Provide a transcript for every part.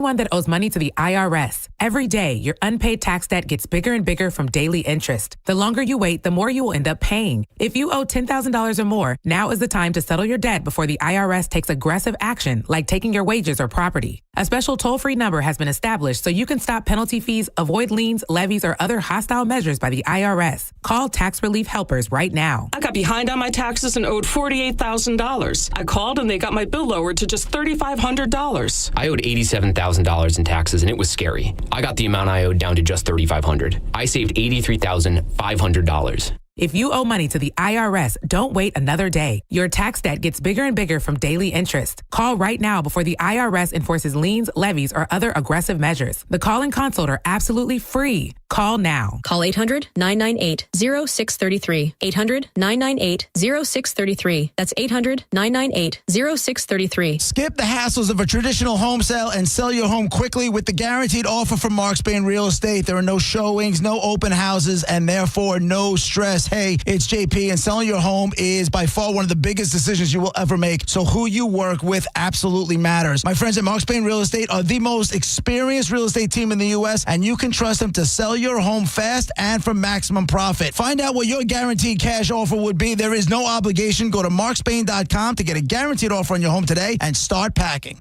One that owes money to the IRS. Every day, your unpaid tax debt gets bigger and bigger from daily interest. The longer you wait, the more you will end up paying. If you owe $10,000 or more, now is the time to settle your debt before the IRS takes aggressive action, like taking your wages or property. A special toll-free number has been established so you can stop penalty fees, avoid liens, levies, or other hostile measures by the IRS. Call Tax Relief Helpers right now. I got behind on my taxes and owed $48,000. I called and they got my bill lowered to just $3,500. I owed $87,000 in taxes, and it was scary. I got the amount I owed down to just $3,500. I saved $83,500. If you owe money to the IRS, don't wait another day. Your tax debt gets bigger and bigger from daily interest. Call right now before the IRS enforces liens, levies, or other aggressive measures. The call and consult are absolutely free. Call now. Call 800-998-0633. 800-998-0633. That's 800-998-0633. Skip the hassles of a traditional home sale and sell your home quickly with the guaranteed offer from Mark Spain Real Estate. There are no showings, no open houses, and therefore no stress. Hey, it's JP, and selling your home is by far one of the biggest decisions you will ever make. So who you work with absolutely matters. My friends at Mark Spain Real Estate are the most experienced real estate team in the U.S., and you can trust them to sell your home fast and for maximum profit. Find out what your guaranteed cash offer would be. There is no obligation. Go to markspain.com to get a guaranteed offer on your home today and start packing.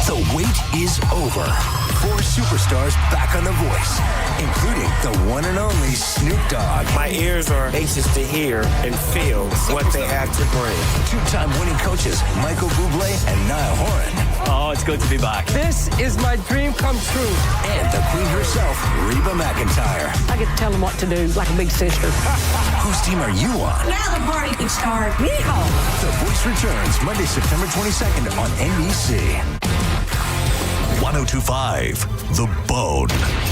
The wait is over. 4 superstars back on The Voice, including the one and only Snoop Dogg. My ears are anxious to hear and feel what they have to bring. 2-time winning coaches Michael Bublé and Niall Horan. Oh, it's good to be back. This is my dream come true. And the queen herself, Reba McEntire. I get to tell them what to do like a big sister. Whose team are you on? Now the party can start. Yeehaw! The Voice returns Monday, September 22nd on NBC. 1025 The Bone.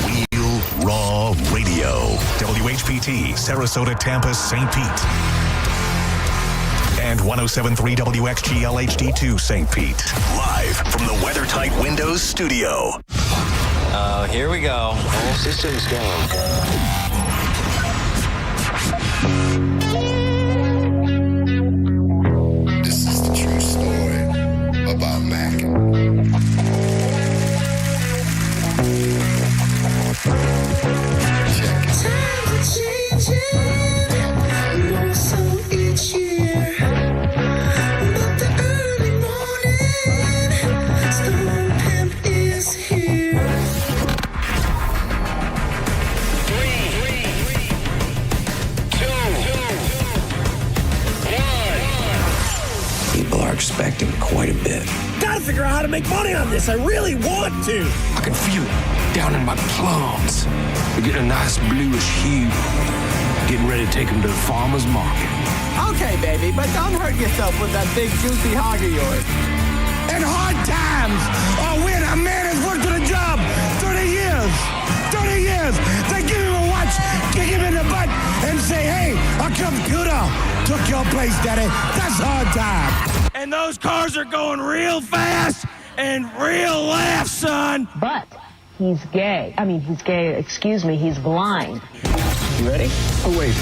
Real Raw Radio. WHPT, Sarasota, Tampa, St. Pete. And 1073 WXGL HD2 St. Pete. Live from the WeatherTight Windows studio. Here we go. All systems go. This is the true story about Mac. Times are changing, more so each year. But the early morning Stone Pimp is here. 3, 2, 1. People are expecting quite a bit. Gotta figure out how to make money on this. I really want to. I can feel it down in my plums. We're getting a nice bluish hue. Getting ready to take them to the farmer's market. Okay, baby, but don't hurt yourself with that big juicy hog of yours. In hard times, or when a man has worked at a job 30 years, they give him a watch, kick him in the butt, and say, hey, a computer took your place, daddy. That's hard time. And those cars are going real fast and real fast, son. But he's gay. He's gay. Excuse me, he's blind. You ready? Oh, wait.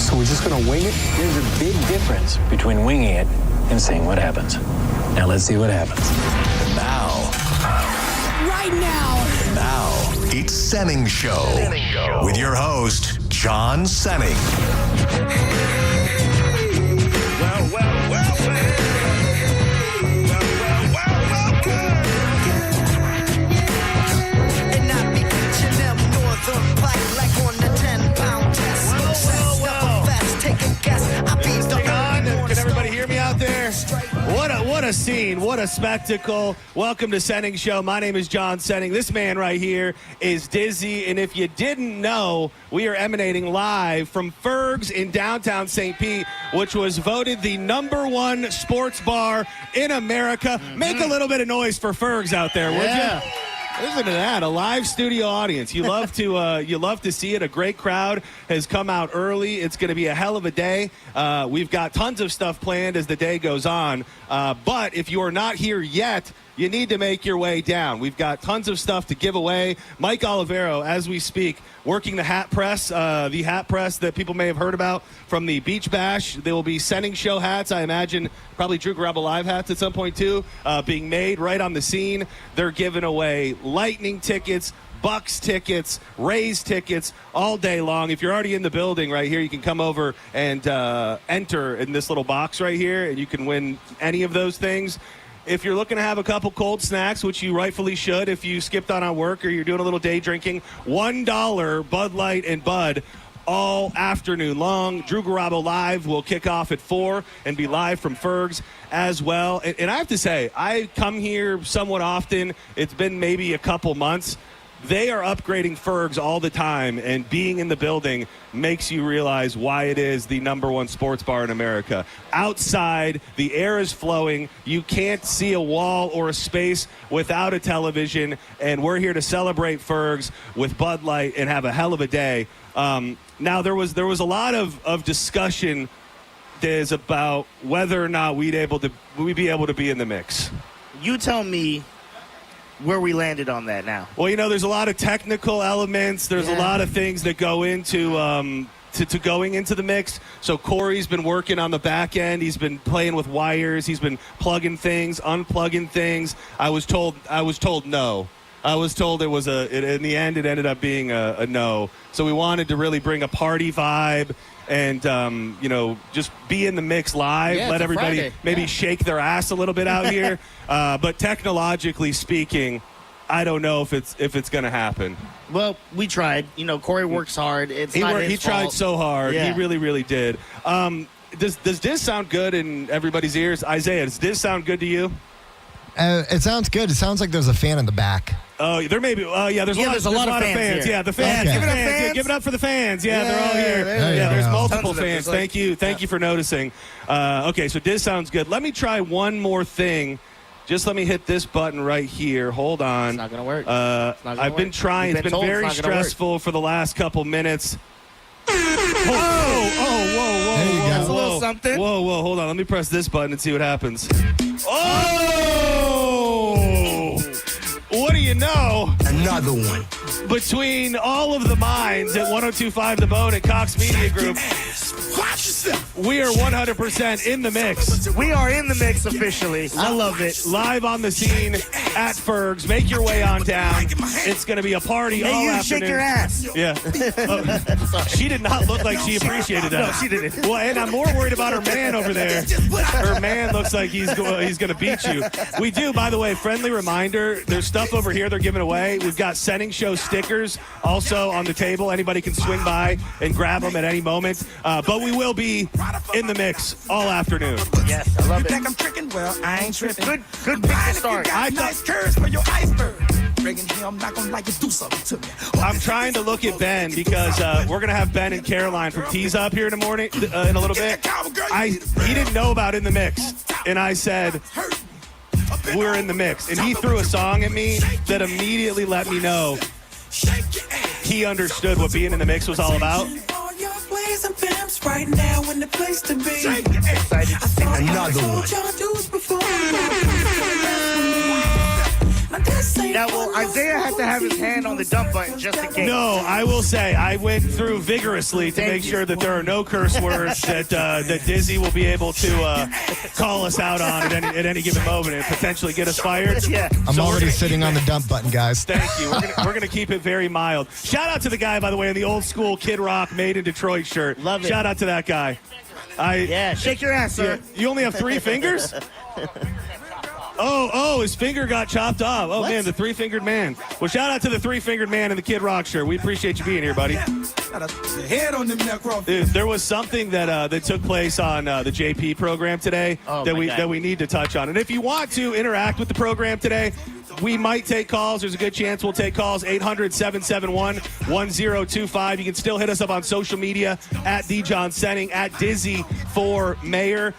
So we're just going to wing it? There's a big difference between winging it and seeing what happens. Now let's see what happens. Now. Right now. Now, it's Senning Show. With your host, John Senning. Can everybody hear me out there? What a scene. What a spectacle. Welcome to Senning Show. My name is John Senning. This man right here is Dizzy. And if you didn't know, we are emanating live from Fergs in downtown St. Pete, which was voted the #1 sports bar in America. Make a little bit of noise for Fergs out there, would you? Listen to that, a live studio audience. You love to see it. A great crowd has come out early. It's going to be a hell of a day. We've got tons of stuff planned as the day goes on. But if you are not here yet, you need to make your way down. We've got tons of stuff to give away. Mike Olivero, as we speak, working the hat press that people may have heard about from the Beach Bash. There will be Senning Show hats. I imagine probably Drew Garabo Live hats at some point, too, being made right on the scene. They're giving away Lightning tickets, Bucks tickets, Rays tickets all day long. If you're already in the building right here, you can come over and enter in this little box right here, and you can win any of those things. If you're looking to have a couple cold snacks, which you rightfully should if you skipped on work or you're doing a little day drinking, $1 Bud Light and Bud all afternoon long. Drew Garabo Live will kick off at 4 and be live from Fergs as well. And I have to say, I come here somewhat often. It's been maybe a couple months. They are upgrading Fergs all the time, and being in the building makes you realize why it is the #1 sports bar in America. Outside, the air is flowing. You can't see a wall or a space without a television, and we're here to celebrate Fergs with Bud Light and have a hell of a day. Now, there was a lot of discussion, Diz, about whether or not we'd be able to be in the mix. You tell me where we landed on that now. Well, there's a lot of technical elements. There's a lot of things that go into to going into the mix. So Corey's been working on the back end. He's been playing with wires. He's been plugging things, unplugging things. I was told no. I was told in the end it ended up being a no. So we wanted to really bring a party vibe and, just be in the mix live. Yeah, let everybody maybe shake their ass a little bit out here. But technologically speaking, I don't know if it's going to happen. Well, we tried. Corey works hard. He tried so hard. Yeah. He really, really did. Does this sound good in everybody's ears? Isaiah, does this sound good to you? It sounds good. It sounds like there's a fan in the back. Oh, there may be. There's a lot of fans. Here. Yeah, the fans. Okay. Give it up, fans. Yeah, give it up for the fans. Yeah, they're all here. There's multiple fans. Thank you for noticing. Okay, so this sounds good. Let me try one more thing. Just let me hit this button right here. Hold on. It's not going to work. I've been trying. It's been very stressful for the last couple minutes. Whoa. That's a little something. Whoa, hold on. Let me press this button and see what happens. Oh! What do you know? Another one. Between all of the minds at 102.5 The Bone and Cox Media Group, Watch yourself. we are 100% in the mix. We are in the mix officially. I love it. Live on the scene at Fergs. Make your way on down. It's going to be a party all afternoon. Shake your ass. Yeah. She did not look like she appreciated that. No, she didn't. Well, and I'm more worried about her man over there. Her man looks like he's going to beat you. We do, by the way, friendly reminder, there's stuff over here they're giving away. We've got Senning Show stickers also on the table. Anybody can swing by and grab them at any moment. But we will be in the mix all afternoon. Yes, I love it. I'm tricking? Well, I ain't tripping. Good pick to start. Nice curves for your iceberg. Bringing here, I'm not gonna like you do something to me. I'm trying to look at Ben because we're going to have Ben and Caroline from Tease Up here in the morning, in a little bit. He didn't know about In the Mix, and I said, we're in the mix. And he threw a song at me that immediately let me know he understood what being in the mix was all about. Right now in the place to be. Another one. Now, will Isaiah have to have his hand on the dump button just in case? No, I will say I went through vigorously to make sure that there are no curse words that Dizzy will be able to call us out on at any given moment and potentially get us fired. Yeah. I'm already sitting on the dump button, guys. Thank you. We're gonna keep it very mild. Shout out to the guy, by the way, in the old school Kid Rock Made in Detroit shirt. Love it. Shout out to that guy. Shake your ass, sir. You only have 3 fingers? Oh, his finger got chopped off. Oh, man, the 3-fingered man. Well, shout out to the 3-fingered man in the Kid Rock shirt. We appreciate you being here, buddy. Dude, there was something that took place on the JP program today that we need to touch on. And if you want to interact with the program today, we might take calls. There's a good chance we'll take calls. 800-771-1025. You can still hit us up on social media at John Senning, at Dizzy for Mayor.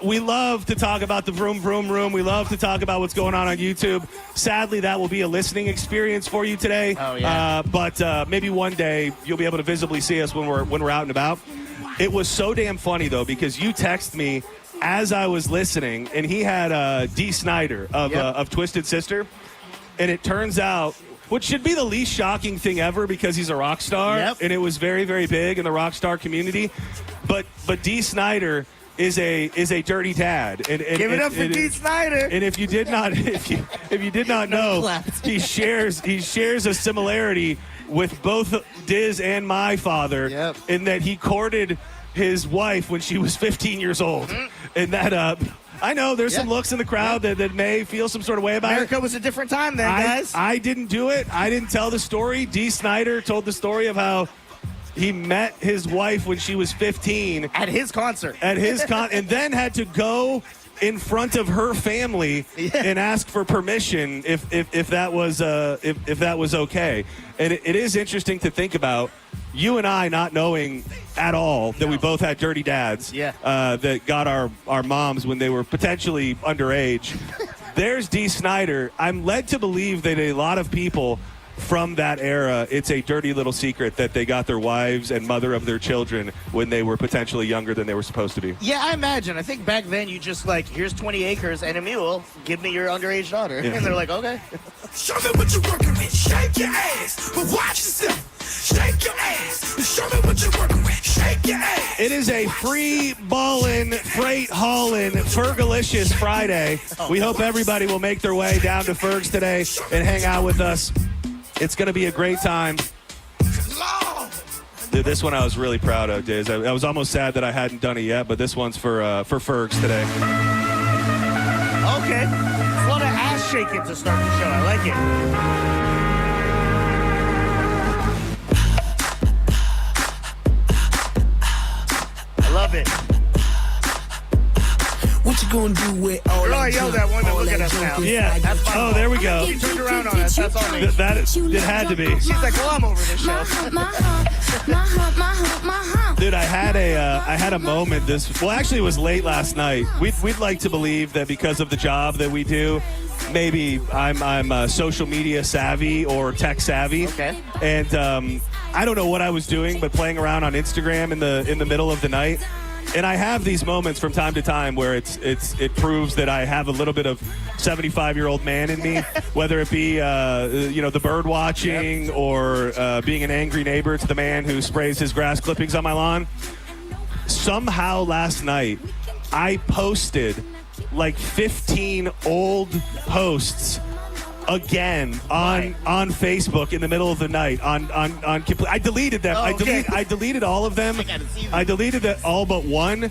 We love to talk about the Vroom Vroom Room. We love to talk about what's going on YouTube. Sadly, that will be a listening experience for you today. Oh, yeah. But maybe one day you'll be able to visibly see us when we're out and about. It was so damn funny, though, because you text me as I was listening, and he had Dee Snider of Twisted Sister, and it turns out, which should be the least shocking thing ever because he's a rock star, and it was very, very big in the rock star community. But Dee Snider is a dirty dad. And Give it up for Dee Snider. And if you did not know, he shares a similarity with both Diz and my father in that he courted his wife when she was 15 years old. And that I know there's some looks in the crowd that may feel some sort of way about America was a different time then, guys. I didn't do it. I didn't tell the story. Dee Snider told the story of how he met his wife when she was 15 at his concert. And then had to go in front of her family and ask for permission if that was okay. And it is interesting to think about. You and I not knowing at all that we both had dirty dads that got our moms when they were potentially underage. There's Dee Snider. I'm led to believe that a lot of people from that era, it's a dirty little secret that they got their wives and mother of their children when they were potentially younger than they were supposed to be. Yeah, I imagine. I think back then you just here's 20 acres and a mule. Give me your underage daughter. Yeah. And they're like, okay. Show me what you're working with. Shake your ass, but watch yourself. Shake your ass. Show me what you're working with. Shake your ass. It is a free ballin', freight haulin', Fergalicious Friday. We hope everybody will make their way down to Fergs today and hang out with us. It's going to be a great time. Dude, this one I was really proud of, Diz. I was almost sad that I hadn't done it yet, but this one's for Fergs today. Okay. A lot of ass shaking to start the show. I like it. I love it. What you gonna do with all that? Yo, that woman, look at us now. Yeah. That's there we go. He turned around on us. That's on me. It had to be. She's like, well, I'm over this show. Dude, I had a moment actually it was late last night. We'd like to believe that because of the job that we do, maybe I'm social media savvy or tech savvy. Okay. And I don't know what I was doing, but playing around on Instagram in the middle of the night. And I have these moments from time to time where it proves that I have a little bit of 75-year-old man in me, whether it be the bird watching or being an angry neighbor to the man who sprays his grass clippings on my lawn. Somehow last night I posted like 15 old posts again on Facebook in the middle of the night I deleted them. I deleted all of them. I deleted all but one.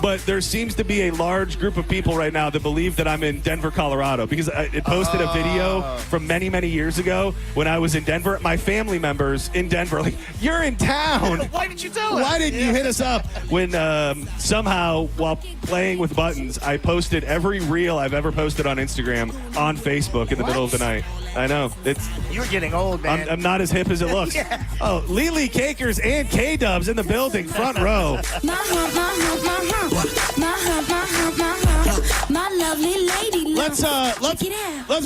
But there seems to be a large group of people right now that believe that I'm in Denver, Colorado, because it posted a video from many, many years ago when I was in Denver. My family members in Denver, like, you're in town. Why didn't you tell us? Why didn't you hit us up? When somehow, while playing with buttons, I posted every reel I've ever posted on Instagram on Facebook in the middle of the night. I know. You're getting old, man. I'm not as hip as it looks. Yeah. Oh, Lily Cakers and K-Dubs in the building, front row. My lovely lady. Let's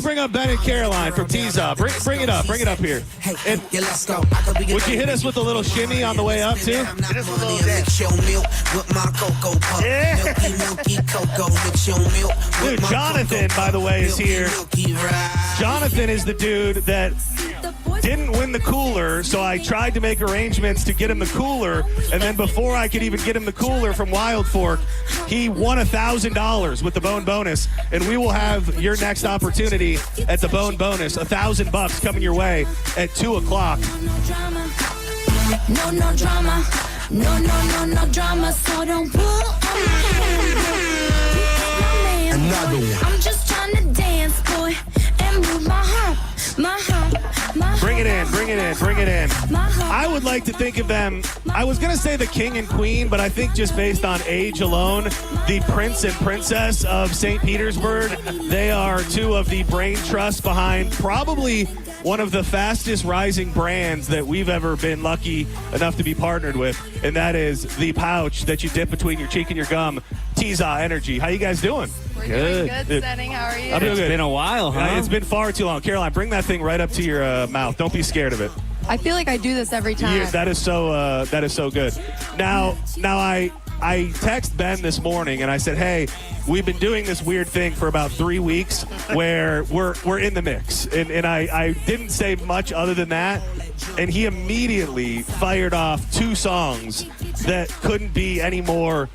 bring up Ben and Caroline from Tease-Up. Bring it up here. And would you hit us with a little shimmy on the way up too? Hit us with a little dance. Yeah. Dude, Jonathan, by the way, is here. Jonathan is the dude that didn't win the cooler, so I tried to make arrangements to get him the cooler, and then before I could even get him the cooler from Wild Fork, he won $1,000 with the Bone Bonus, and we will have your next opportunity at the Bone Bonus, $1,000 coming your way at 2:00. No drama. No drama, so don't pull on me. Another one. I'm just trying to dance, boy, and move my hump. Bring it in. I would like to think of them, I was going to say the king and queen, but I think just based on age alone, the prince and princess of St. Petersburg, they are two of the brain trusts behind probably one of the fastest rising brands that we've ever been lucky enough to be partnered with, and that is the pouch that you dip between your cheek and your gum, Tease-Up Energy. How you guys doing? We're doing good, Senning. How are you? I'm doing good. It's been a while, huh? It's been far too long. Caroline, bring that thing right up to your mouth. Don't be scared of it. I feel like I do this every time. That is so good. Now I I text Ben this morning and I said, hey, we've been doing this weird thing for about 3 weeks where we're in the mix. And I didn't say much other than that. And he immediately fired off 2 songs that couldn't be any more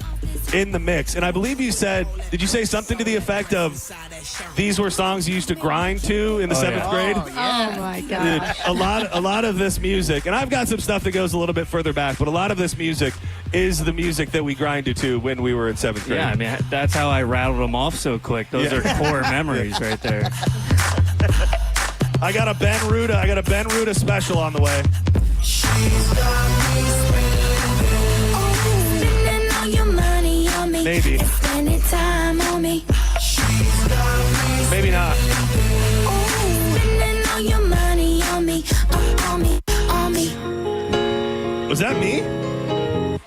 in the mix. And I believe you said, did you say something to the effect of these were songs you used to grind to in the 7th grade? Oh my gosh. A lot of this music, and I've got some stuff that goes a little bit further back, but a lot of this music is the music that we grinded to when we were in 7th grade. Yeah, I mean, that's how I rattled them off so quick. Those are core memories right there. I got a Ben Ruda special on the way. Maybe. Maybe not. Was that me?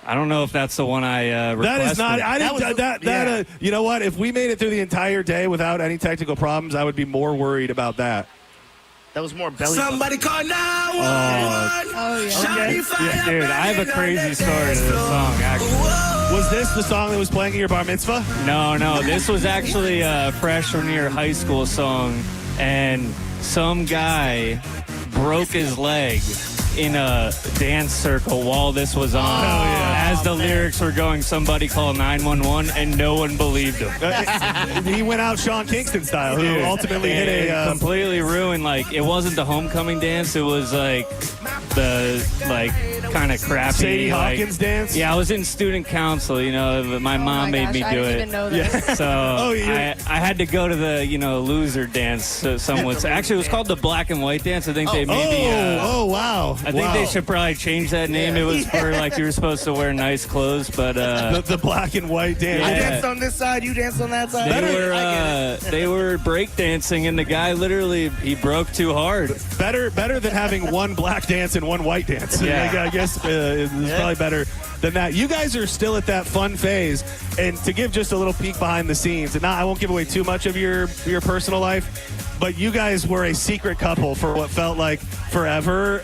I don't know if that's the one I requested. That is not. I didn't. You know what? If we made it through the entire day without any technical problems, I would be more worried about that. That was more belly. Somebody call 911. Oh, yeah. Yeah, dude, I have a crazy story to this song, actually. Was this the song that was playing at your bar mitzvah? No. This was actually a freshman year high school song, and some guy broke his leg in a dance circle while this was on. As the lyrics were going, somebody call 911, and no one believed him. He went out Sean Kingston style, who ultimately hit a... completely ruined, like, it wasn't the homecoming dance, it was, like, the, like, kind of crappy... Sadie Hawkins dance? Yeah, I was in student council, you know, my mom made me do I didn't it. even know this. So I had to go to the, loser dance somewhat. Actually, it was called the black and white dance. I think they maybe... wow. I think they should probably change that name. It was for, like, you were supposed to wear nice clothes, but... the black and white dance. I danced on this side, you danced on that side. They were break dancing, and the guy literally, he broke too hard. Better than having one black dance and one white dance. Yeah. I guess it's probably better than that. You guys are still at that fun phase, and to give just a little peek behind the scenes, and I won't give away too much of your personal life, but you guys were a secret couple for what felt like forever.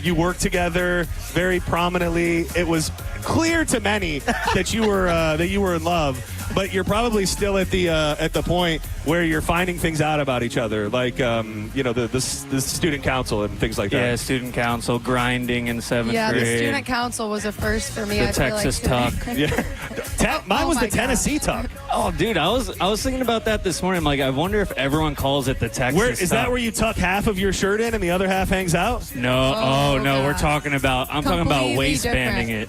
You worked together very prominently. It was clear to many that you were in love. But you're probably still at the point where you're finding things out about each other, like the student council and things like that. Yeah, student council, grinding in 7th grade. Yeah, the student council was a first for me. The I feel Texas like tuck. Yeah, mine was the Tennessee tuck. Oh, dude, I was thinking about that this morning. I'm like, I wonder if everyone calls it the Texas tuck. Is that where you tuck half of your shirt in and the other half hangs out? No, no, God. I'm talking about waistbanding it.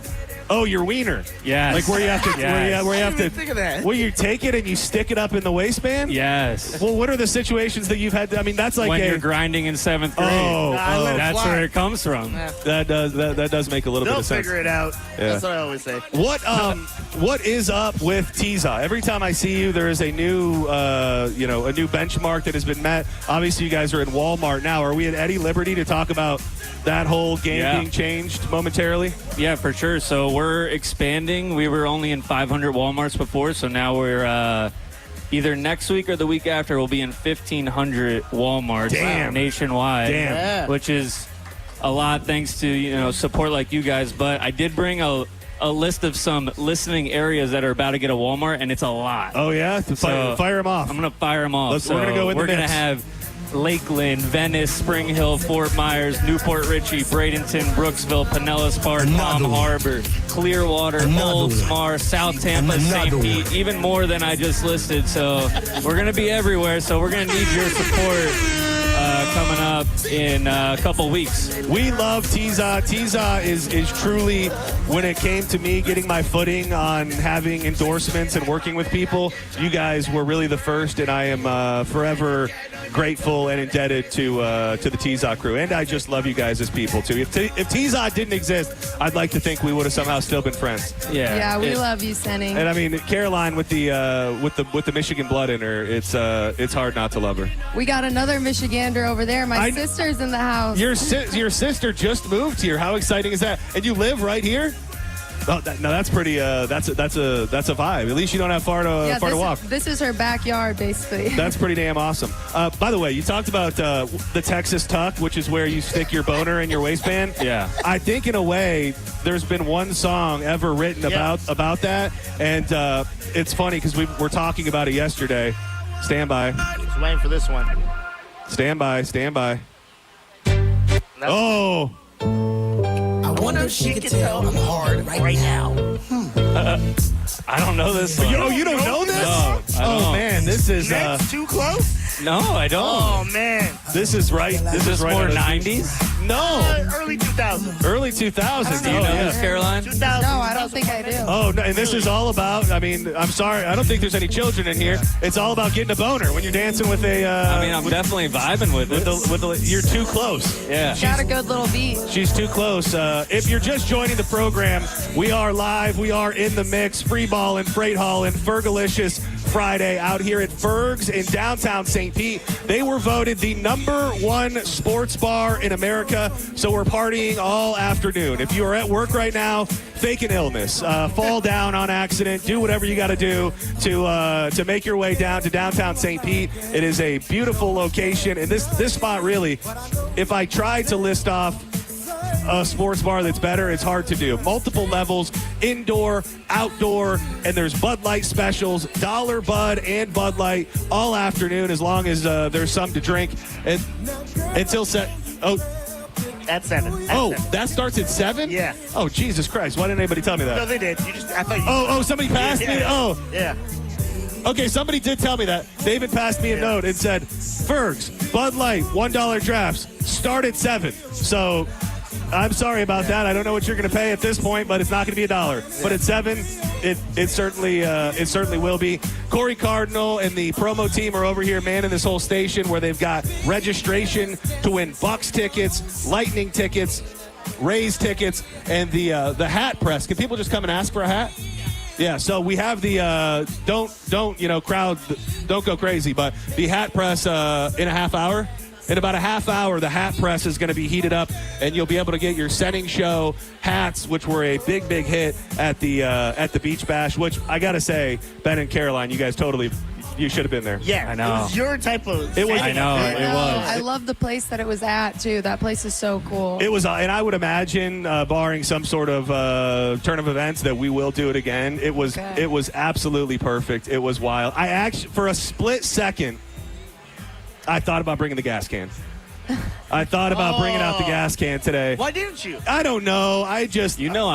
Oh, your wiener. Yes. Like where you have to, Yes. where you have to, Think of that. where you take it and you stick it up in the waistband? Yes. Well, what are the situations that you've had? I mean, that's like when you're grinding in 7th grade. That's where it comes from. Yeah. That does make a little bit of sense. They'll figure it out. Yeah. That's what I always say. What is up with Tiza? Every time I see you, there is a new benchmark that has been met. Obviously, you guys are in Walmart now. Are we at Eddie Liberty to talk about that whole game being changed momentarily? Yeah, for sure. So we're expanding. We were only in 500 Walmarts before, so now we're either next week or the week after we'll be in 1,500 Walmarts nationwide, which is a lot thanks to support like you guys. But I did bring a list of some listening areas that are about to get a Walmart, and it's a lot. Oh yeah, fire them off. I'm gonna fire them off. We're gonna go in the mix. We're gonna have Lakeland, Venice, Spring Hill, Fort Myers, Newport Richey, Bradenton, Brooksville, Pinellas Park, Palm Harbor, Clearwater, Oldsmar, South Tampa, St. Pete, even more than I just listed. So we're going to be everywhere. So we're going to need your support coming up in a couple weeks. We love Tiza. Tiza is truly, when it came to me getting my footing on having endorsements and working with people, you guys were really the first, and I am forever grateful and indebted to the Tiza crew. And I just love you guys as people, too. If Tiza didn't exist, I'd like to think we would have somehow still been friends. Yeah, we love you, Senning. And I mean, Caroline with the Michigan blood in her, it's hard not to love her. We got another Michigander over there. My sister's in the house. Your sister just moved here. How exciting is that? And you live right here? Oh, that's pretty. That's a vibe. At least you don't have far to walk. This is her backyard, basically. That's pretty damn awesome. By the way, you talked about the Texas tuck, which is where you stick your boner in your waistband. Yeah. I think in a way, there's been one song ever written about that, and it's funny because we were talking about it yesterday. Stand by. Just waiting for this one. Stand by. Oh. I wonder if she could tell I'm hard right now. I don't know this one. Oh, you don't know this? No, I don't. Man, this is That's too close? No, I don't. Oh, man. This is right. This is right more on the- 90s? No. Early 2000s. Early 2000s. Do you know this, Caroline? 2000. No, I don't think I do. Oh, no, and this is all about, I mean, I'm sorry, I don't think there's any children in here. It's all about getting a boner when you're dancing with a... I'm definitely vibing with it. You're too close. Yeah. Got a good little beat. She's too close. If you're just joining the program, we are live. We are in the mix. Free ball and freight hall and Fergalicious Friday out here at Fergs in downtown St. Pete. They were voted the #1 sports bar in America, so we're partying all afternoon. If you are at work right now, fake an illness, fall down on accident, do whatever you got to do to make your way down to downtown St. Pete. It is a beautiful location, and this spot really, if I tried to list off a sports bar that's better, it's hard to do. Multiple levels, indoor, outdoor, and there's Bud Light specials, $1 Bud and Bud Light all afternoon as long as there's some to drink. And until At 7. That starts at 7? Yeah. Oh, Jesus Christ. Why didn't anybody tell me that? No, they did. I thought you... Somebody passed me? Oh. Yeah. Okay, somebody did tell me that. David passed me a note and said, Fergs, Bud Light, $1 drafts, start at 7. So... I'm sorry about that. I don't know what you're going to pay at this point, but it's not going to be $1. But at 7, it certainly will be. Corey Cardinal and the promo team are over here manning this whole station where they've got registration to win Bucks tickets, Lightning tickets, Rays tickets, and the hat press. Can people just come and ask for a hat? Yeah, so we have the crowd, don't go crazy, but the hat press in a half hour. In about a half hour, the hat press is going to be heated up, and you'll be able to get your Senning Show hats, which were a big hit at the Beach Bash, which I got to say, Ben and Caroline, you guys you should have been there. Yeah, I know. It was your type of... It was. I know, it was. I love the place that it was at, too. That place is so cool. It was, and I would imagine, barring some sort of turn of events, that we will do it again. It was absolutely perfect. It was wild. I actually, for a split second, I thought about bringing the gas can. I thought about bringing out the gas can today. Why didn't you? I don't know. I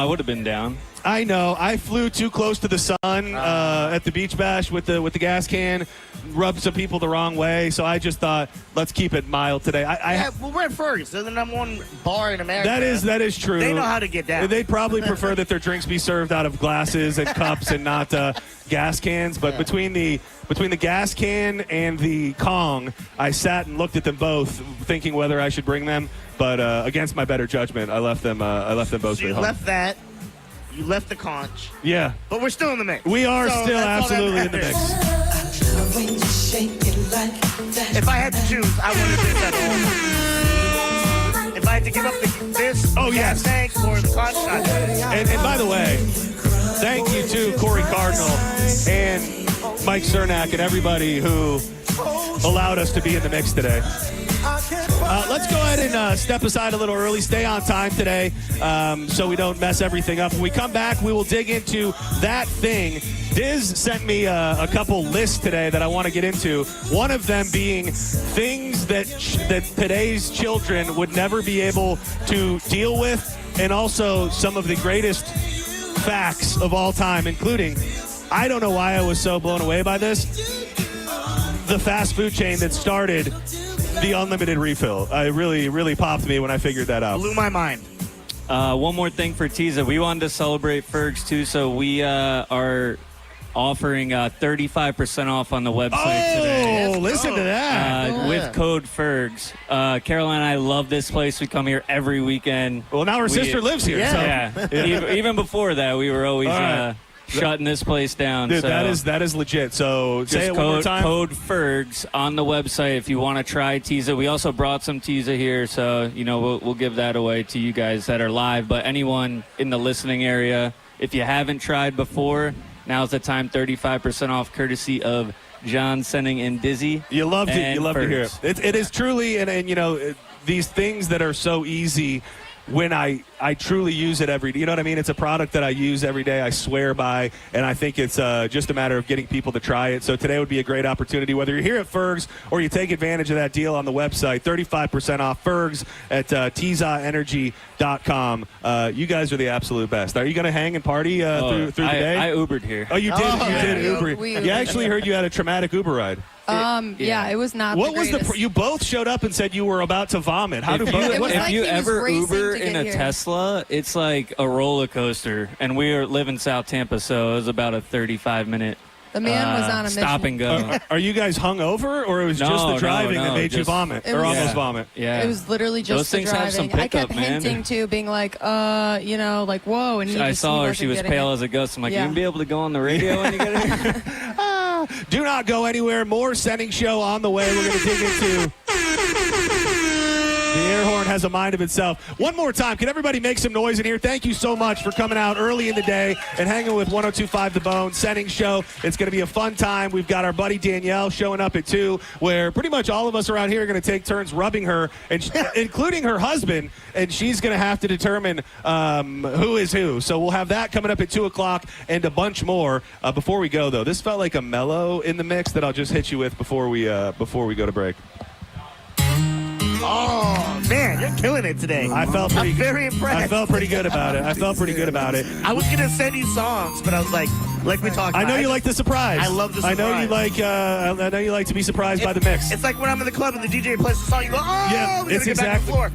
would have been down. I know. I flew too close to the sun at the Beach Bash with the gas can, rubbed some people the wrong way. So I just thought, let's keep it mild today. Well, we're at Fergs. They're the #1 bar in America. That is true. They know how to get down. They'd probably prefer that their drinks be served out of glasses and cups and not gas cans. But between the gas can and the Kong, I sat and looked at them both, thinking whether I should bring them. But against my better judgment, I left them both. So you left that. You left the conch. Yeah. But we're still in the mix. We are still absolutely in the mix. If I had to choose, I would have been that. If I had to give up this gas tank for the conch, and by the way, thank you to Corey Cardinal and Mike Cernak and everybody who allowed us to be in the mix today. Let's go ahead and step aside a little early. Stay on time today so we don't mess everything up. When we come back, we will dig into that thing. Diz sent me a couple lists today that I want to get into. One of them being things that today's children would never be able to deal with, and also some of the greatest facts of all time, including, I don't know why I was so blown away by this, the fast food chain that started the unlimited refill. It really popped me when I figured that out. Blew my mind. One more thing for Tiza. We wanted to celebrate Fergs, too, so we are offering 35% off on the website today. Oh, listen to that. With code Fergs. Caroline and I love this place. We come here every weekend. Well, now our sister lives here. Yeah. So. Even before that, we were always shutting this place down. Dude, so that is legit. So say it one more time. Code Fergs on the website if you want to try Tiza. We also brought some Tiza here, so we'll give that away to you guys that are live. But anyone in the listening area, if you haven't tried before, now's the time. 35% off, courtesy of John, Senning, and Dizzy. You love to hear Fergs. it. It is truly, and you know, these things that are so easy. When I truly use it every day. You know what I mean? It's a product that I use every day, I swear by, and I think it's just a matter of getting people to try it. So today would be a great opportunity, whether you're here at Fergs or you take advantage of that deal on the website, 35% off Fergs at TizaEnergy.com. You guys are the absolute best. Are you going to hang and party through the day? I Ubered here. Oh, you did? You did Uber. We You actually heard you had a traumatic Uber ride. Yeah, it was not What the was greatest. you both showed up and said you were about to vomit. How did If you ever Uber to get in a here. Tesla, it's like a roller coaster. And we live in South Tampa, so it was about a 35-minute The man was on a mission. stop and go. Are you guys hungover, or it was just the driving that made you vomit, or almost vomit? Yeah, It was literally just Those the things driving. have some I kept pickup, man. hinting to, being like, like, whoa. And I saw her; she was pale as a ghost. I'm like, you gonna be able to go on the radio when you get here? Do not go anywhere. More Senning Show on the way. We're going to dig into. The air horn has a mind of itself. One more time, can everybody make some noise in here? Thank you so much for coming out early in the day and hanging with 102.5 The Bone, Senning Show. It's going to be a fun time. We've got our buddy Danielle showing up at 2, where pretty much all of us around here are going to take turns rubbing her, and including her husband, and she's going to have to determine who is who. So we'll have that coming up at 2 o'clock and a bunch more. Before we go, though, this felt like a mellow in the mix that I'll just hit you with before we go to break. Oh, man, you're killing it today. I'm very impressed. I felt pretty good about it. I was going to send you songs, but I was like we talked about. I know you like the surprise. I love the surprise. I know you like to be surprised by the mix. It's like when I'm in the club and the DJ plays the song, you go,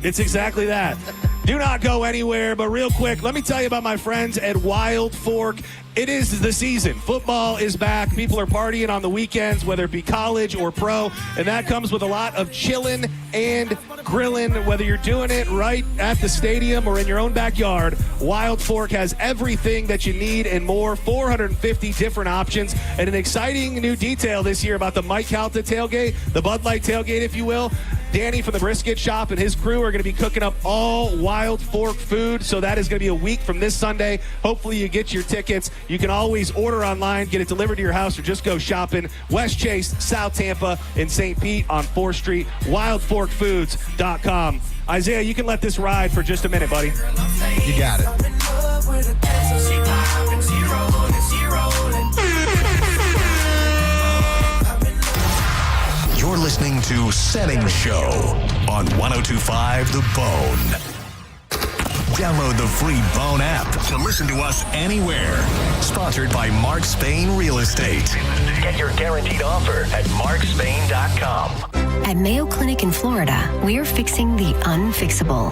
it's exactly that. Do not go anywhere, but real quick, let me tell you about my friends at Wild Fork. It is the season. Football is back. People are partying on the weekends, whether it be college or pro, and that comes with a lot of chilling and grilling. Whether you're doing it right at the stadium or in your own backyard, Wild Fork has everything that you need and more. 450 different options, and an exciting new detail this year about the Mike Calta tailgate, the Bud Light tailgate, if you will. Danny from the Brisket Shop and his crew are going to be cooking up all Wild Fork food, so that is going to be a week from this Sunday. Hopefully you get your tickets. You can always order online, get it delivered to your house, or just go shopping. West Chase, South Tampa, and St. Pete on 4th Street. WildForkFoods.com. Isaiah, you can let this ride for just a minute, buddy. You got it. You're listening to Senning Show on 102.5 The Bone. Download the free Bone app to listen to us anywhere. Sponsored by Mark Spain Real Estate. Get your guaranteed offer at markspain.com. At Mayo Clinic in Florida, we're fixing the unfixable.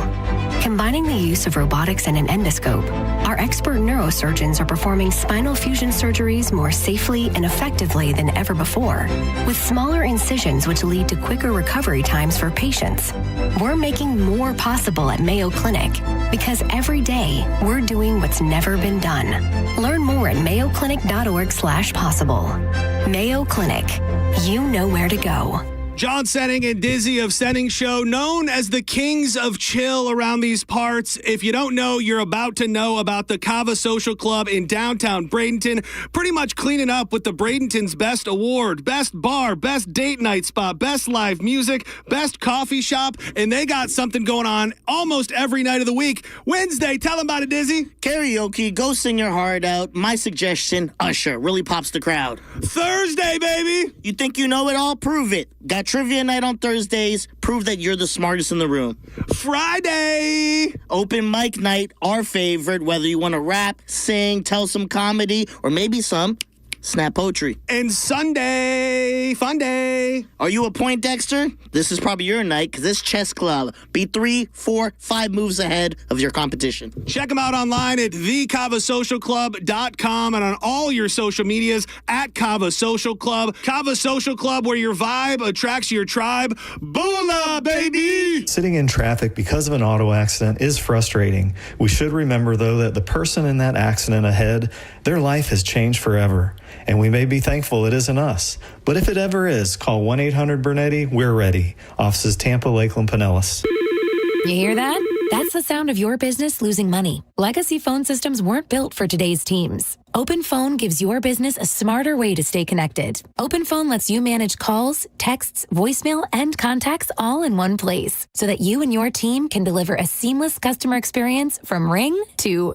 Combining the use of robotics and an endoscope, our expert neurosurgeons are performing spinal fusion surgeries more safely and effectively than ever before, with smaller incisions which lead to quicker recovery times for patients. We're making more possible at Mayo Clinic because every day we're doing what's never been done. Learn more at mayoclinic.org/possible. Mayo Clinic. You know where to go. John Senning and Dizzy of Senning Show, known as the kings of chill around these parts. If you don't know, you're about to know about the Cava Social Club in downtown Bradenton, pretty much cleaning up with the Bradenton's Best Award, Best Bar, Best Date Night Spot, Best Live Music, Best Coffee Shop, and they got something going on almost every night of the week. Wednesday, tell them about it, Dizzy. Karaoke, go sing your heart out. My suggestion, Usher, really pops the crowd. Thursday, baby. You think you know it all? Prove it. Got trivia night on Thursdays. Prove that you're the smartest in the room. Friday. Open mic night, our favorite, whether you want to rap, sing, tell some comedy, or maybe some snap poetry. And Sunday, fun day. Are you a Poindexter? This is probably your night because it's chess club. Be 3, 4, 5 moves ahead of your competition. Check them out online at thecavasocialclub.com and on all your social medias at Cava Social Club. Cava Social Club, where your vibe attracts your tribe. Boola, baby! Sitting in traffic because of an auto accident is frustrating. We should remember, though, that the person in that accident ahead, their life has changed forever. And we may be thankful it isn't us. But if it ever is, call 1-800-BURNETTI. We're ready. Offices Tampa, Lakeland, Pinellas. You hear that? That's the sound of your business losing money. Legacy phone systems weren't built for today's teams. Open Phone gives your business a smarter way to stay connected. Open Phone lets you manage calls, texts, voicemail, and contacts all in one place so that you and your team can deliver a seamless customer experience from ring to...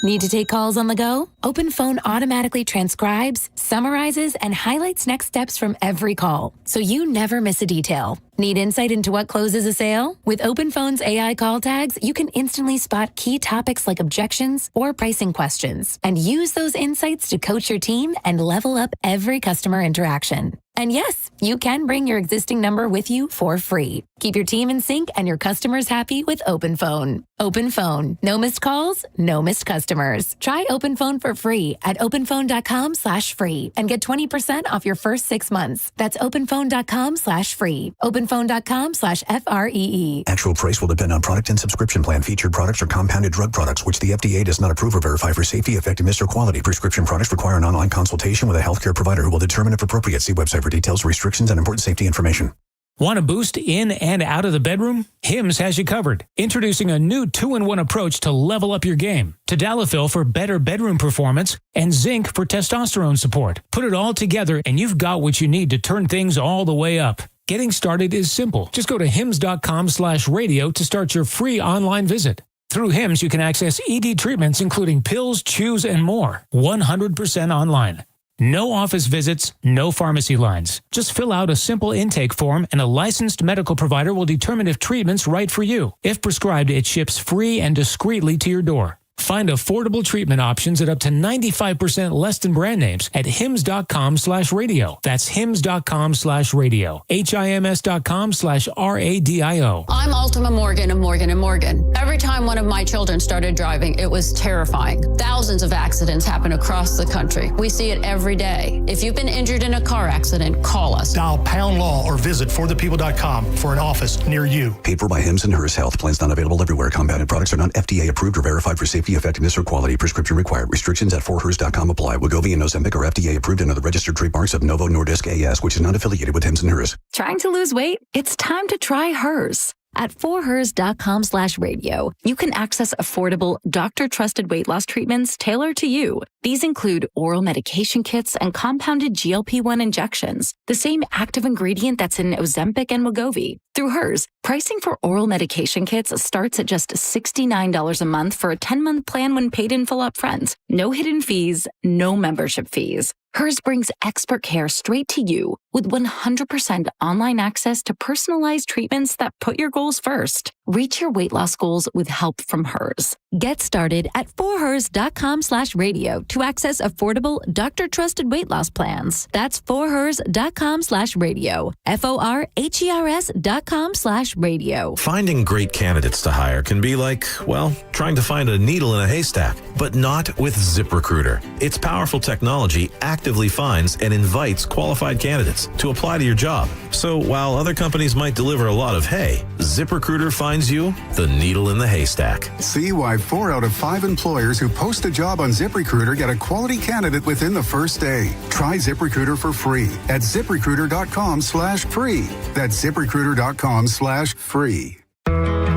Need to take calls on the go? Open Phone automatically transcribes, summarizes, and highlights next steps from every call, so you never miss a detail. Need insight into what closes a sale? With Open Phone's AI call tags, you can instantly spot key topics like objections or pricing questions, and use those insights to coach your team and level up every customer interaction. And yes, you can bring your existing number with you for free. Keep your team in sync and your customers happy with Open Phone. Open Phone. No missed calls, no missed customers. Try Open Phone for free at openphone.com/free and get 20% off your first 6 months. That's openphone.com/free. Openphone.com/FREE. Actual price will depend on product and subscription plan. Featured products are compounded drug products, which the FDA does not approve or verify for safety, effectiveness, or quality. Prescription products require an online consultation with a healthcare provider who will determine if appropriate. See website for details, restrictions, and important safety information. Want a boost in and out of the bedroom? Hims has you covered. Introducing a new 2-in-1 approach to level up your game. Tadalafil for better bedroom performance and zinc for testosterone support. Put it all together and you've got what you need to turn things all the way up. Getting started is simple. Just go to hims.com/radio to start your free online visit. Through Hims, you can access ED treatments including pills, chews, and more. 100% online. No office visits, no pharmacy lines. Just fill out a simple intake form and a licensed medical provider will determine if treatment's right for you. If prescribed, it ships free and discreetly to your door. Find affordable treatment options at up to 95% less than brand names at hims.com/radio. That's hims.com/radio. HIMS.com/RADIO. I'm Ultima Morgan of Morgan & Morgan. Every time one of my children started driving, it was terrifying. Thousands of accidents happen across the country. We see it every day. If you've been injured in a car accident, call us. Dial pound law or visit forthepeople.com for an office near you. Paid for by Hims and Hers Health. Plans not available everywhere. Compounded products are not FDA approved or verified for safety, effectiveness, or quality. Prescription required. Restrictions at forhers.com apply. Wegovy and Ozempic are FDA approved and other registered trademarks of Novo Nordisk AS, which is not affiliated with Hims and Hers. Trying to lose weight? It's time to try Hers. At forhers.com/radio, you can access affordable, doctor-trusted weight loss treatments tailored to you. These include oral medication kits and compounded GLP-1 injections, the same active ingredient that's in Ozempic and Wegovy. Through Hers, pricing for oral medication kits starts at just $69 a month for a 10-month plan when paid in full upfront. No hidden fees, no membership fees. Hers brings expert care straight to you with 100% online access to personalized treatments that put your goals first. Reach your weight loss goals with help from Hers. Get started at forhers.com/radio to access affordable, doctor-trusted weight loss plans. That's forhers.com/radio. forhers.com/radio. Finding great candidates to hire can be like, well, trying to find a needle in a haystack, but not with ZipRecruiter. Its powerful technology actively finds and invites qualified candidates to apply to your job. So while other companies might deliver a lot of hay, ZipRecruiter finds you the needle in the haystack. See why 4 out of 5 employers who post a job on ZipRecruiter get a quality candidate within the first day. Try ZipRecruiter for free at ZipRecruiter.com/free. That's ZipRecruiter.com/free.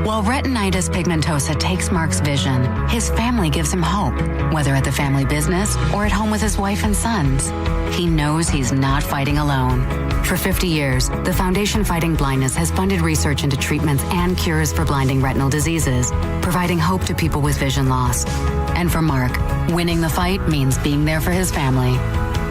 While retinitis pigmentosa takes Mark's vision, his family gives him hope, whether at the family business or at home with his wife and sons. He knows he's not fighting alone. For 50 years, the Foundation Fighting Blindness has funded research into treatments and cures for blinding retinal diseases, providing hope to people with vision loss. And for Mark, winning the fight means being there for his family.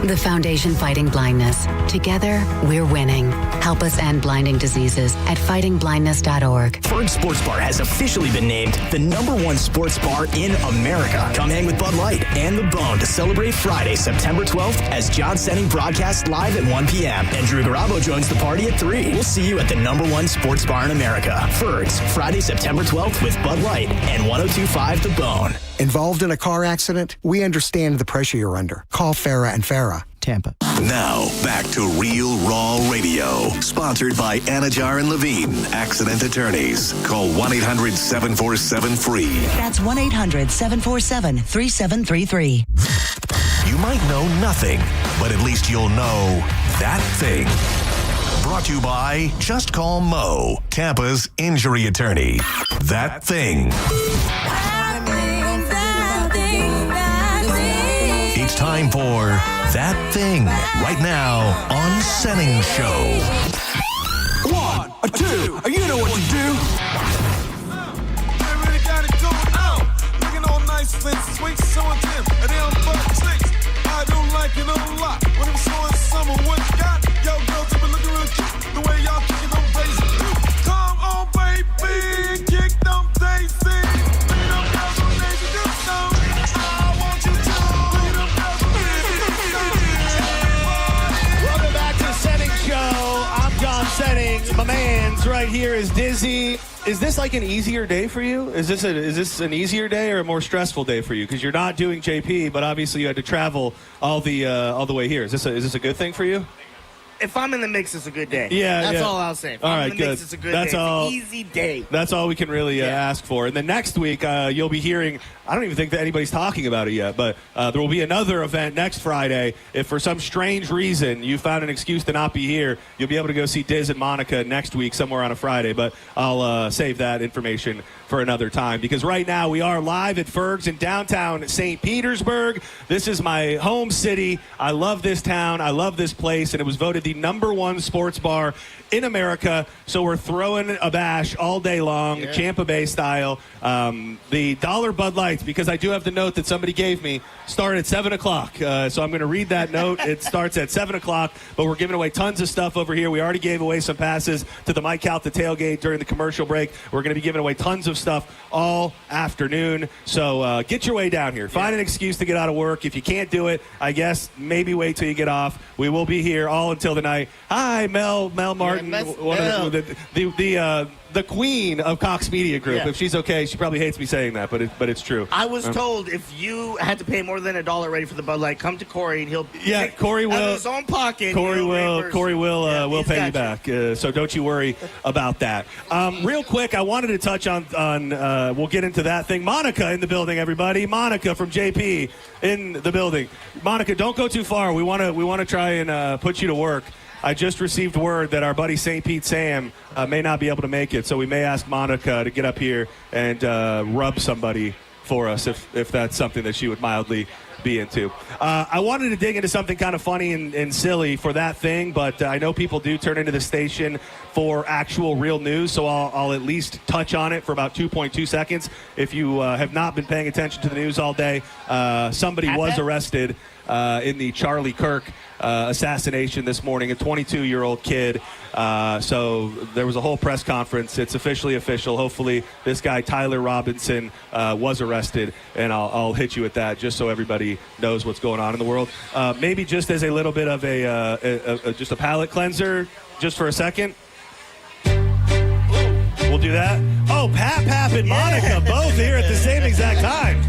The Foundation Fighting Blindness. Together, we're winning. Help us end blinding diseases at fightingblindness.org. Fergs Sports Bar has officially been named the #1 sports bar in America. Come hang with Bud Light and The Bone to celebrate Friday, September 12th as John Senning broadcasts live at 1 p.m. and Drew Garabo joins the party at 3. We'll see you at the #1 sports bar in America. Fergs, Friday, September 12th with Bud Light and 102.5 The Bone. Involved in a car accident? We understand the pressure you're under. Call Farah and Farah, Tampa. Now, back to Real Raw Radio. Sponsored by Anajar and Levine, Accident Attorneys. Call 1-800-747-FREE. That's 1-800-747-3733. You might know nothing, but at least you'll know that thing. Brought to you by Just Call Mo, Tampa's injury attorney. That Thing. It's time for That Thing right now on Senning Show. 1 or 2, you know what to do. I really got it going on. Looking all nice, fancy, sweet, showing them, and they don't fuck chicks. I don't like it a lot. When I'm showing someone what you got, yo, girls, have been looking real cute. The way y'all kick it, don't face it. Come on, baby, kick them daisies. Bring them girls on daisy, do some. I want you to. Bring them girls on daisy, do some. Welcome back to the Senning Show. I'm John Senning. My man's right here is Dizzy. Is this like an easier day for you? Is this an easier day or a more stressful day for you? Because you're not doing JP, but obviously you had to travel all the way here. Is this a good thing for you? If I'm in the mix, it's a good day. Yeah, that's yeah. all I'll say. If all I'm right, in the good. mix, it's a good That's day. all. It's an easy day. That's all we can really ask for. And then next week, you'll be hearing, I don't even think that anybody's talking about it yet, but there will be another event next Friday. If for some strange reason you found an excuse to not be here, you'll be able to go see Diz and Monica next week somewhere on a Friday. But I'll save that information for another time, because right now we are live at Fergs in downtown St. Petersburg. This is my home city. I love this town. I love this place, and it was voted the #1 sports bar in America. So we're throwing a bash all day long, Champa Bay style. The $1 Bud Lights, because I do have the note that somebody gave me, start at 7 o'clock. So I'm going to read that note. It starts at 7 o'clock, but we're giving away tons of stuff over here. We already gave away some passes to the Mike Calta tailgate during the commercial break. We're going to be giving away tons of stuff all afternoon. So get your way down here. Find an excuse to get out of work. If you can't do it, I guess maybe wait till you get off. We will be here all until the night. Hi, Mel Martin, one of the queen of Cox Media Group. Yeah. If she's okay, she probably hates me saying that, but it's true. I was told if you had to pay more than $1 already for the Bud Light, come to Corey and he'll Corey will out of his own pocket. Corey will will pay you got back. So don't you worry about that. Real quick, I wanted to touch on we'll get into that thing. Monica in the building, everybody. Monica from JP in the building. Monica, don't go too far. We want to try and put you to work. I just received word that our buddy St. Pete Sam may not be able to make it, so we may ask Monica to get up here and rub somebody for us if that's something that she would mildly be into. I wanted to dig into something kind of funny and silly for that thing, but I know people do turn into the station for actual real news, so I'll at least touch on it for about 2.2 seconds. If you have not been paying attention to the news all day, somebody was arrested in the Charlie Kirk assassination this morning, a 22-year-old kid. So there was a whole press conference. It's officially official. Hopefully this guy, Tyler Robinson, was arrested, and I'll hit you with that just so everybody knows what's going on in the world. Maybe just as a little bit of just a palate cleanser, just for a second. We'll do that. Oh, Pap and Monica both here at the same exact time.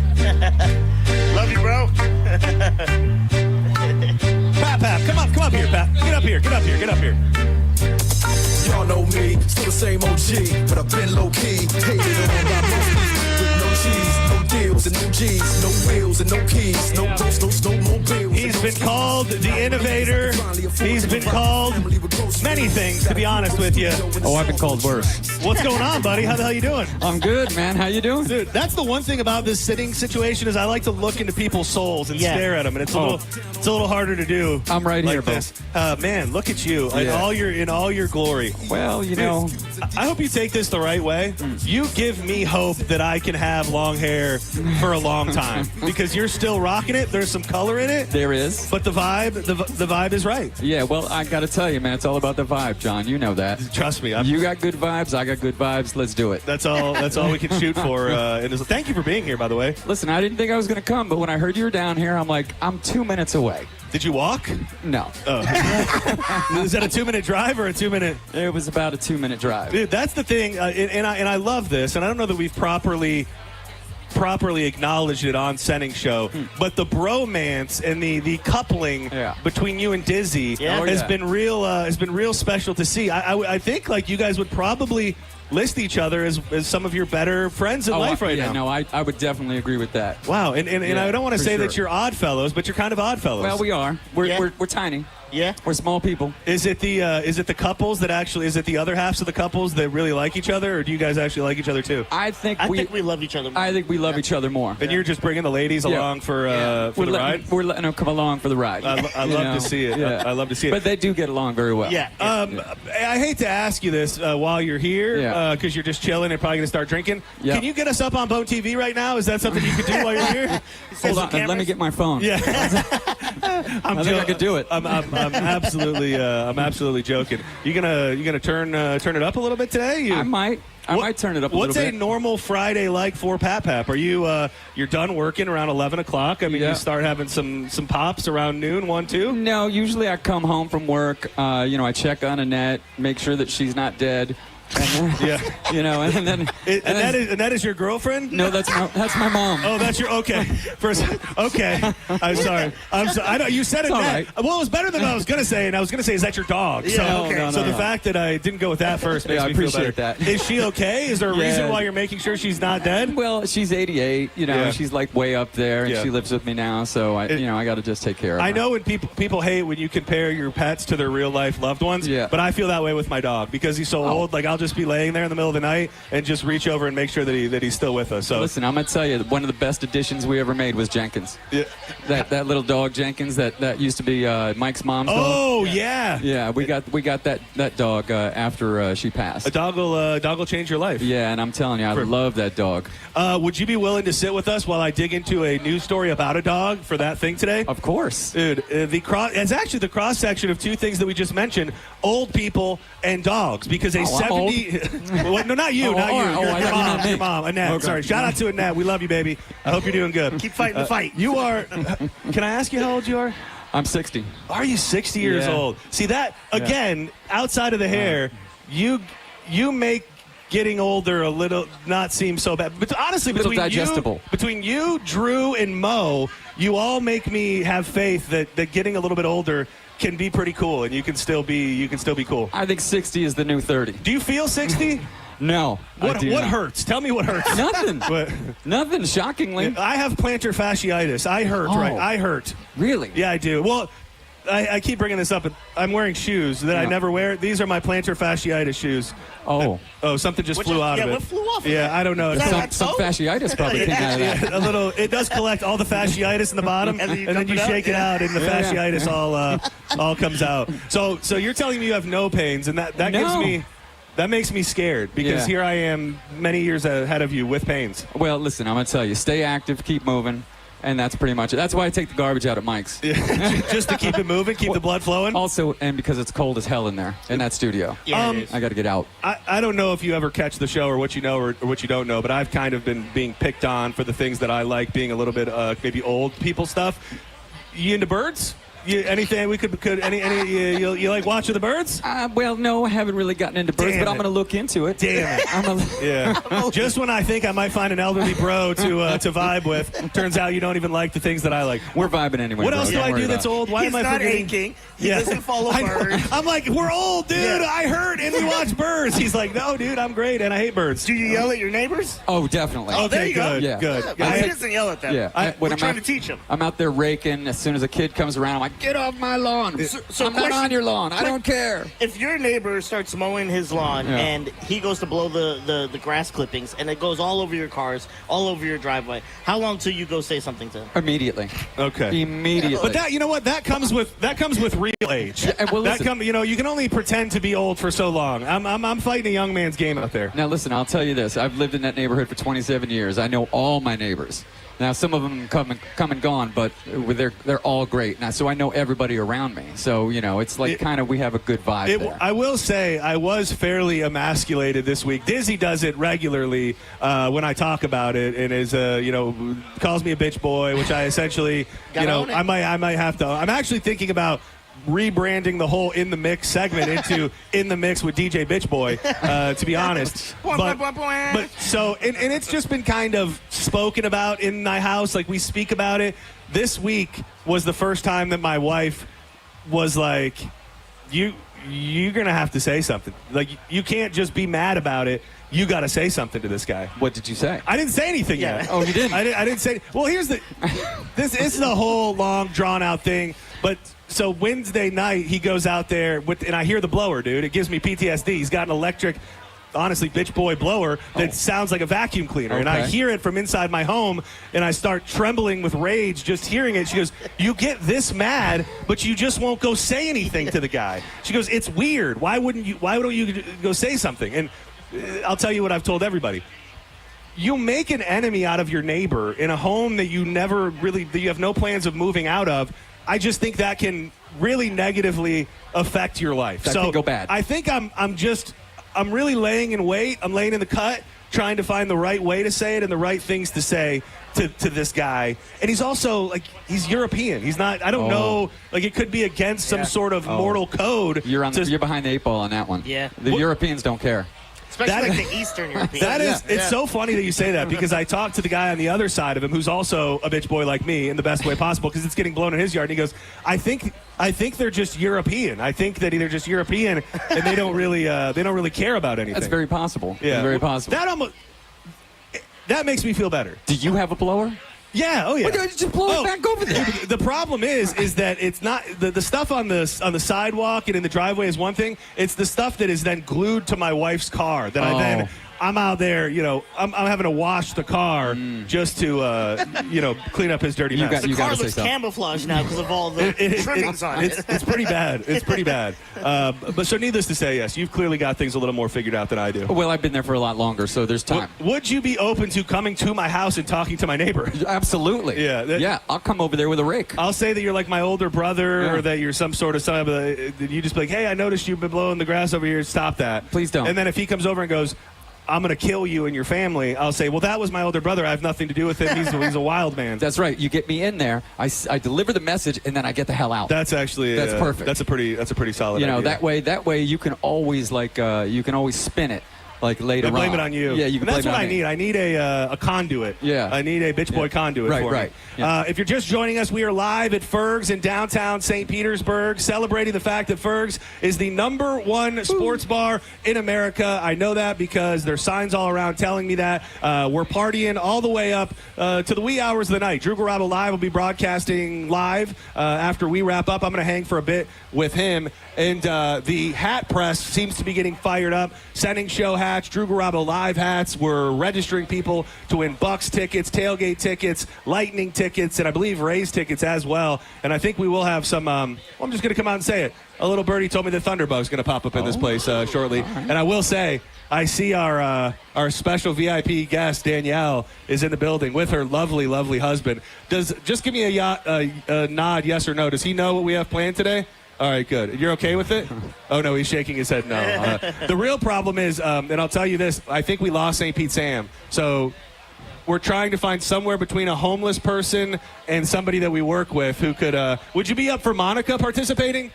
Love you, bro. Pap, come up here, Pap. Get up here. Y'all know me, still the same OG, but I've been low-key. Hated on by most people with no cheese, no deals and no G's, no wheels and no keys, no ghosts, no mobiles. He's been called the innovator. He's been called many things, to be honest with you. Oh, I've been called worse. What's going on, buddy? How the hell you doing? I'm good, man. How you doing? Dude, that's the one thing about this sitting situation is I like to look into people's souls and stare at them, and it's a little harder to do. I'm right like here, bro. this. Man, look at you in all your glory. Well, you know, I hope you take this the right way. You give me hope that I can have long hair for a long time because you're still rocking it. There's some color in it. There is, but the vibe is right. Yeah, well, I got to tell you, man, it's all about the vibe, John. You know that. Trust me. You got good vibes. I got good vibes. Let's do it. That's all we can shoot for. Thank you for being here, by the way. Listen, I didn't think I was going to come, but when I heard you were down here, I'm like, I'm 2 minutes away. Did you walk? No. Oh. Is that a 2-minute drive or a 2-minute? It was about a 2-minute drive. Dude, that's the thing, and I love this, and I don't know that we've properly acknowledged it on Senning Show, but the bromance and the coupling between you and Dizzy has been real special to see. I think like you guys would probably list each other as some of your better friends in life right now. No, I would definitely agree with that. Wow, and I don't want to say that you're odd fellows, but you're kind of odd fellows. Well, we are. We're tiny. Yeah. We're small people. Is it the couples that actually? Is it the other halves of the couples that really like each other, or do you guys actually like each other too? I think we love each other more. I think we love each other more. And you're just bringing the ladies along for the ride? We're letting them come along for the ride. I love to see it. Yeah. I love to see it. But they do get along very well. Yeah. I hate to ask you this while you're here, because you're just chilling and probably going to start drinking. Yeah. Can you get us up on Bone TV right now? Is that something you could do while you're here? Hold on, let me get my phone. Yeah. I think I could do it. I'm absolutely joking. You gonna turn it up a little bit today? I might turn it up a little bit. What's a normal Friday like for Pap Pap? Are you you're done working around 11 o'clock? I mean, you start having some pops around noon, 1, 2? No, usually I come home from work. I check on Annette, make sure that she's not dead. And then, and that is your girlfriend? No, that's my mom. Oh, that's your okay. Okay, I'm sorry. I know you said it. Right. Well, it was better than what I was gonna say, and I was gonna say, is that your dog? Yeah, So the fact that I didn't go with that first makes me feel better. I appreciate that. Is she okay? Is there a reason why you're making sure she's not dead? Well, she's 88. She's like way up there, and she lives with me now. So I got to just take care of her. I know when people hate when you compare your pets to their real life loved ones. Yeah. But I feel that way with my dog because he's so old. Like I'll just be laying there in the middle of the night and just reach over and make sure that he's still with us. So listen, I'm gonna tell you, one of the best additions we ever made was Jenkins. Yeah. That little dog Jenkins that used to be Mike's mom's dog. Oh yeah. Yeah, we got that dog after she passed. A dog will change your life. Yeah, and I'm telling you, I love that dog. Would you be willing to sit with us while I dig into a news story about a dog for that thing today? Of course, dude. It's actually the cross section of two things that we just mentioned: old people and dogs. Because a 70. Well, no, not you, not you. Your mom, Annette. Okay. Sorry. Shout out to Annette. We love you, baby. I hope you're doing good. Keep fighting the fight. You are. Can I ask you how old you are? I'm 60. Are you 60 years old? See that again? Outside of the hair, you make getting older a little not seem so bad. But honestly, between you, Drew, and Mo, you all make me have faith that getting a little bit older can be pretty cool, and you can still be cool. I think 60 is the new 30. Do you feel 60? No. What hurts? Tell me what hurts. Nothing. Nothing, shockingly. I have plantar fasciitis. I hurt, right? I hurt. Really? Yeah, I do. Well, I keep bringing this up. I'm wearing shoes that I never wear. These are my plantar fasciitis shoes. Oh. Something just flew out of it. What flew off? Yeah, I don't know. Some fasciitis probably came out of that. A little. It does collect all the fasciitis in the bottom, and then you shake it out, and the fasciitis all comes out. So you're telling me you have no pains, and that gives me. That makes me scared because here I am many years ahead of you with pains. Well, listen, I'm going to tell you, stay active, keep moving, and that's pretty much it. That's why I take the garbage out at Mike's. Just to keep it moving, keep the blood flowing? Also, and because it's cold as hell in there, in that studio. I got to get out. I don't know if you ever catch the show or what you know or what you don't know, but I've kind of been being picked on for the things that I like, being a little bit maybe old people stuff. You into birds? Anything we could you like watching the birds? Well, no, I haven't really gotten into birds, but I'm going to look into it. Damn it! Just when I think I might find an elderly bro to vibe with, turns out you don't even like the things that I like. We're vibing anyway. What else do I do that's old? Why am I forgetting? Aching. He doesn't follow birds. I'm like, we're old, dude. Yeah. I hurt, and we watch birds. He's like, no, dude, I'm great, and I hate birds. Do you yell at your neighbors? Oh, definitely. Oh, there you go. Yeah. Good. He doesn't yell at them. Yeah. We're trying to teach him. I'm out there raking. As soon as a kid comes around, I'm like, get off my lawn. So I'm not on your lawn. I don't care. If your neighbor starts mowing his lawn and he goes to blow the grass clippings and it goes all over your cars, all over your driveway, how long till you go say something to him? Immediately. Okay. Immediately. But that, you know what? That comes with real age. Yeah, well, you can only pretend to be old for so long. I'm fighting a young man's game out there. Now listen, I'll tell you this. I've lived in that neighborhood for 27 years. I know all my neighbors. Now, some of them come and gone, but they're all great. Now, so I know everybody around me. So, it's like we have a good vibe there. I will say I was fairly emasculated this week. Dizzy does it regularly when I talk about it and is, calls me a bitch boy, which I essentially, I might have to. I'm actually thinking about rebranding the whole In the Mix segment into In the Mix with DJ Bitch Boy, to be honest. But so, and it's just been kind of spoken about in my house. Like, we speak about it. This week was the first time that my wife was like, you're going to have to say something. Like, you can't just be mad about it. You got to say something to this guy. What did you say? I didn't say anything yet. Oh, you didn't? I didn't say. Well, here's this is a whole long, drawn out thing. But So Wednesday night, he goes out there, and I hear the blower, dude. It gives me PTSD. He's got an electric, honestly, bitch boy blower that sounds like a vacuum cleaner. And I hear it from inside my home, and I start trembling with rage just hearing it. She goes, you get this mad, but you just won't go say anything to the guy. She goes, it's weird. Why don't you go say something? And I'll tell you what I've told everybody. You make an enemy out of your neighbor in a home that you have no plans of moving out of. I just think that can really negatively affect your life. That can go bad. I think I'm really laying in wait. I'm laying in the cut, trying to find the right way to say it and the right things to say to this guy. And he's also, he's European. He's not, I don't know, it could be against some sort of mortal code. You're behind the 8 ball on that one. Yeah. The Europeans don't care. Especially like the Eastern Europeans. It's so funny that you say that, because I talked to the guy on the other side of him who's also a bitch boy like me in the best way possible, because it's getting blown in his yard. And he goes, I think they're just European. I think that they're just European and they don't really care about anything. That's very possible. Yeah. Very possible. That makes me feel better. Do you have a blower? Yeah, oh yeah. Well, just blow it back over there. The problem is that it's not the stuff on the sidewalk and in the driveway is one thing. It's the stuff that is then glued to my wife's car that I'm out there, I'm having to wash the car just to clean up his dirty mess. The car looks camouflaged now because of all the trimmings on it. It's pretty bad. It's pretty bad. But so needless to say, yes, you've clearly got things a little more figured out than I do. Well, I've been there for a lot longer, so there's time. Would you be open to coming to my house and talking to my neighbor? Absolutely. Yeah. I'll come over there with a rake. I'll say that you're like my older brother, or that you're some sort of you just be like, hey, I noticed you've been blowing the grass over here. Stop that. Please don't. And then if he comes over and goes, I'm going to kill you and your family, I'll say, well, that was my older brother. I have nothing to do with him. He's a wild man. That's right. You get me in there, I deliver the message, and then I get the hell out. That's actually that's perfect. That's a pretty solid idea. That way you can always spin it. Later on. Blame it on you. Yeah, you can blame it on me. That's what I need. I need a conduit. Yeah. I need a bitch boy conduit for me. Right. Yeah. If you're just joining us, we are live at Fergs in downtown St. Petersburg, celebrating the fact that Fergs is the #1 sports bar in America. I know that because there's signs all around telling me that. We're partying all the way up to the wee hours of the night. Drew Garabo Live will be broadcasting live after we wrap up. I'm going to hang for a bit with him. And the hat press seems to be getting fired up. Senning Show hats, Drew Garabo Live hats. We're registering people to win Bucks tickets, tailgate tickets, Lightning tickets, and I believe Rays tickets as well. And I think we will have some, I'm just going to come out and say it. A little birdie told me that Thunderbug's going to pop up in this place shortly. Right. And I will say, I see our special VIP guest, Danielle, is in the building with her lovely, lovely husband. Just give me a nod, yes or no. Does he know what we have planned today? All right, good. You're okay with it? Oh, no, he's shaking his head no. The real problem is, and I'll tell you this, I think we lost St. Pete Sam. So we're trying to find somewhere between a homeless person and somebody that we work with who could, would you be up for Monica participating?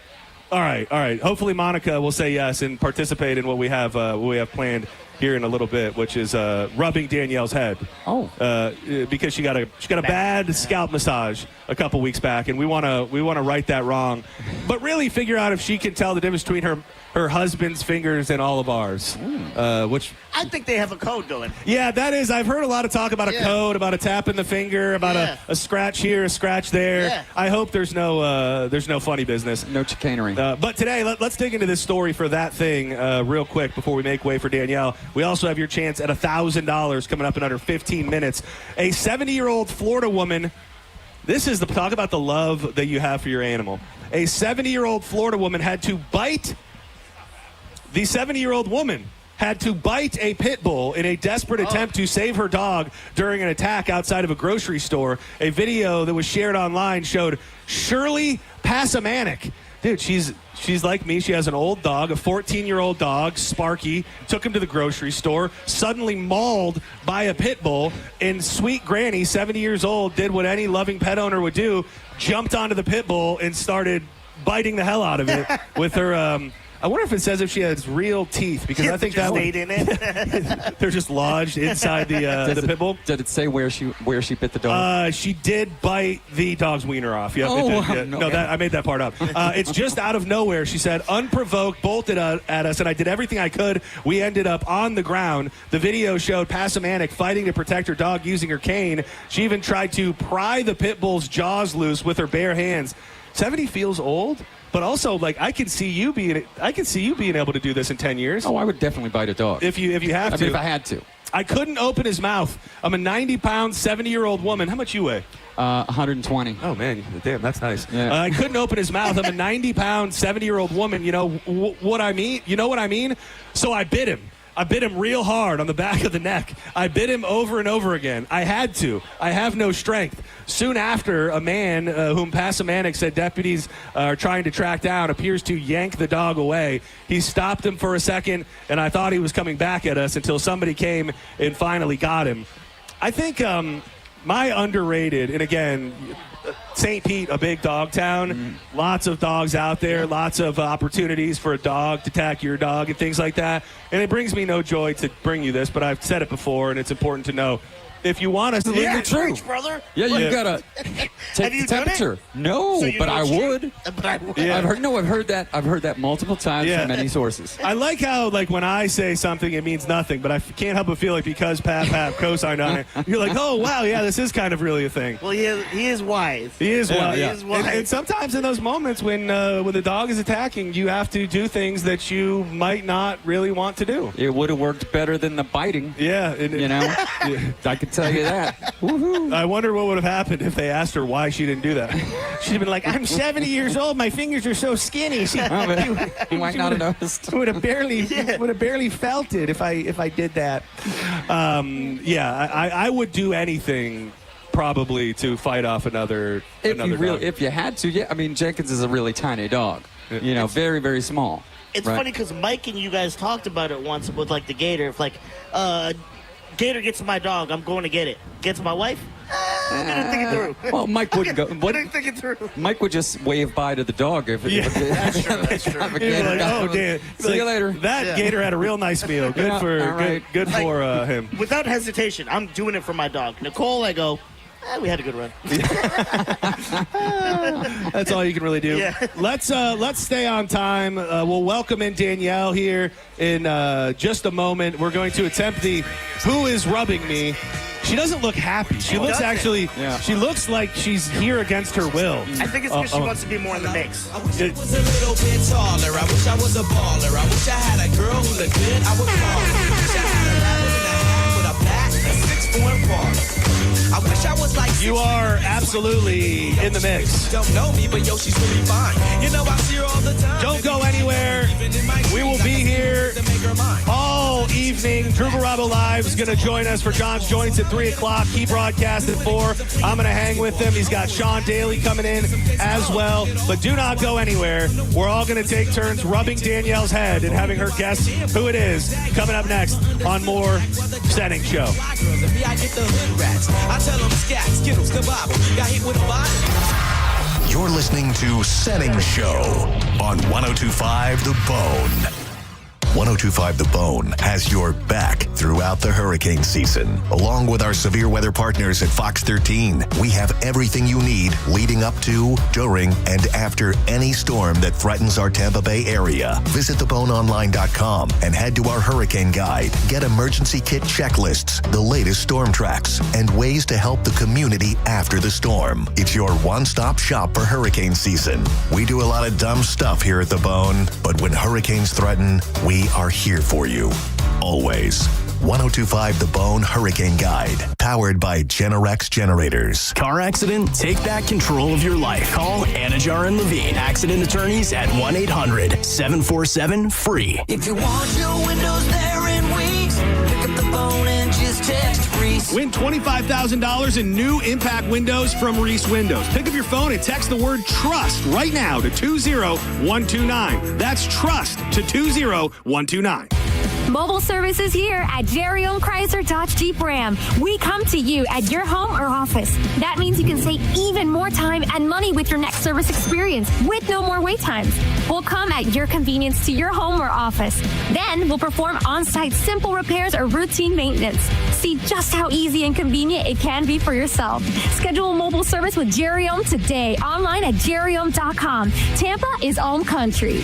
All right. Hopefully Monica will say yes and participate in what we have planned here in a little bit, which is rubbing Danielle's head. Because she got a bad scalp massage a couple weeks back, and we want to right that wrong, but really figure out if she can tell the difference between her husband's fingers and all of ours. Which I think they have a code going. Yeah, that is. I've heard a lot of talk about a code, about a tap in the finger, about a scratch here, a scratch there. Yeah. I hope there's no funny business, no chicanery. But today, let's dig into this story for that thing real quick before we make way for Danielle. We also have your chance at $1,000 coming up in under 15 minutes. A 70-year-old Florida woman. This is the talk about the love that you have for your animal. A 70-year-old Florida woman had to bite. The 70-year-old woman had to bite a pit bull in a desperate attempt to save her dog during an attack outside of a grocery store. A video that was shared online showed Shirley Passamanic. Dude, she's like me. She has an old dog, a 14-year-old dog, Sparky. Took him to the grocery store, suddenly mauled by a pit bull, and sweet Granny, 70 years old, did what any loving pet owner would do, jumped onto the pit bull and started biting the hell out of it with her... I wonder if it says if she has real teeth, because I think that stayed in it. They're just lodged inside the pit bull. Did it say where she bit the dog? She did bite the dog's wiener off. Yep, it did. No, I made that part up. It's just out of nowhere. She said, unprovoked, bolted at us, and I did everything I could. We ended up on the ground. The video showed Passamanic fighting to protect her dog using her cane. She even tried to pry the pit bull's jaws loose with her bare hands. 70 feels old, but also like I can see you being able to do this in 10 years. Oh, I would definitely bite a dog if you have to. I mean, if I had to. I couldn't open his mouth. I'm a 90-pound, 70-year-old woman. How much you weigh? 120. Oh, man. Damn, that's nice. Yeah. I couldn't open his mouth. I'm a 90-pound, 70-year-old woman. You know what I mean? You know what I mean? So I bit him. I bit him real hard on the back of the neck. I bit him over and over again. I had to. I have no strength. Soon after, a man whom Passamanic said deputies are trying to track down appears to yank the dog away. He stopped him for a second, and I thought he was coming back at us until somebody came and finally got him. I think my underrated, and again, St. Pete, a big dog town, lots of dogs out there, lots of opportunities for a dog to attack your dog and things like that. And it brings me no joy to bring you this, but I've said it before, and it's important to know. If you want us to live the truth, brother. Yeah, you gotta take the temperature. No, So but I would. But I would. Yeah. I've heard that multiple times from many sources. I like how, like, when I say something, it means nothing, but I can't help but feel like because Pat co-signed on it, you're like, oh, wow, yeah, this is kind of really a thing. Well, he is wise. He is wise. He is wise. And sometimes in those moments when the dog is attacking, you have to do things that you might not really want to do. It would have worked better than the biting. Yeah. You know? I can tell you that. Woo-hoo. I wonder what would have happened if they asked her why she didn't do that. She'd have been like, I'm 70 years old. My fingers are so skinny. You might not have noticed. Would have barely felt it if I did that. I would do anything probably to fight off another dog. If you had to, yeah. I mean, Jenkins is a really tiny dog. You know, very, very small. It's funny because Mike and you guys talked about it once with like the gator. If like gator gets my dog, I'm going to get it. Gets my wife, I'm gonna think it through. Well, Mike wouldn't go. Think it through. Mike would just wave bye to the dog if That's true. Oh, damn. See you later. That gator had a real nice meal. Good for him. Without hesitation, I'm doing it for my dog. Nicole, I go, we had a good run. That's all you can really do. Yeah. Let's stay on time. We'll welcome in Danielle here in just a moment. We're going to attempt the Who Is Rubbing Me. She doesn't look happy. She looks she looks like she's here against her will. I think it's because she wants to be more in the mix. I wish I was a little bit taller. I wish I was a baller. I wish I had a girl who looked good. I would call her. I wish I had a rabbit in a hat with a bat and 6'4" baller. I wish I was like you are absolutely in the mix. Don't know me, but yo, she's really fine. You know I see her all the time. Don't go anywhere. We will be here all evening. Drew Garabo Live is going to join us for John's Joints at 3 o'clock. He broadcasts at 4. I'm going to hang with him. He's got Sean Daly coming in as well. But do not go anywhere. We're all going to take turns rubbing Danielle's head and having her guess who it is. Coming up next on more Senning Show. I tell them scat, skittles, kabobble. Got hit with a bottle. You're listening to Senning Show on 102.5 The Bone. 102.5 The Bone has your back throughout the hurricane season. Along with our severe weather partners at Fox 13, we have everything you need leading up to, during, and after any storm that threatens our Tampa Bay area. Visit theboneonline.com and head to our hurricane guide. Get emergency kit checklists, the latest storm tracks, and ways to help the community after the storm. It's your one-stop shop for hurricane season. We do a lot of dumb stuff here at The Bone, but when hurricanes threaten, we are here for you. Always. 102.5 The Bone Hurricane Guide. Powered by Generex Generators. Car accident? Take back control of your life. Call Anajar and Levine, accident attorneys at 1-800-747-FREE. If you want your windows there in weeks, pick up the phone and just text Reese. Win $25,000 in new impact windows from Reese Windows. Pick up your phone and text the word TRUST right now to 20129. That's TRUST to 20129. Mobile service is here at Jerry Ohm Chrysler Dodge Jeep Ram. We come to you at your home or office. That means you can save even more time and money with your next service experience with no more wait times. We'll come at your convenience to your home or office. Then we'll perform on-site simple repairs or routine maintenance. See just how easy and convenient it can be for yourself. Schedule mobile service with Jerry Ohm today online at jerryohm.com. Tampa is Ohm Country.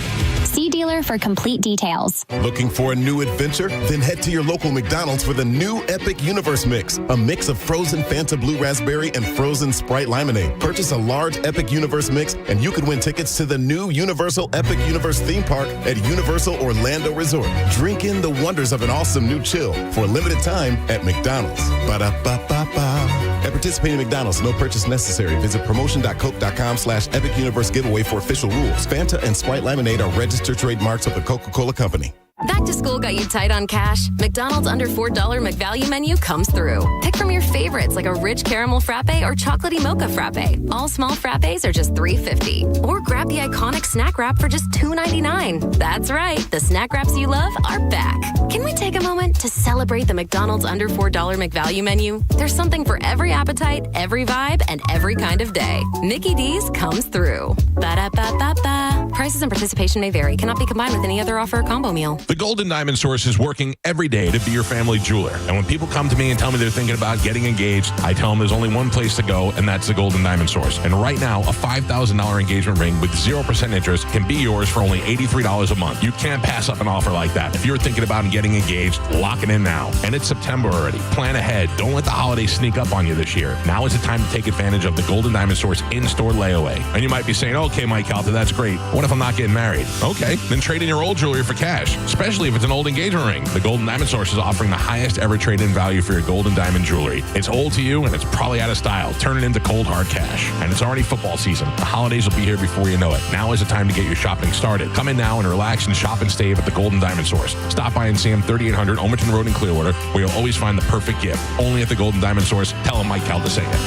See dealer for complete details. Looking for a new adventure? Then head to your local McDonald's for the new Epic Universe Mix, a mix of frozen Fanta Blue Raspberry and frozen Sprite Lemonade. Purchase a large Epic Universe Mix and you could win tickets to the new Universal Epic Universe theme park at Universal Orlando Resort. Drink in the wonders of an awesome new chill for a limited time at McDonald's. Ba-da-ba-ba-ba. At participating McDonald's, no purchase necessary. Visit promotion.coke.com/Epic Universe giveaway for official rules. Fanta and Sprite Lemonade are registered trademarks of the Coca-Cola Company. Back to school got you tight on cash? McDonald's under $4 McValue menu comes through. Pick from your favorites like a rich caramel frappe or chocolatey mocha frappe. All small frappes are just $3.50. Or grab the iconic snack wrap for just $2.99. That's right, the snack wraps you love are back. Can we take a moment to celebrate the McDonald's under $4 McValue menu? There's something for every appetite, every vibe, and every kind of day. Mickey D's comes through. Ba-da-ba-ba-ba. Prices and participation may vary. Cannot be combined with any other offer or combo meal. The Golden Diamond Source is working every day to be your family jeweler. And when people come to me and tell me they're thinking about getting engaged, I tell them there's only one place to go, and that's the Golden Diamond Source. And right now, a $5,000 engagement ring with 0% interest can be yours for only $83 a month. You can't pass up an offer like that. If you're thinking about getting engaged, lock it in now. And it's September already. Plan ahead. Don't let the holidays sneak up on you this year. Now is the time to take advantage of the Golden Diamond Source in-store layaway. And you might be saying, okay, Mike Calta, that's great. What if I'm not getting married? Okay, then trade in your old jewelry for cash, especially if it's an old engagement ring. The Golden Diamond Source is offering the highest ever trade-in value for your golden diamond jewelry. It's old to you, and it's probably out of style. Turn it into cold, hard cash. And it's already football season. The holidays will be here before you know it. Now is the time to get your shopping started. Come in now and relax and shop and save at the Golden Diamond Source. Stop by and see them 3800 Omerton Road in Clearwater, where you'll always find the perfect gift. Only at the Golden Diamond Source. Tell them Mike Calta sing it.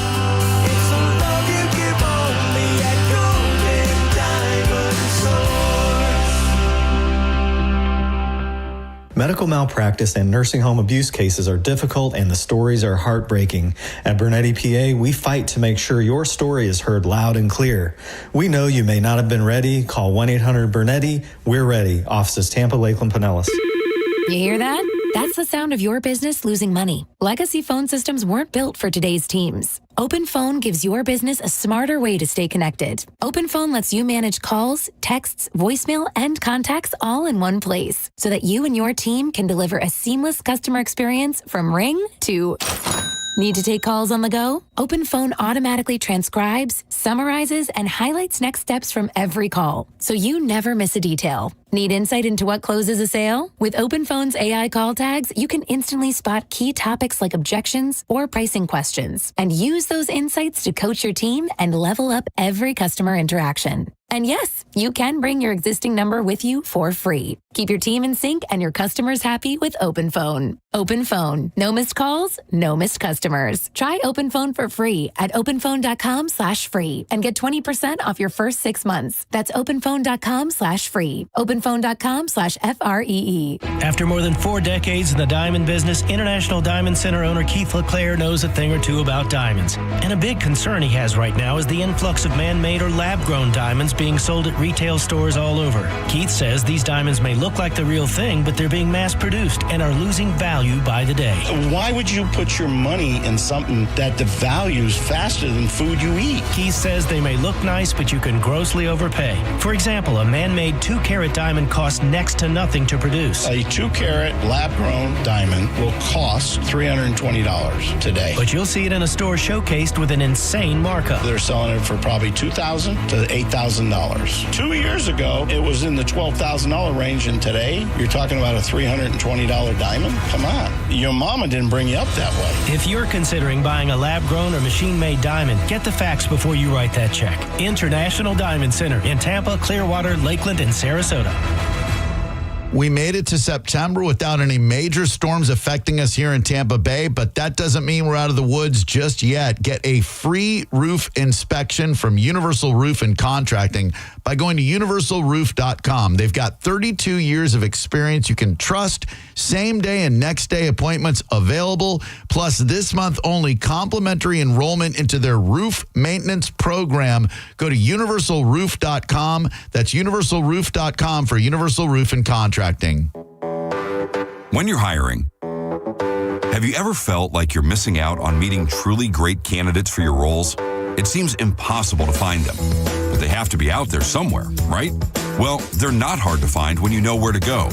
Medical malpractice and nursing home abuse cases are difficult and the stories are heartbreaking. At Bernetti PA, we fight to make sure your story is heard loud and clear. We know you may not have been ready. Call 1-800-BERNETTI. We're ready. Offices Tampa, Lakeland, Pinellas. You hear that? That's the sound of your business losing money. Legacy phone systems weren't built for today's teams. Open Phone gives your business a smarter way to stay connected. Open Phone lets you manage calls, texts, voicemail, and contacts all in one place so that you and your team can deliver a seamless customer experience from ring to... Need to take calls on the go? Open Phone automatically transcribes, summarizes, and highlights next steps from every call, so you never miss a detail. Need insight into what closes a sale? With Open Phone's AI call tags, you can instantly spot key topics like objections or pricing questions, and use those insights to coach your team and level up every customer interaction. And yes, you can bring your existing number with you for free. Keep your team in sync and your customers happy with Open Phone. Open Phone. No missed calls, no missed customers. Try Open Phone for free at openphone.com/free and get 20% off your first 6 months. That's openphone.com/free. Openphone.com/FREE. After more than 4 decades in the diamond business, International Diamond Center owner Keith LeClaire knows a thing or two about diamonds. And a big concern he has right now is the influx of man-made or lab-grown diamonds being sold at retail stores all over. Keith says these diamonds may look like the real thing, but they're being mass-produced and are losing value by the day. Why would you put your money in something that devalues faster than food you eat? Keith says they may look nice, but you can grossly overpay. For example, a man-made 2-carat diamond costs next to nothing to produce. A 2-carat lab-grown diamond will cost $320 today. But you'll see it in a store showcased with an insane markup. They're selling it for probably $2,000 to $8,000. 2 years ago, it was in the $12,000 range, and today, you're talking about a $320 diamond? Come on. Your mama didn't bring you up that way. If you're considering buying a lab-grown or machine-made diamond, get the facts before you write that check. International Diamond Center in Tampa, Clearwater, Lakeland, and Sarasota. We made it to September without any major storms affecting us here in Tampa Bay, but that doesn't mean we're out of the woods just yet. Get a free roof inspection from Universal Roof and Contracting by going to universalroof.com. They've got 32 years of experience you can trust, same day and next day appointments available, plus this month only complimentary enrollment into their roof maintenance program. Go to universalroof.com. That's universalroof.com for Universal Roof and Contracting. When you're hiring, have you ever felt like you're missing out on meeting truly great candidates for your roles? It seems impossible to find them, but they have to be out there somewhere, right? Well, they're not hard to find when you know where to go.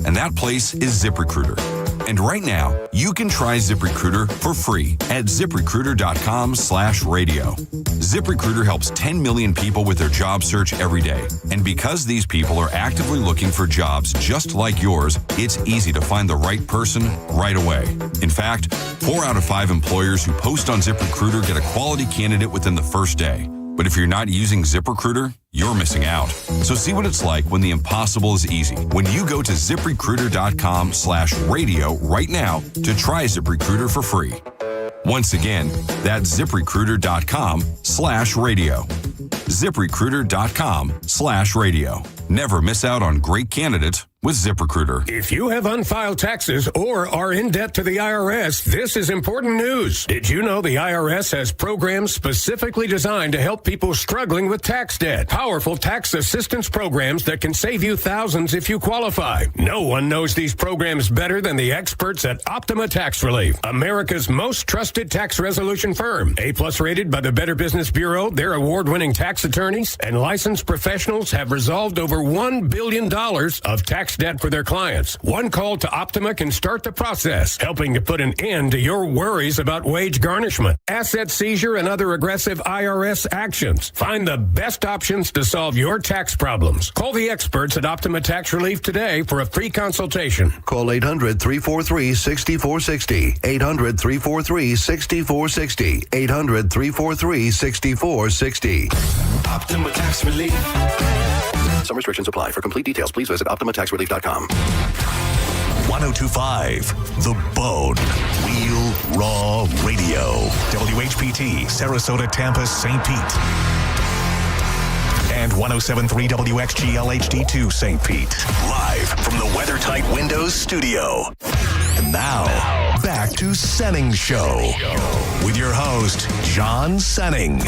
And that place is ZipRecruiter. And right now, you can try ZipRecruiter for free at ZipRecruiter.com/radio. ZipRecruiter helps 10 million people with their job search every day. And because these people are actively looking for jobs just like yours, it's easy to find the right person right away. In fact, 4 out of 5 employers who post on ZipRecruiter get a quality candidate within the first day. But if you're not using ZipRecruiter, you're missing out. So see what it's like when the impossible is easy. When you go to ZipRecruiter.com/radio right now to try ZipRecruiter for free. Once again, that's ZipRecruiter.com/radio. ZipRecruiter.com/radio. Never miss out on great candidates with ZipRecruiter. If you have unfiled taxes or are in debt to the IRS, this is important news. Did you know the IRS has programs specifically designed to help people struggling with tax debt? Powerful tax assistance programs that can save you thousands if you qualify. No one knows these programs better than the experts at Optima Tax Relief, America's most trusted tax resolution firm. A+ rated by the Better Business Bureau, their award-winning tax attorneys and licensed professionals have resolved over $1 billion of tax debt for their clients. One call to Optima can start the process, helping to put an end to your worries about wage garnishment, asset seizure, and other aggressive IRS actions. Find the best options to solve your tax problems. Call the experts at Optima Tax Relief today for a free consultation. Call 800-343-6460. 800-343-6460. 800-343-6460. Optima Tax Relief. Some restrictions apply. For complete details, please visit OptimaTaxRelief.com. 102.5 The Bone. Real Raw Radio. WHPT, Sarasota, Tampa, St. Pete. And 107.3 WXGL HD2 St. Pete. Live from the WeatherTight Windows studio. And now, back to Senning Show. With your host, John Senning.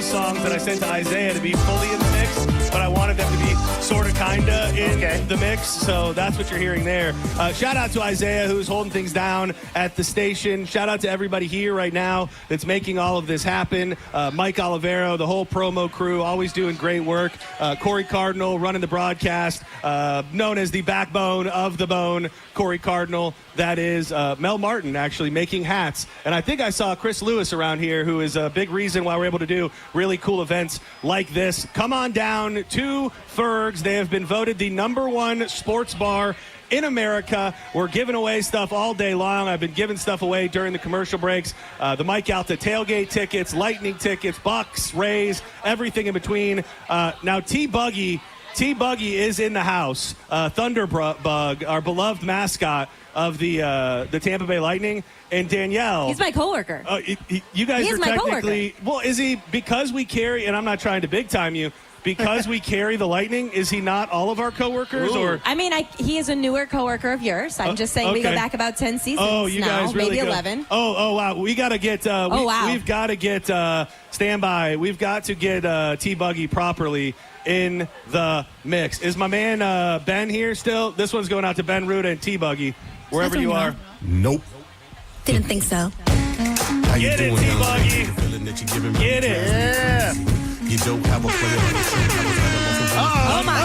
Songs that I sent to Isaiah to be fully in the mix, but I wanted them to be sort of kinda in the mix, so that's what you're hearing there. Shout out to Isaiah, who's holding things down at the station. Shout out to everybody here right now that's making all of this happen. Mike Olivero, the whole promo crew, always doing great work. Corey Cardinal running the broadcast, known as the backbone of the bone, Corey Cardinal. That is Mel Martin actually making hats. And I think I saw Chris Lewis around here, who is a big reason why we're able to do really cool events like this. Come on down to Fergs. They have been voted the #1 sports bar in America. We're giving away stuff all day long. I've been giving stuff away during the commercial breaks. The Mike Alta tailgate tickets, Lightning tickets, Bucks, Rays, everything in between. Now T-Buggy is in the house. Thunderbug, our beloved mascot of the Tampa Bay Lightning, and Danielle. He's my coworker. You guys he are is my technically. coworker. Well, is he, because we carry, and I'm not trying to big time you, because we carry the Lightning, is he not all of our coworkers? Or I mean, he is a newer coworker of yours. I'm just saying we go back about 10 seasons you now, guys really maybe go. 11. Oh, wow. We got to get, we've got to get, standby. We've got to get T-Buggy properly in the mix. Is my man Ben here still? This one's going out to Ben Ruda and T-Buggy, wherever you are. Nope. Didn't think so. Get it, T-Buggy. Get it. Yeah. You don't have a player on the show. Oh my.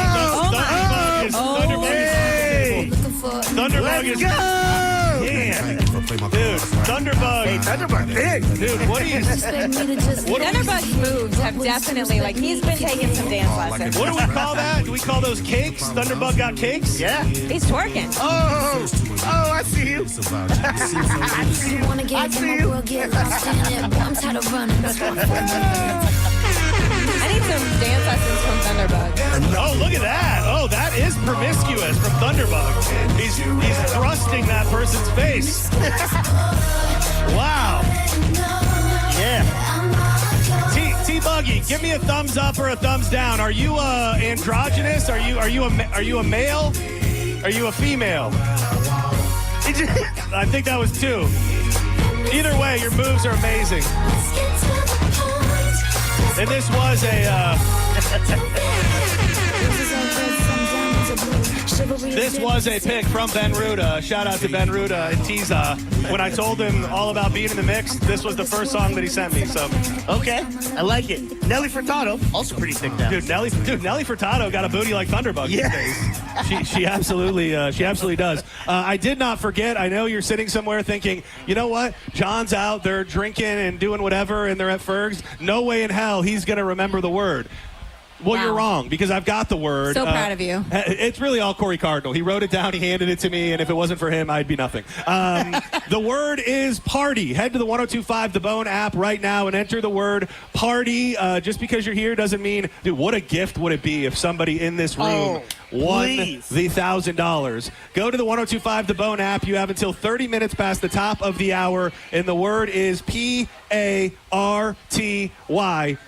Thunderbug is. Yeah. Dude, Thunderbug. Hey, Thunderbug big. Dude, what are you... Thunderbug's moves have definitely, he's been taking some dance lessons. What do we call that? Do we call those cakes? Thunderbug got cakes? Yeah. He's twerking. Oh, I see you. I see you. I see you. I need some dance lessons from Thunderbug. Oh, look at that. Oh, that is promiscuous from Thunderbug. He's thrusting that person's face. Wow. Yeah. T-Buggy, give me a thumbs up or a thumbs down. Are you androgynous? Are you a male? Are you a female? I think that was 2. Either way, your moves are amazing. And this was a This was a pick from Ben Ruda. Shout out to Ben Ruda and Tiza. When I told him all about being in the mix, this was the first song that he sent me. So Okay, I like it. Nelly Furtado, also pretty thick now. Dude, Nelly Furtado got a booty like Thunderbug these days. She absolutely does. I did not forget. I know you're sitting somewhere thinking, you know what? John's out. They're drinking and doing whatever, and they're at Fergs. No way in hell he's going to remember the word. Well, Wow. You're wrong, because I've got the word. So proud of you. It's really all Corey Cardinal. He wrote it down, he handed it to me, and if it wasn't for him, I'd be nothing. The word is party. Head to the 102.5 The Bone app right now and enter the word party. Just because you're here doesn't mean, dude, what a gift would it be if somebody in this room won please. the $1,000. Go to the 102.5 The Bone app. You have until 30 minutes past the top of the hour, and the word is PARTY,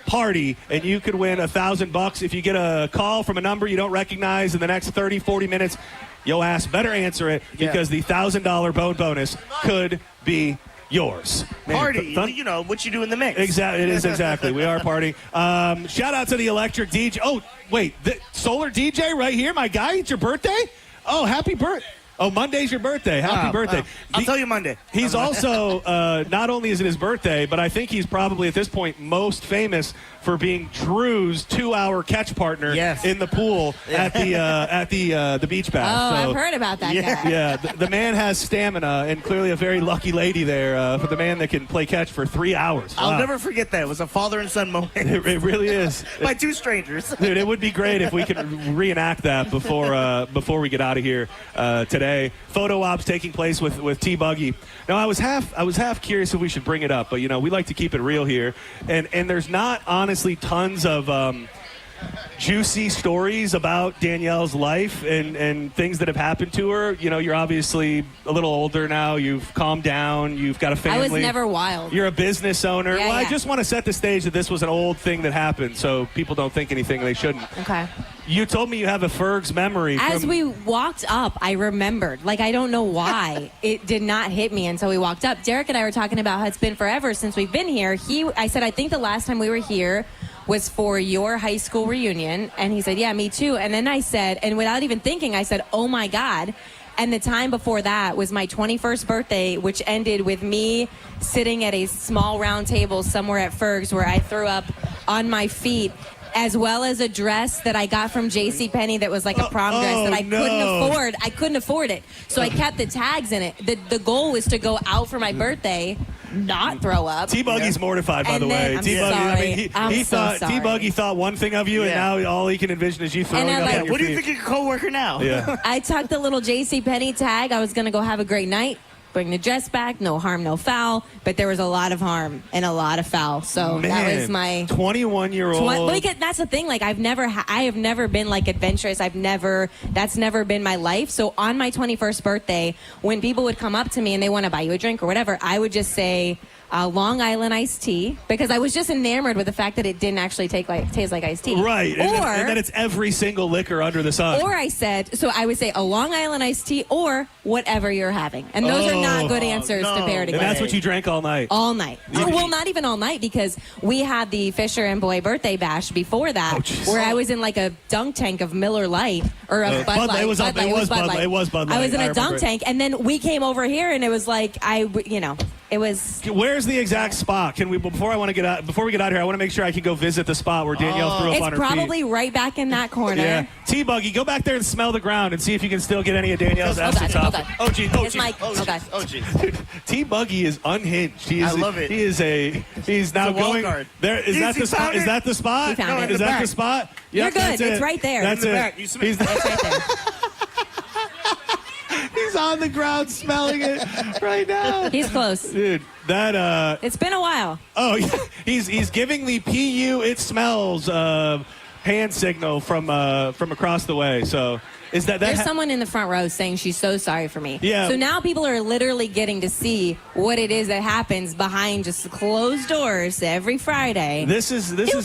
party, and you could win $1,000 if you get a call from a number you don't recognize in the next 30, 40 minutes. Yo ass better answer it, because the $1,000 bone bonus could be yours. Man, Party, you know, what you do in the mix. Exactly, it is exactly. We are partying. Shout out to the electric DJ. Oh, wait, the solar DJ right here, my guy. It's your birthday? Oh, happy birthday. Oh, Monday's your birthday. Happy birthday. I'll tell you Monday. He's also, not only is it his birthday, but I think he's probably at this point most famous for being Drew's 2-hour catch partner in the pool at the beach bath. Oh, So, I've heard about that guy. yeah, the man has stamina, and clearly a very lucky lady there for the man that can play catch for 3 hours. I'll Wow. never forget that. It was a father and son moment. It really is. By two strangers. Dude, it would be great if we could reenact that before we get out of here today. Photo ops taking place with T-Buggy. Now, I was half curious if we should bring it up, but we like to keep it real here, and there's not honestly tons of juicy stories about Danielle's life and things that have happened to her. You're obviously a little older now. You've calmed down. You've got a family. I was never wild. You're a business owner. Yeah, I yeah. just want to set the stage that this was an old thing that happened, so people don't think anything they shouldn't. Okay. You told me you have a Fergs memory. As we walked up, I remembered. I don't know why. It did not hit me until we walked up. Derek and I were talking about how it's been forever since we've been here. I said, I think the last time we were here was for your high school reunion. And he said, yeah, me too. And then I said, and without even thinking, I said, oh my God. And the time before that was my 21st birthday, which ended with me sitting at a small round table somewhere at Fergs where I threw up on my feet, as well as a dress that I got from JCPenney that was like a prom dress that I couldn't afford. I couldn't afford it. So I kept the tags in it. The goal was to go out for my birthday, not throw up. T-Buggy's mortified, by the way. I'm T-Buggy, sorry. he thought sorry. T-Buggy thought one thing of you, and now all he can envision is you throwing up on your What do you feet. think of your coworker now? Yeah. I tucked the little JCPenney tag. I was going to go have a great night. Bring the dress back, no harm, no foul. But there was a lot of harm and a lot of foul. So that was my 21-year-old. That's the thing. I have never been adventurous. That's never been my life. So on my 21st birthday, when people would come up to me and they want to buy you a drink or whatever, I would just say Long Island iced tea, because I was just enamored with the fact that it didn't actually taste like iced tea. Right. And then it's every single liquor under the sun. Or I would say a Long Island iced tea or whatever you're having. And those are not good answers to pair together. And that's what you drank all night. All night. Well, not even all night, because we had the Fisher and Boy birthday bash before that, where I was in a dunk tank of Miller Lite or a Bud Light. It was Bud Light. I was in a dunk tank, and then we came over here, and it was it was. Where's the exact spot? Can we before we get out here? I want to make sure I can go visit the spot where Danielle threw up on her feet. It's probably right back in that corner. Yeah. T-Buggy, go back there and smell the ground and see if you can still get any of Danielle's essence off. Oh, geez. Dude, T-Buggy is unhinged. I love it. He's now going there. Is that the spot? Is that the spot? We found it. Is that the spot? You're Yep, good. that's It's it. right there. That's in the it. back. You smell He's It's right there. He's on the ground smelling it right now. He's close. Dude, that It's been a while. Oh, yeah. He's giving the PU it smells hand signal from across the way. So is that There's someone in the front row saying she's so sorry for me. Yeah. So now people are literally getting to see what it is that happens behind just closed doors every Friday. This is You so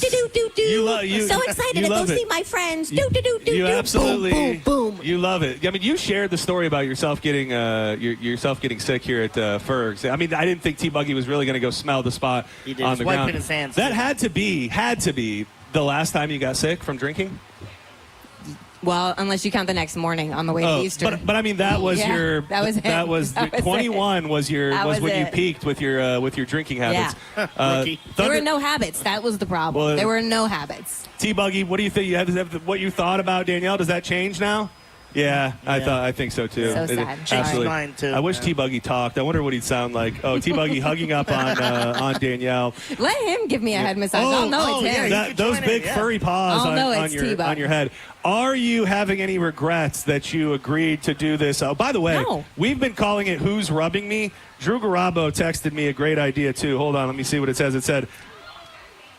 excited to go see my friends. You absolutely boom, boom, boom. You love it. I mean, you shared the story about yourself getting yourself getting sick here at Fergs. I mean, I didn't think T-Buggy was really going to go smell the spot He did. on He's the wiping ground. his hands. That had to be the last time you got sick from drinking. Well, unless you count the next morning on the way to Easter. But I mean, that was Yeah, that was it. That was That was 21 was when you it. peaked with your drinking habits. There were no habits. That was the problem. Well, there were no habits. T-Buggy, what do you think? You have what you thought about Danielle? Does that change now? Yeah, I think so too. So sad. Absolutely. Mine too. I wish T-Buggy talked. I wonder what he'd sound like. Oh, T-Buggy hugging up on Danielle. Let him give me a head massage. I'll know it's him. Those big furry paws I'll know on it's your T-Bug. head. Are you having any regrets that you agreed to do this? Oh, by the way, No. we've been calling it Who's Rubbing Me. Drew Garabo texted me a great idea too. Hold on, let me see what it says. It said,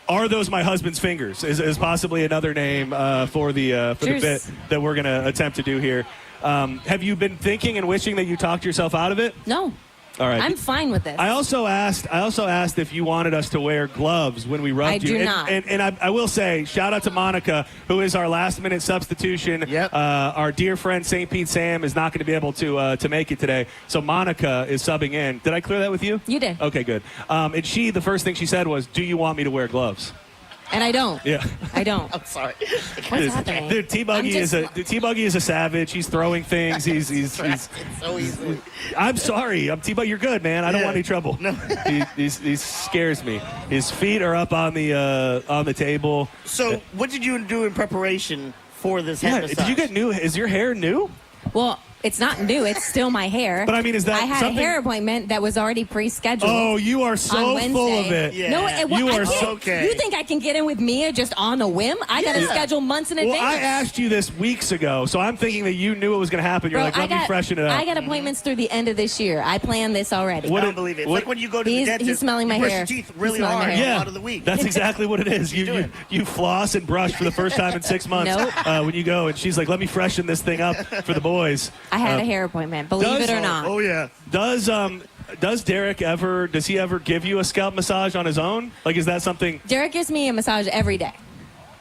"Are those my husband's fingers?" is possibly another name for the bit that we're going to attempt to do here. Have you been thinking and wishing that you talked yourself out of it? No. All right. I'm fine with this. I also asked if you wanted us to wear gloves when we rubbed you. I do not. And I will say, shout out to Monica, who is our last-minute substitution. Yep. Our dear friend St. Pete Sam is not going to be able to make it today, so Monica is subbing in. Did I clear that with you? You did. Okay, good. And the first thing she said was, "Do you want me to wear gloves?" And I don't. Yeah. I don't. I'm sorry. What's happening? Dude, T-Buggy is a savage. He's throwing things. He's so easily. I'm sorry. T-Buggy, you're good, man. I don't want any trouble. No. he scares me. His feet are up on the table. So, what did you do in prepreration for this head massage? Did you get new? Is your hair new? Well, it's not new. It's still my hair. But I mean, is that I had something? a hair appointment that was already pre-scheduled. Oh, you are so on Wednesday. full of it. Yeah. No, You are so okay. You think I can get in with Mia just on a whim? I got to schedule months in advance. Well, I asked you this weeks ago, so I'm thinking that you knew it was going to happen. You're Bro, like, let me freshen it up. I got appointments through the end of this year. I planned this already. I don't believe it. It's like when you go to the dentist. He's smelling my you brush hair. your teeth He's really smelling my hard hair. a lot of the week. That's exactly what it is. You floss and brush for the first time in 6 months when you go, and she's like, let me freshen this thing up for the boys. I had a hair appointment, believe it or not. Oh, yeah. Does Derek ever give you a scalp massage on his own? Like, is that something? Derek gives me a massage every day.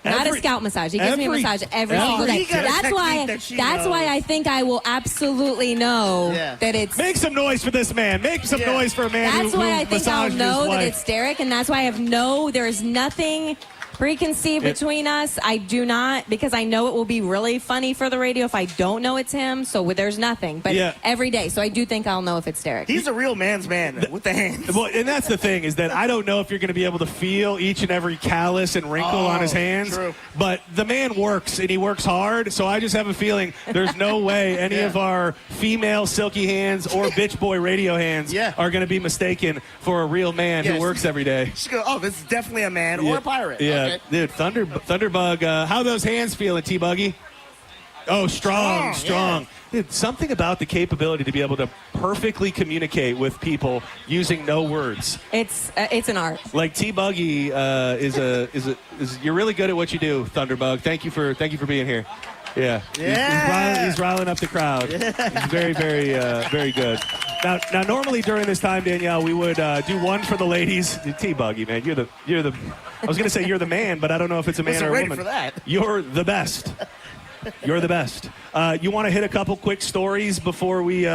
Not a scalp massage. He gives me a massage every single day. That's why I think I will absolutely know that it's. Make some noise for this man. Make some noise for a man That's who why I think I'll massages know his that wife. it's Derek, and that's why there's nothing preconceived between us. I do not, because I know it will be really funny for the radio if I don't know it's him. So there's nothing, but every day. So I do think I'll know if it's Derek. He's a real man's man with the hands. Well, and that's the thing, is that I don't know if you're going to be able to feel each and every callus and wrinkle on his hands. True. But the man works, and he works hard. So I just have a feeling there's no way any of our female silky hands or bitch boy radio hands are going to be mistaken for a real man who works every day. Just go, this is definitely a man or a pirate. Yeah, Okay. dude, Thunderbug. How those hands feeling, T-Buggy? Oh, strong. Yeah. Dude, something about the capability to be able to perfectly communicate with people using no words. It's an art. Like T-Buggy is you're really good at what you do, Thunderbug. Thank you for being here. Yeah. He's riling up the crowd. He's very, very, very good. Now, normally during this time, Danielle, we would do one for the ladies. T-Buggy, man, you're the. I was going to say you're the man, but I don't know if it's a man Wasn't or a ready woman. for that. You're the best. You're the best. You want to hit a couple quick stories before we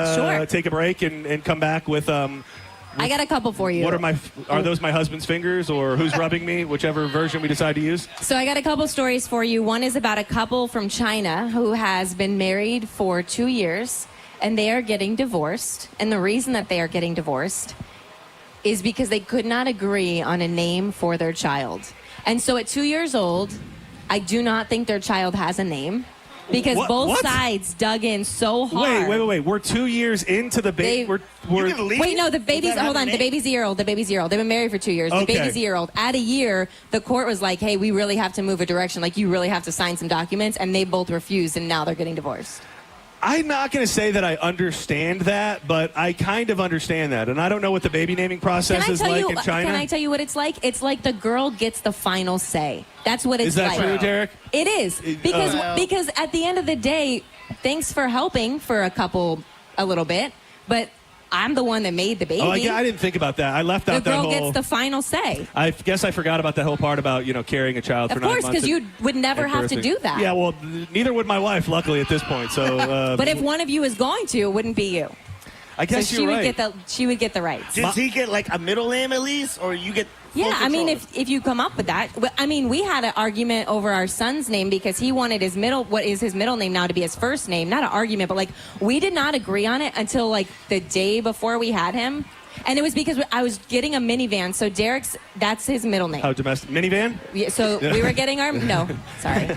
take a break and come back with. I got a couple for you. Are those my husband's fingers, or who's rubbing me? Whichever version we decide to use. So I got a couple stories for you. One is about a couple from China who has been married for 2 years, and they are getting divorced. And the reason that they are getting divorced is because they could not agree on a name for their child. And so at 2 years old, I do not think their child has a name. Because both sides dug in so hard. Wait. We're 2 years into the baby. Wait, no, the baby's, hold on. The baby's a year old. They've been married for 2 years. The baby's a year old. At a year, the court was like, hey, we really have to move a direction. Like, you really have to sign some documents. And they both refused, and now they're getting divorced. I'm not going to say that I understand that, but I kind of understand that. And I don't know what the baby naming process is like in China. Can I tell you what it's like? It's like the girl gets the final say. That's what it's like. Is that true, Derek? It is. Because at the end of the day, thanks for helping for a little bit, but I'm the one that made the baby. Oh, I didn't think about that. I left out that whole... The girl gets the final say. I guess I forgot about that whole part about, carrying a child for 9 months. Of course, because you would never have to do that. Yeah, well, neither would my wife, luckily, at this point. So, but if one of you is going to, it wouldn't be you. I guess so you're right. She would get the rights. Does he get like a middle name at least, or you get Yeah, I mean, if you come up with that. I mean, we had an argument over our son's name because he wanted what is his middle name now to be his first name. Not an argument, but like we did not agree on it until like the day before we had him. And it was because I was getting a minivan. So that's his middle name. Oh, domestic minivan? Yeah, so we were getting no, sorry.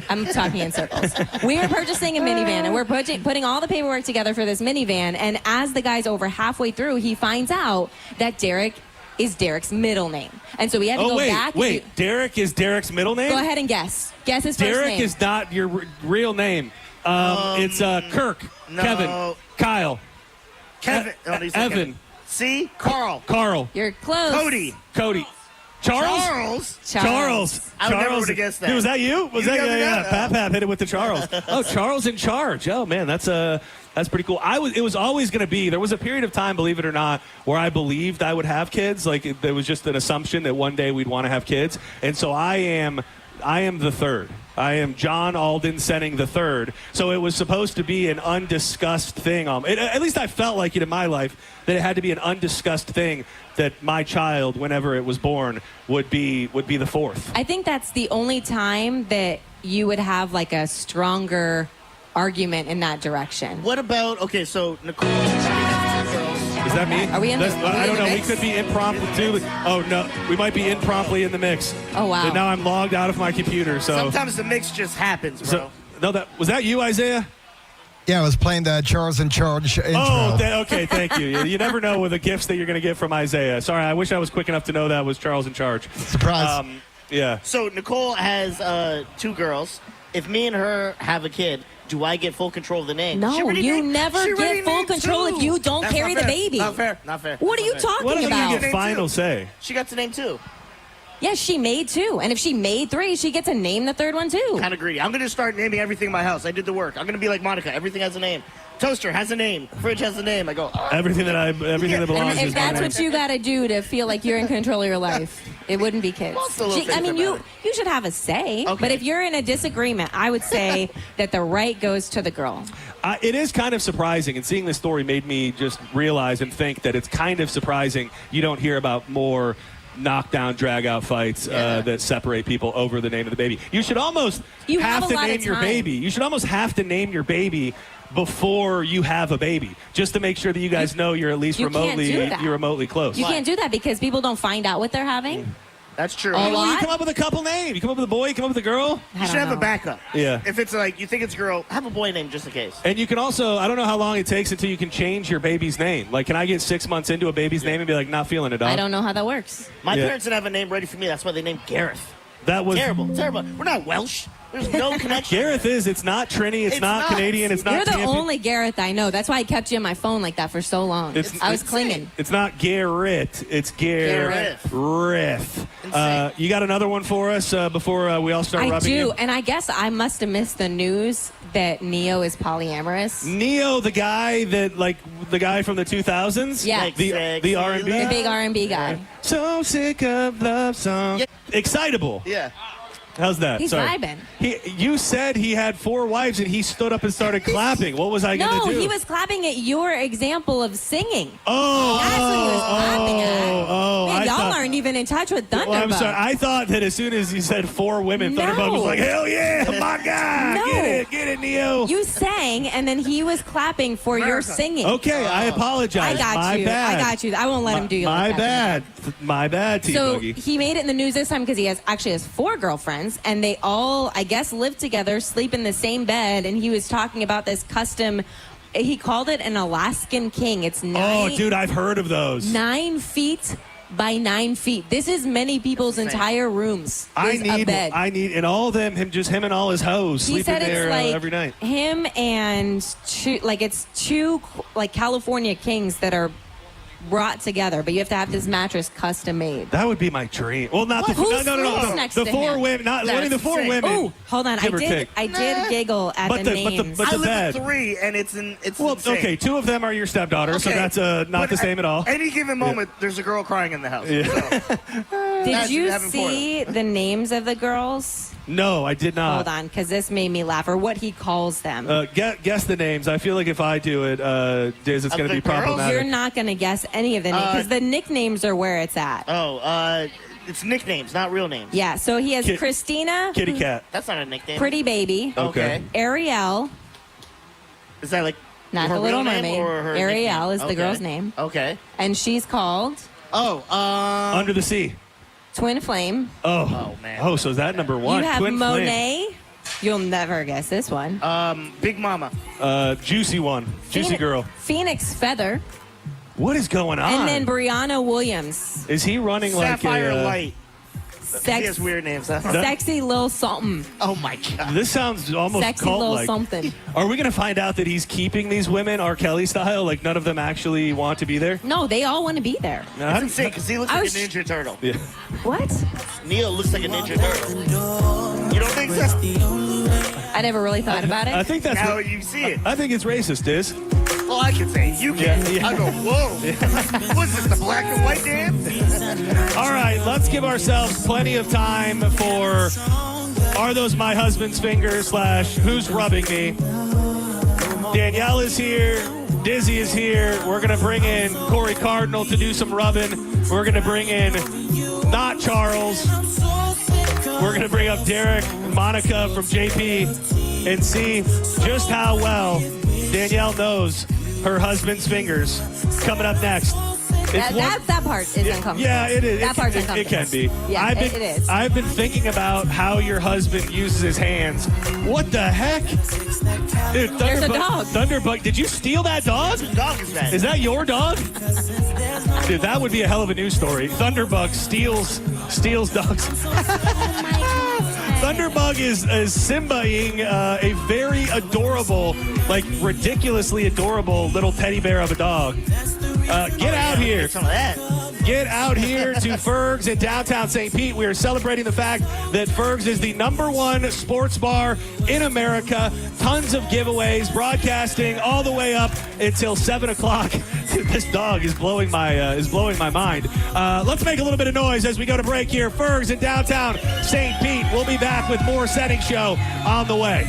I'm talking in circles. We were purchasing a minivan, and we're putting all the paperwork together for this minivan. And as the guy's over halfway through, he finds out that Derek is Derek's middle name. And so we had to go back. Wait, Derek is Derek's middle name? Go ahead and guess. Guess his first name. Derek is not your real name. It's Kirk, no. Kevin, Kyle, Kevin, Evan. Kevin. See? Carl. You're close. Cody. Charles. I would never would have guessed that. Dude, was that you? Was that Yeah. Pap hit it with the Charles. Oh, Charles in charge. Oh man, that's pretty cool. It was always going to be. There was a period of time, believe it or not, where I believed I would have kids. Like there was just an assumption that one day we'd want to have kids, and so I am the third. I am John Alden Senning the third. So it was supposed to be an undiscussed thing. At least I felt like it in my life that it had to be an undiscussed thing that my child, whenever it was born, would be the fourth. I think that's the only time that you would have like a stronger argument in that direction. What about so Nicole? Is that me? Are we in I don't know. mix? We could be impromptu. Oh, no. We might be impromptu in the mix. Oh, wow. But now I'm logged out of my computer. So Sometimes the mix just happens, bro. Was that you, Isaiah? Yeah, I was playing the Charles in Charge intro. Oh, okay. Thank you. You never know with the gifts that you're going to get from Isaiah. Sorry, I wish I was quick enough to know that was Charles in Charge. Surprise. Yeah. So Nicole has 2 girls. If me and her have a kid, do I get full control of the name? No, you never get full control if you don't carry the baby. Not fair. What are you talking What about? do you get final say? She got to name 2. Yeah, she made 2. And if she made 3, she gets to name the third one too. Kind of greedy. I'm going to start naming everything in my house. I did the work. I'm going to be like Monica. Everything has a name. Toaster has a name. Fridge has a name. I go, everything that belongs to If that's what you got to do to feel like you're in control of your life, it wouldn't be kids. You should have a say. Okay. But if you're in a disagreement, I would say that the right goes to the girl. It is kind of surprising, and seeing this story made me just realize and think that it's kind of surprising you don't hear about more knockdown, drag-out fights that separate people over the name of the baby. You should almost have to name your baby. You should almost have to name your baby before you have a baby, just to make sure that you guys know you're at least remotely close. You can't do that because people don't find out what they're having. That's true. A lot? You come up with a couple names. You come up with a boy, you come up with a girl. You should have a backup. Yeah. If it's like you think it's a girl, have a boy name just in case. And you can also, I don't know how long it takes until you can change your baby's name. Like, can I get 6 months into a baby's name and be like, not feeling it, dog? I don't know how that works. My parents didn't have a name ready for me. That's why they named Gareth. That was terrible. We're not Welsh. There's no connection. Gareth it's not Trini, it's not Canadian, it's not You're the Tampa. only Gareth I know. That's why I kept you in my phone like that for so long. I was clinging. It's not Garrett, it's Gareth. You got another one for us before we all start rubbing I do, in? and I guess I must have missed the news that Neo is polyamorous. Neo, the guy from the 2000s? Yeah. The R&B? The big R&B guy. So sick of love songs. Excitable. Yeah. How's that? He's vibing. You said he had 4 wives and he stood up and started clapping. What was I going to do? No, he was clapping at your example of singing. Oh. That's what he was clapping at. Man, y'all thought, aren't even in touch with Thunderbug. Well, I'm sorry. I thought that as soon as you said 4 women, Thunderbug was like, hell yeah, my God. No. Get it, Neo. You sang, and then he was clapping for your singing. Okay, I apologize. I got my you. bad. I got you. I won't let him do you like that. My bad, T-Boogie. So he made it in the news this time because he actually has 4 girlfriends, and they all, I guess, live together, sleep in the same bed, and he was talking about this custom. He called it an Alaskan king. It's 9. Oh, dude, I've heard of those. 9 feet by 9 feet. This is many people's entire rooms. A bed. I need, and all of them, him and all his hoes He sleeping said there it's like every night. him and it's 2 California kings that are brought together, but you have to have this mattress custom made. That would be my dream. Well, not Who's no. next The to 4 him? women, not only the 4 women. Oh, hold on. I did giggle at the names. I live bed. with 3, and it's Well, insane. okay, 2 of them are your stepdaughters, so that's not the same at all. Any given moment, there's a girl crying in the house. Did you see the names of the girls? No, I did not. Hold on, because this made me laugh, or what he calls them. Guess the names. I feel like if I do it, Diz, it's going to be problematic. You're not going to guess any of the names because the nicknames are where it's at. It's nicknames, not real names. Yeah, so he has Christina. Kitty cat. That's not a nickname. Pretty baby. Okay. Ariel. Is that like Not her the Little real name Mermaid. or her Ariel nickname? is the girl's name. Okay. And she's called Under the Sea. Twin Flame. Oh man. Oh, so is that number one? You have Twin Monet. Flame. You'll never guess this one. Big Mama. Juicy one. Juicy girl. Phoenix Feather. What is going on? And then Brianna Williams. Is he running Sapphire like a... Light. He has weird names. Huh? Sexy Lil Something. Oh my God. This sounds almost Sexy cult-like. Lil Something. Are we going to find out that he's keeping these women R. Kelly style? Like none of them actually want to be there? No, they all want to be there. That's insane because he looks like a Ninja Turtle. Yeah. What? Neil looks like a Ninja Turtle. You don't think so? I never really thought about it. I think that's now you see it. I think it's racist, Diz. Well, I can say it. You can. Yeah. I go, whoa. What's this, the black and white dance? All right, let's give ourselves plenty of time for Are Those My Husband's Fingers / Who's Rubbing Me? Danielle is here. Dizzy is here. We're going to bring in Corey Cardinal to do some rubbing. We're going to bring in not Charles. We're going to bring up Derek and Monica from JP and see just how well Danielle knows her husband's fingers. Coming up next. That part is uncomfortable. Yeah, it is. That part's uncomfortable. It can be. Yeah, it is. I've been thinking about how your husband uses his hands. What the heck? Dude, There's a dog. Thunderbug, did you steal that dog? Whose dog is that? Is that your dog? Dude, that would be a hell of a news story. Thunderbug steals dogs. Thunderbug is Simba-ing a very adorable, like ridiculously adorable little teddy bear of a dog. Get out here. Some of that. Get out here to Fergs in downtown St. Pete. We are celebrating the fact that Fergs is the #1 sports bar in America. Tons of giveaways, broadcasting all the way up until 7 o'clock. This dog is blowing my mind. Let's make a little bit of noise as we go to break here. Fergs in downtown St. Pete. We'll be back with more Senning Show on the way.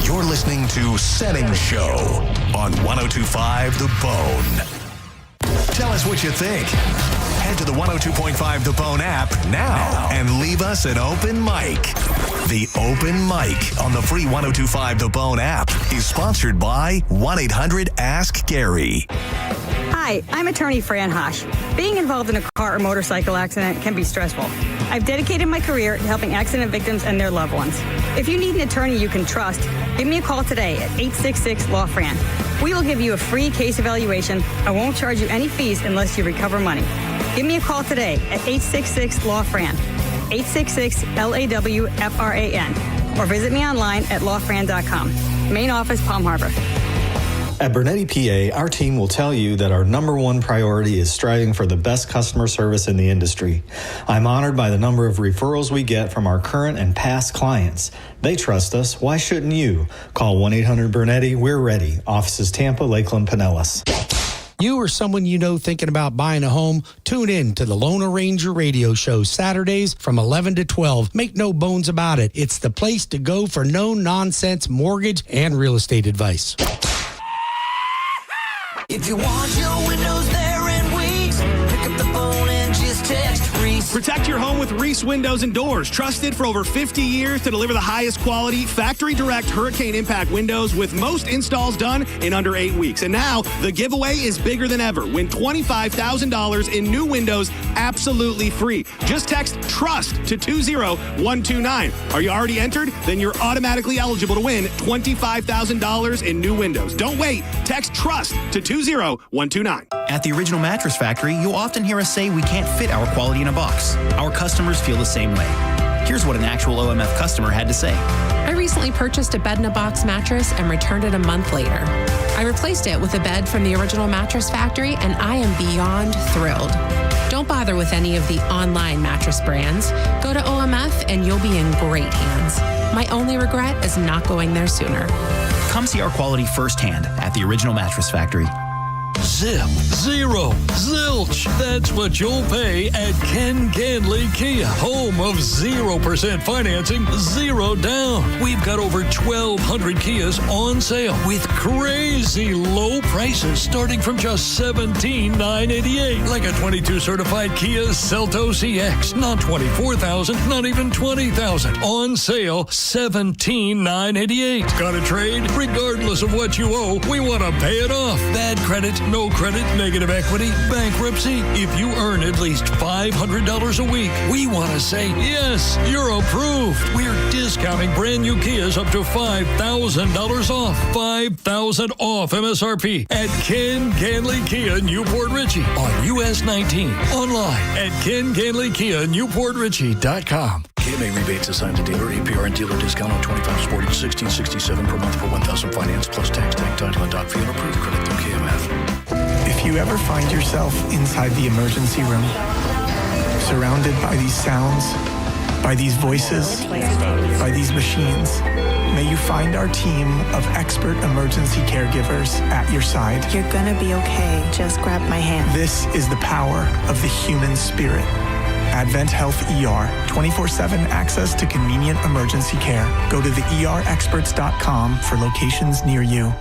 You're listening to Senning Show on 102.5 The Bone. Tell us what you think. Head to the 102.5 The Bone app now and leave us an open mic. The open mic on the free 102.5 The Bone app is sponsored by 1-800-ASK-GARY. Hi, I'm attorney Fran Hosh. Being involved in a car or motorcycle accident can be stressful. I've dedicated my career to helping accident victims and their loved ones. If you need an attorney you can trust, give me a call today at 866-LAW-FRAN. We will give you a free case evaluation and won't charge you any fees unless you recover money. Give me a call today at 866-LAW-FRAN, 866-LAWFRAN, or visit me online at lawfran.com. Main office, Palm Harbor. At Bernetti PA, our team will tell you that our #1 priority is striving for the best customer service in the industry. I'm honored by the number of referrals we get from our current and past clients. They trust us. Why shouldn't you? Call 1-800-BERNETTI. We're ready. Offices Tampa, Lakeland, Pinellas. You or someone you know thinking about buying a home, tune in to the Lone Ranger radio show Saturdays from 11 to 12. Make no bones about it. It's the place to go for no-nonsense mortgage and real estate advice. If you want your windows there in weeks, pick up the phone and just text Reese. Protect your home with Reese Windows and Doors. Trusted for over 50 years to deliver the highest quality, factory direct hurricane impact windows with most installs done in under 8 weeks. And now the giveaway is bigger than ever. Win $25,000 in new windows absolutely free. Just text TRUST to 20129. Are you already entered? Then you're automatically eligible to win $25,000 in new windows. Don't wait. Text TRUST to 20129. At the Original Mattress Factory, you'll often hear us say we can't fit our quality in a box. Our customers feel the same way. Here's what an actual OMF customer had to say. I recently purchased a bed-in-a-box mattress and returned it a month later. I replaced it with a bed from the Original Mattress Factory, and I am beyond thrilled. Don't bother with any of the online mattress brands. Go to OMF and you'll be in great hands. My only regret is not going there sooner. Come see our quality firsthand at the Original Mattress Factory. Zip, zero, zilch. That's what you'll pay at Ken Ganley Kia, home of 0% financing, zero down. We've got over 1,200 Kias on sale with crazy low prices starting from just $17,988. Like a 22 certified Kia Seltos EX, not $24,000, not even $20,000. On sale, $17,988. Got a trade? Regardless of what you owe, we want to pay it off. Bad credit, no credit, negative equity, bankruptcy. If you earn at least $500 a week, we want to say, yes, you're approved. We're discounting brand new Kias up to $5,000 off. $5,000 off MSRP at Ken Ganley Kia, Newport Richey on US 19. Online at KenGanleyKia, KMA rebates assigned to dealer, APR and dealer discount on 25 Sportage 1667 per month for 1,000 finance plus tax, tag, title, and doc fee and approved credit through KMF. If you ever find yourself inside the emergency room, surrounded by these sounds, by these voices, by these machines, may you find our team of expert emergency caregivers at your side. You're gonna be okay. Just grab my hand. This is the power of the human spirit. Advent Health ER, 24/7 access to convenient emergency care. Go to theerexperts.com for locations near you.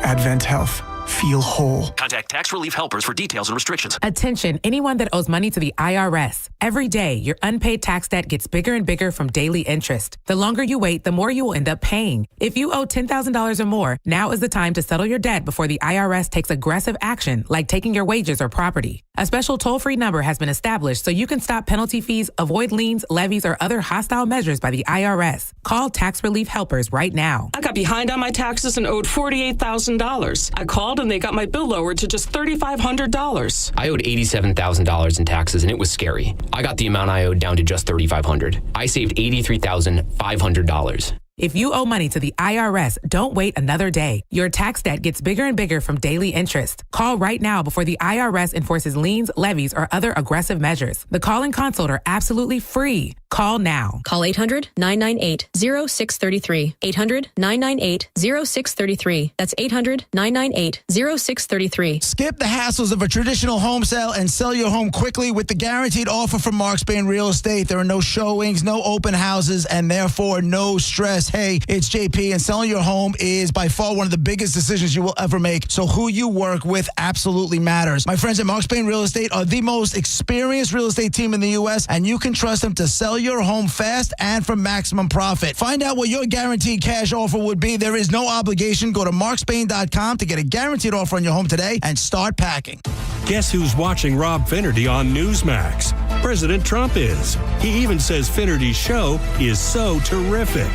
Advent Health. Feel whole. Contact Tax Relief Helpers for details and restrictions. Attention, anyone that owes money to the IRS. Every day, your unpaid tax debt gets bigger and bigger from daily interest. The longer you wait, the more you will end up paying. If you owe $10,000 or more, now is the time to settle your debt before the IRS takes aggressive action, like taking your wages or property. A special toll-free number has been established so you can stop penalty fees, avoid liens, levies, or other hostile measures by the IRS. Call Tax Relief Helpers right now. I got behind on my taxes and owed $48,000. I called and they got my bill lowered to just $3,500. I owed $87,000 in taxes and it was scary. I got the amount I owed down to just $3,500. I saved $83,500. If you owe money to the IRS, don't wait another day. Your tax debt gets bigger and bigger from daily interest. Call right now before the IRS enforces liens, levies, or other aggressive measures. The call and consult are absolutely free. Call now. Call 800-998-0633. 800-998-0633. That's 800-998-0633. Skip the hassles of a traditional home sale and sell your home quickly with the guaranteed offer from Mark Spain Real Estate. There are no showings, no open houses, and therefore no stress. Hey, it's JP, and selling your home is by far one of the biggest decisions you will ever make. So who you work with absolutely matters. My friends at Mark Spain Real Estate are the most experienced real estate team in the U.S., and you can trust them to sell your home fast and for maximum profit. Find out what your guaranteed cash offer would be. There is no obligation. Go to markspain.com to get a guaranteed offer on your home today and start packing. Guess who's watching Rob Finnerty on Newsmax? President Trump is. He even says Finnerty's show is so terrific.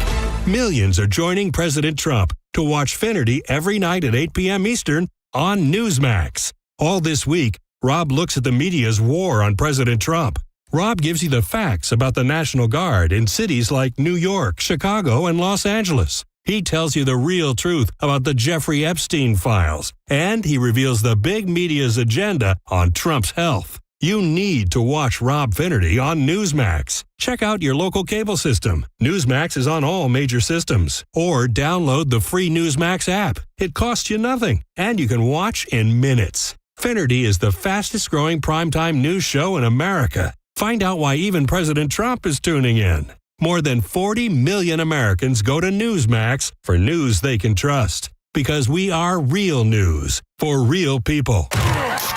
Millions are joining President Trump to watch Finnerty every night at 8 p.m. Eastern on Newsmax. All this week, Rob looks at the media's war on President Trump. Rob gives you the facts about the National Guard in cities like New York, Chicago, and Los Angeles. He tells you the real truth about the Jeffrey Epstein files, and he reveals the big media's agenda on Trump's health. You need to watch Rob Finnerty on Newsmax. Check out your local cable system. Newsmax is on all major systems. Or download the free Newsmax app. It costs you nothing, and you can watch in minutes. Finnerty is the fastest-growing primetime news show in America. Find out why even President Trump is tuning in. More than 40 million Americans go to Newsmax for news they can trust. Because we are real news for real people.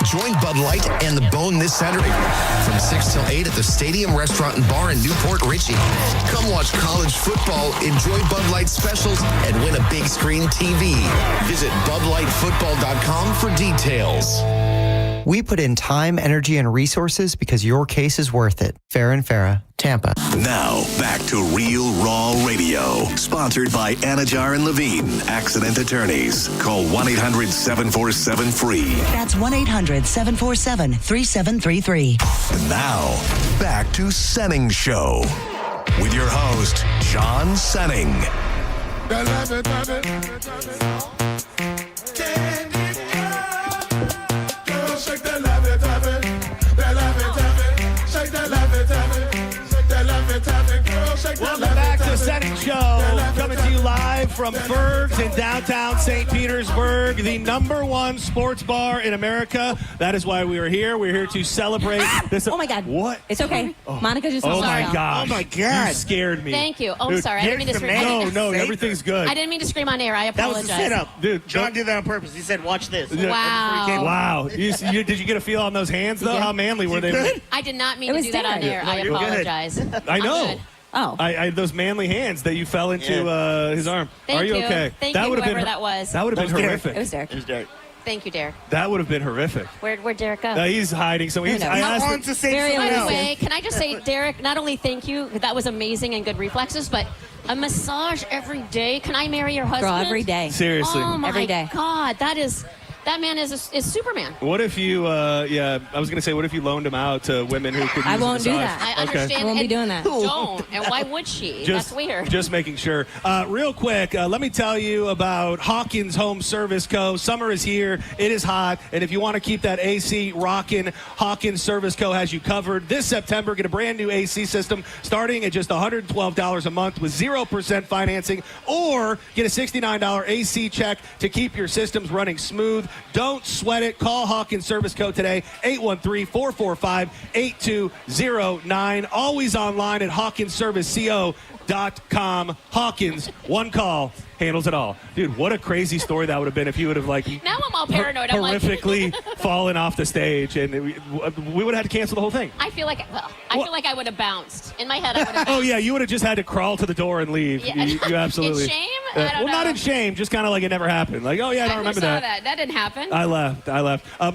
Join Bud Light and The Bone this Saturday from 6 till 8 at the Stadium Restaurant and Bar in Newport Richey. Come watch college football, enjoy Bud Light specials, and win a big screen TV. Visit BudLightFootball.com for details. We put in time, energy, and resources because your case is worth it. Farrah and Farrah, Tampa. Now, back to Real Raw Radio. Sponsored by Anajar and Levine, Accident Attorneys. Call 1-800-747-FREE. That's 1-800-747-3733. And now, back to Senning Show. With your host, John Senning. Welcome back to the Senning Show, coming to you live from Fergs in downtown St. Petersburg, the #1 sports bar in America. That is why we are here. We're here to celebrate this. Oh, my God. What? It's okay. Monica just Oh, sorry. my God. Oh, my God. You scared me. Thank you. Oh, Dude, sorry. I didn't mean to scream. No, everything's good. I didn't mean to scream on air. I apologize. That was a setup. Dude, John did that on purpose. He said, watch this. Wow. Wow. Did you get a feel on those hands, though? How manly were they? I did not mean to do that on air. I you're good. apologize. I know. Good. Oh. I those manly hands that you fell into his arm. Thank Are you you. okay? Thank that you, would have whoever been that was. That would have been horrific. It was Derek. It was Derek. Thank you, Derek. That would have been horrific. Where'd Derek go? He's hiding. So he's. I asked him to say By the way, can I just say, Derek, not only thank you, that was amazing and good reflexes, but a massage every day. Can I marry your husband? Girl, every day. Seriously. Oh, my Every day. God. That man is Superman. What if you? I was going to say, what if you loaned him out to women who could? I use won't a do massage? that. I understand. I won't be doing that. Don't. And why would she? That's weird. Just making sure. Real quick, let me tell you about Hawkins Home Service Co. Summer is here. It is hot. And if you want to keep that AC rocking, Hawkins Service Co. has you covered. This September, get a brand new AC system starting at just $112 a month with 0% financing, or get a $69 AC check to keep your systems running smooth. Don't sweat it. Call Hawkins Service Co. today, 813-445-8209. Always online at hawkinsserviceco.com. Hawkins, one call, handles it all. Dude, what a crazy story that would have been if you would have Now I'm all paranoid. I'm like horrifically fallen off the stage, and we would have had to cancel the whole thing. I feel like I would have bounced. In my head, I would have bounced. Oh, yeah, you would have just had to crawl to the door and leave. Yeah. You absolutely. In shame? I don't know. Not in shame, just kind of like it never happened. Like, oh, yeah, I don't remember saw that. That didn't happen. I left.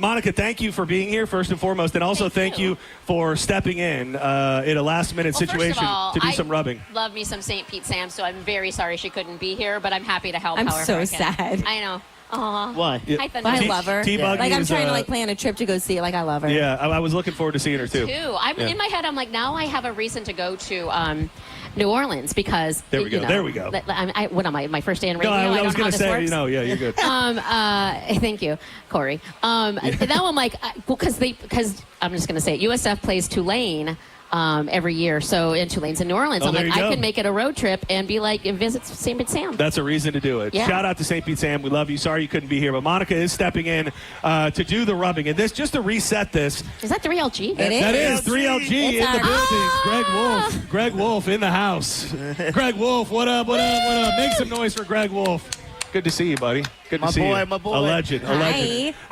Monica, thank you for being here, first and foremost, and also thank you for stepping in a last-minute situation first of all, to do some rubbing. Love me some St. Pete Sam, so I'm very sorry she couldn't be here, but I'm happy to help. I'm however so I can. sad. I know. Aw. Why? Hi, Thunder. I love her. T-Buggy Like I'm is, trying to plan a trip to go see. Like I love her. Yeah, I was looking forward to seeing her too. I'm in my head. I'm like, now I have a reason to go to New Orleans because there we go. There we go. What am I? My first day in radio. No, I was going to say, yeah, you're good. Thank you, Corey. Now I'm like, because I'm just going to say it. USF plays Tulane. Every year, so in Tulane's in New Orleans. I'm like, I could make it a road trip and be like, and visit St. Pete Sam. That's a reason to do it. Yeah. Shout out to St. Pete Sam. We love you. Sorry you couldn't be here, but Monica is stepping in to do the rubbing. And this, just to reset this. Is that 3LG? That is 3LG in the building. Greg Wolf in the house. Greg Wolf, what up? Make some noise for Greg Wolf. Good to see you, buddy. Good to see you. My boy. A legend.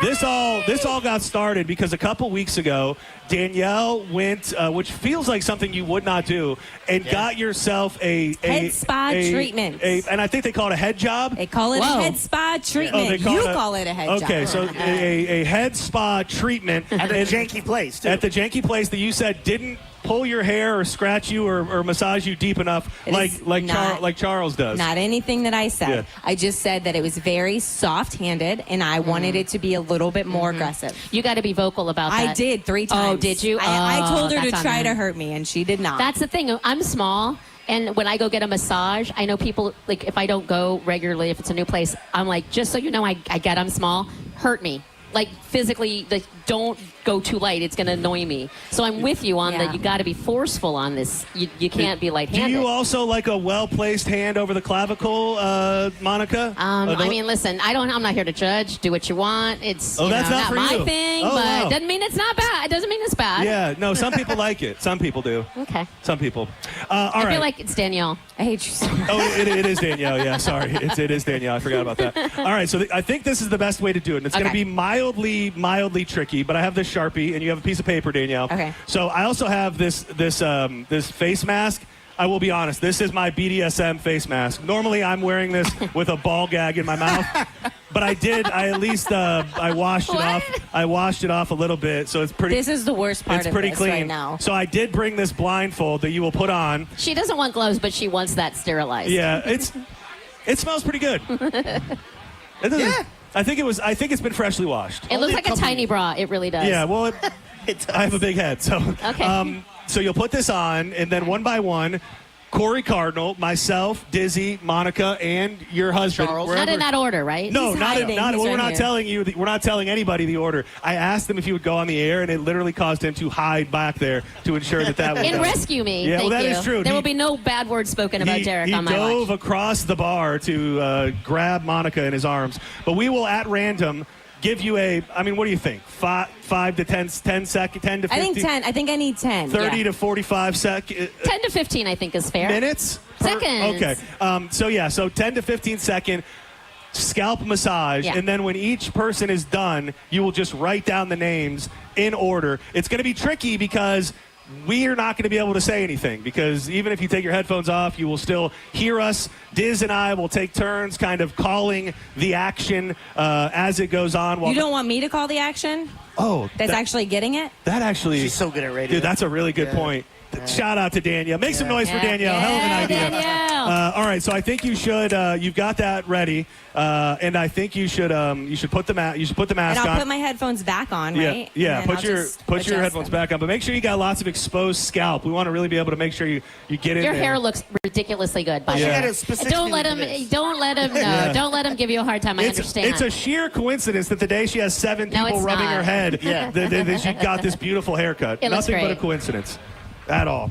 This all got started because a couple weeks ago, Danielle went, which feels like something you would not do, and got yourself a head spa treatment. And I think they call it a head job. They call it a head spa treatment. You call it a head job. Okay, so a head spa treatment at the janky place, too. At the janky place that you said didn't pull your hair or scratch you or massage you deep enough like Charles does. Not anything that I said. Yeah. I just said that it was very soft-handed, and I wanted it to be a little bit more aggressive. You got to be vocal about that. I did 3 times. Oh, did you? I told her to try to hurt me, and she did not. That's the thing. I'm small. And when I go get a massage, I know people, like, if I don't go regularly, if it's a new place, I'm like, just so you know, I get I'm small, hurt me. Like, physically, don't go too light. It's going to annoy me. So I'm with you on that. You got to be forceful on this. You can't be light-handed. Do you also like a well-placed hand over the clavicle, Monica? I mean, listen, I'm not here to judge. Do what you want. It's that's not for my you. thing, Oh, but wow. doesn't mean it's not bad. It doesn't mean it's bad. Yeah, no, some people like it. Some people do. Okay. Some people. All I right. feel like it's Danielle. I hate you so much. Oh, it is Danielle. Yeah, sorry. It is Danielle. I forgot about that. All right, so I think this is the best way to do it. And it's going to be mildly tricky, but I have this Sharpie, and you have a piece of paper, Danielle. Okay. So I also have this face mask. I will be honest, this is my BDSM face mask. Normally, I'm wearing this with a ball gag in my mouth, but I washed it off. I washed it off a little bit, so it's pretty. This is the worst part of pretty this clean right now. So I did bring this blindfold that you will put on. She doesn't want gloves, but she wants that sterilized. Yeah, it smells pretty good. Yeah. I think it's been freshly washed. It looks like a tiny bra. It really does. Yeah, well, I have a big head, so okay. So you'll put this on, and then one by one, Corey Cardinal, myself, Dizzy, Monica, and your husband. Charles. Not in that order, right? No, He's not hiding. well, we're He's not right telling you. We're not telling anybody the order. I asked him if he would go on the air, and it literally caused him to hide back there to ensure that was. And rescue me. Yeah, Thank well, that you. is true. There will be no bad words spoken about Derek on my He watch. dove across the bar to grab Monica in his arms. But we will, at random, give you what do you think? 5 to 10 seconds, 10 to 15? I think 10. I think I need 10. 30 to 45 seconds. 10 to 15, I think, is fair. Minutes? Seconds. Okay. So 10 to 15 second scalp massage. Yeah. And then when each person is done, you will just write down the names in order. It's going to be tricky because we are not going to be able to say anything because even if you take your headphones off, you will still hear us. Diz and I will take turns kind of calling the action as it goes on. You don't want me to call the action? Oh. That's actually getting it? That actually. She's so good at radio. Dude, that's a really good point. Shout out to Danielle. Make some noise for Danielle. Hell of an idea. Danielle. All right, so I think you should. You've got that ready, and I think you should. You should put the mask. You should put the mask And I'll on. put my headphones back on, Yeah, right? yeah. And then Put your headphones back on, but make sure you got lots of exposed scalp. We want to really be able to make sure you get in Your there. hair looks ridiculously good. By the way. Don't let him. Don't let him. No, don't let him give you a hard time. I understand. It's a sheer coincidence that the day she has 7 people it's rubbing not. her head, that she got this beautiful haircut. It looks Nothing but a great. coincidence, at all.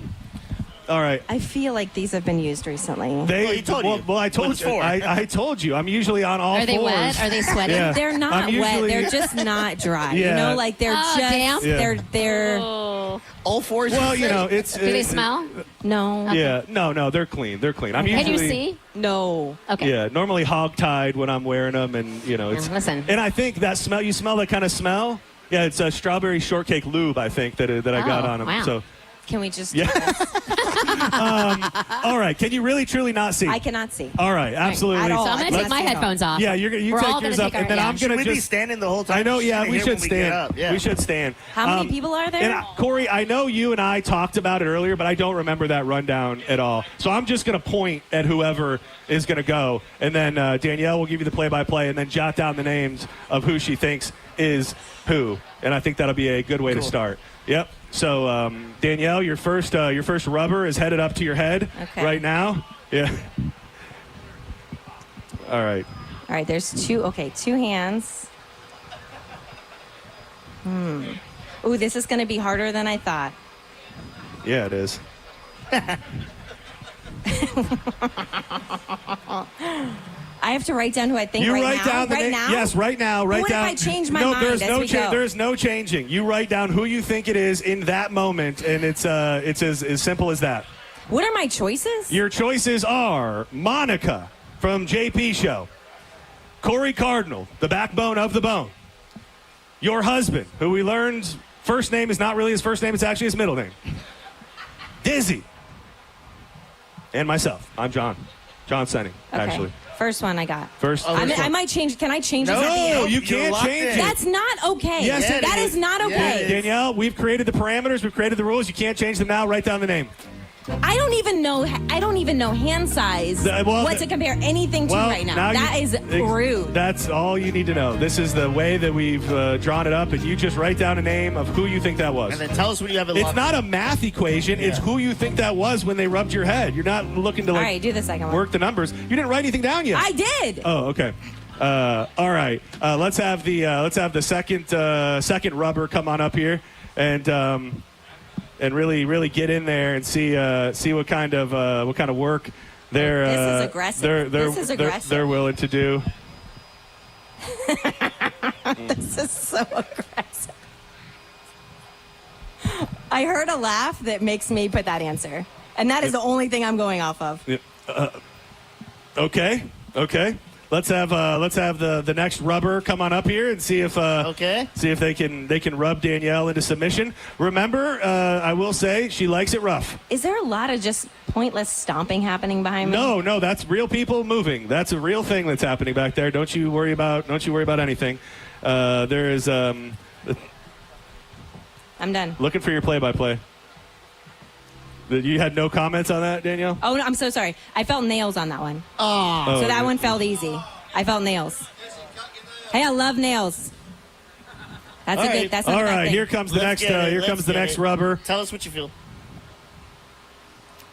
All right. I feel like these have been used recently. I told you. I told you. I'm usually on all Are they fours. wet? Are they sweaty? Yeah. They're not I'm wet. usually- They're just not dry. Yeah. You know, like they're just damp? Yeah. they're all fours. Well, it's. Do they smell? No. Yeah. No. They're clean. They're clean. I'm Can you usually. see? No. Okay. Yeah. Normally hog-tied when I'm wearing them, and it's. Listen. And I think that smell. You smell that kind of smell. Yeah, it's a strawberry shortcake lube. I think that I got on them. Wow. So. Can we just? Yeah. All right. Can you really, truly not see? I cannot see. All right. Absolutely. At all. So I'm going to take my headphones off. Yeah, you We're all take yours gonna up, take and then our- I'm going to Should we just be standing the whole time? I know. She's Yeah, gonna we hear should when we get stand. up. Yeah. We should stand. How many people are there? And Corey, I know you and I talked about it earlier, but I don't remember that rundown at all. So I'm just going to point at whoever is going to go, and then Danielle will give you the play-by-play, and then jot down the names of who she thinks is who. And I think that'll be a good way to start. Yep. So Danielle, your first rubber is headed up to your head right now. Yeah. All right. All right. There's two. Okay, 2 hands. Ooh, this is going to be harder than I thought. Yeah, it is. I have to write down who I think You right write now. down the right name. now? Yes, right now. Write What if down. I change my no, mind there's as no we go? There's no changing. You write down who you think it is in that moment, and it's as simple as that. What are my choices? Your choices are Monica from JP Show, Corey Cardinal, the backbone of the bone, your husband, who we learned first name is not really his first name; it's actually his middle name, Dizzy, and myself. I'm John Senning, actually. First one I got. First. I might change. Can I change this at the No, end? you can't change it. That's not okay. Yes, it that is. is not okay. Danielle, we've created the parameters. We've created the rules. You can't change them now. Write down the name. I don't even know hand size. What to compare anything to right now. That is rude. That's all you need to know. This is the way that we've drawn it up, and you just write down a name of who you think that was. And then tell us when you have it. It's not a math equation. It's who you think that was when they rubbed your head. You're not looking to All right, do the second one. work the numbers. You didn't write anything down yet. I did. Oh, okay. All right. Let's have the second rubber come on up here, and really get in there and see what kind of work they're This is aggressive. This is aggressive. They're willing to do. This is so aggressive. I heard a laugh that makes me put that answer, and that is the only thing I'm going off of. Okay. Let's have the next rubber come on up here and see if they can rub Danielle into submission. Remember, I will say she likes it rough. Is there a lot of just pointless stomping happening behind me? No, that's real people moving. That's a real thing that's happening back there. Don't you worry about anything. There is. I'm done. Looking for your play-by-play. You had no comments on that, Danielle? Oh, no, I'm so sorry. I felt nails on that one. Oh. So that one felt easy. I felt nails. Hey, I love nails. That's a good. That's not all a bad right. thing. Here comes the next. Here comes the next rubber. Tell us what you feel.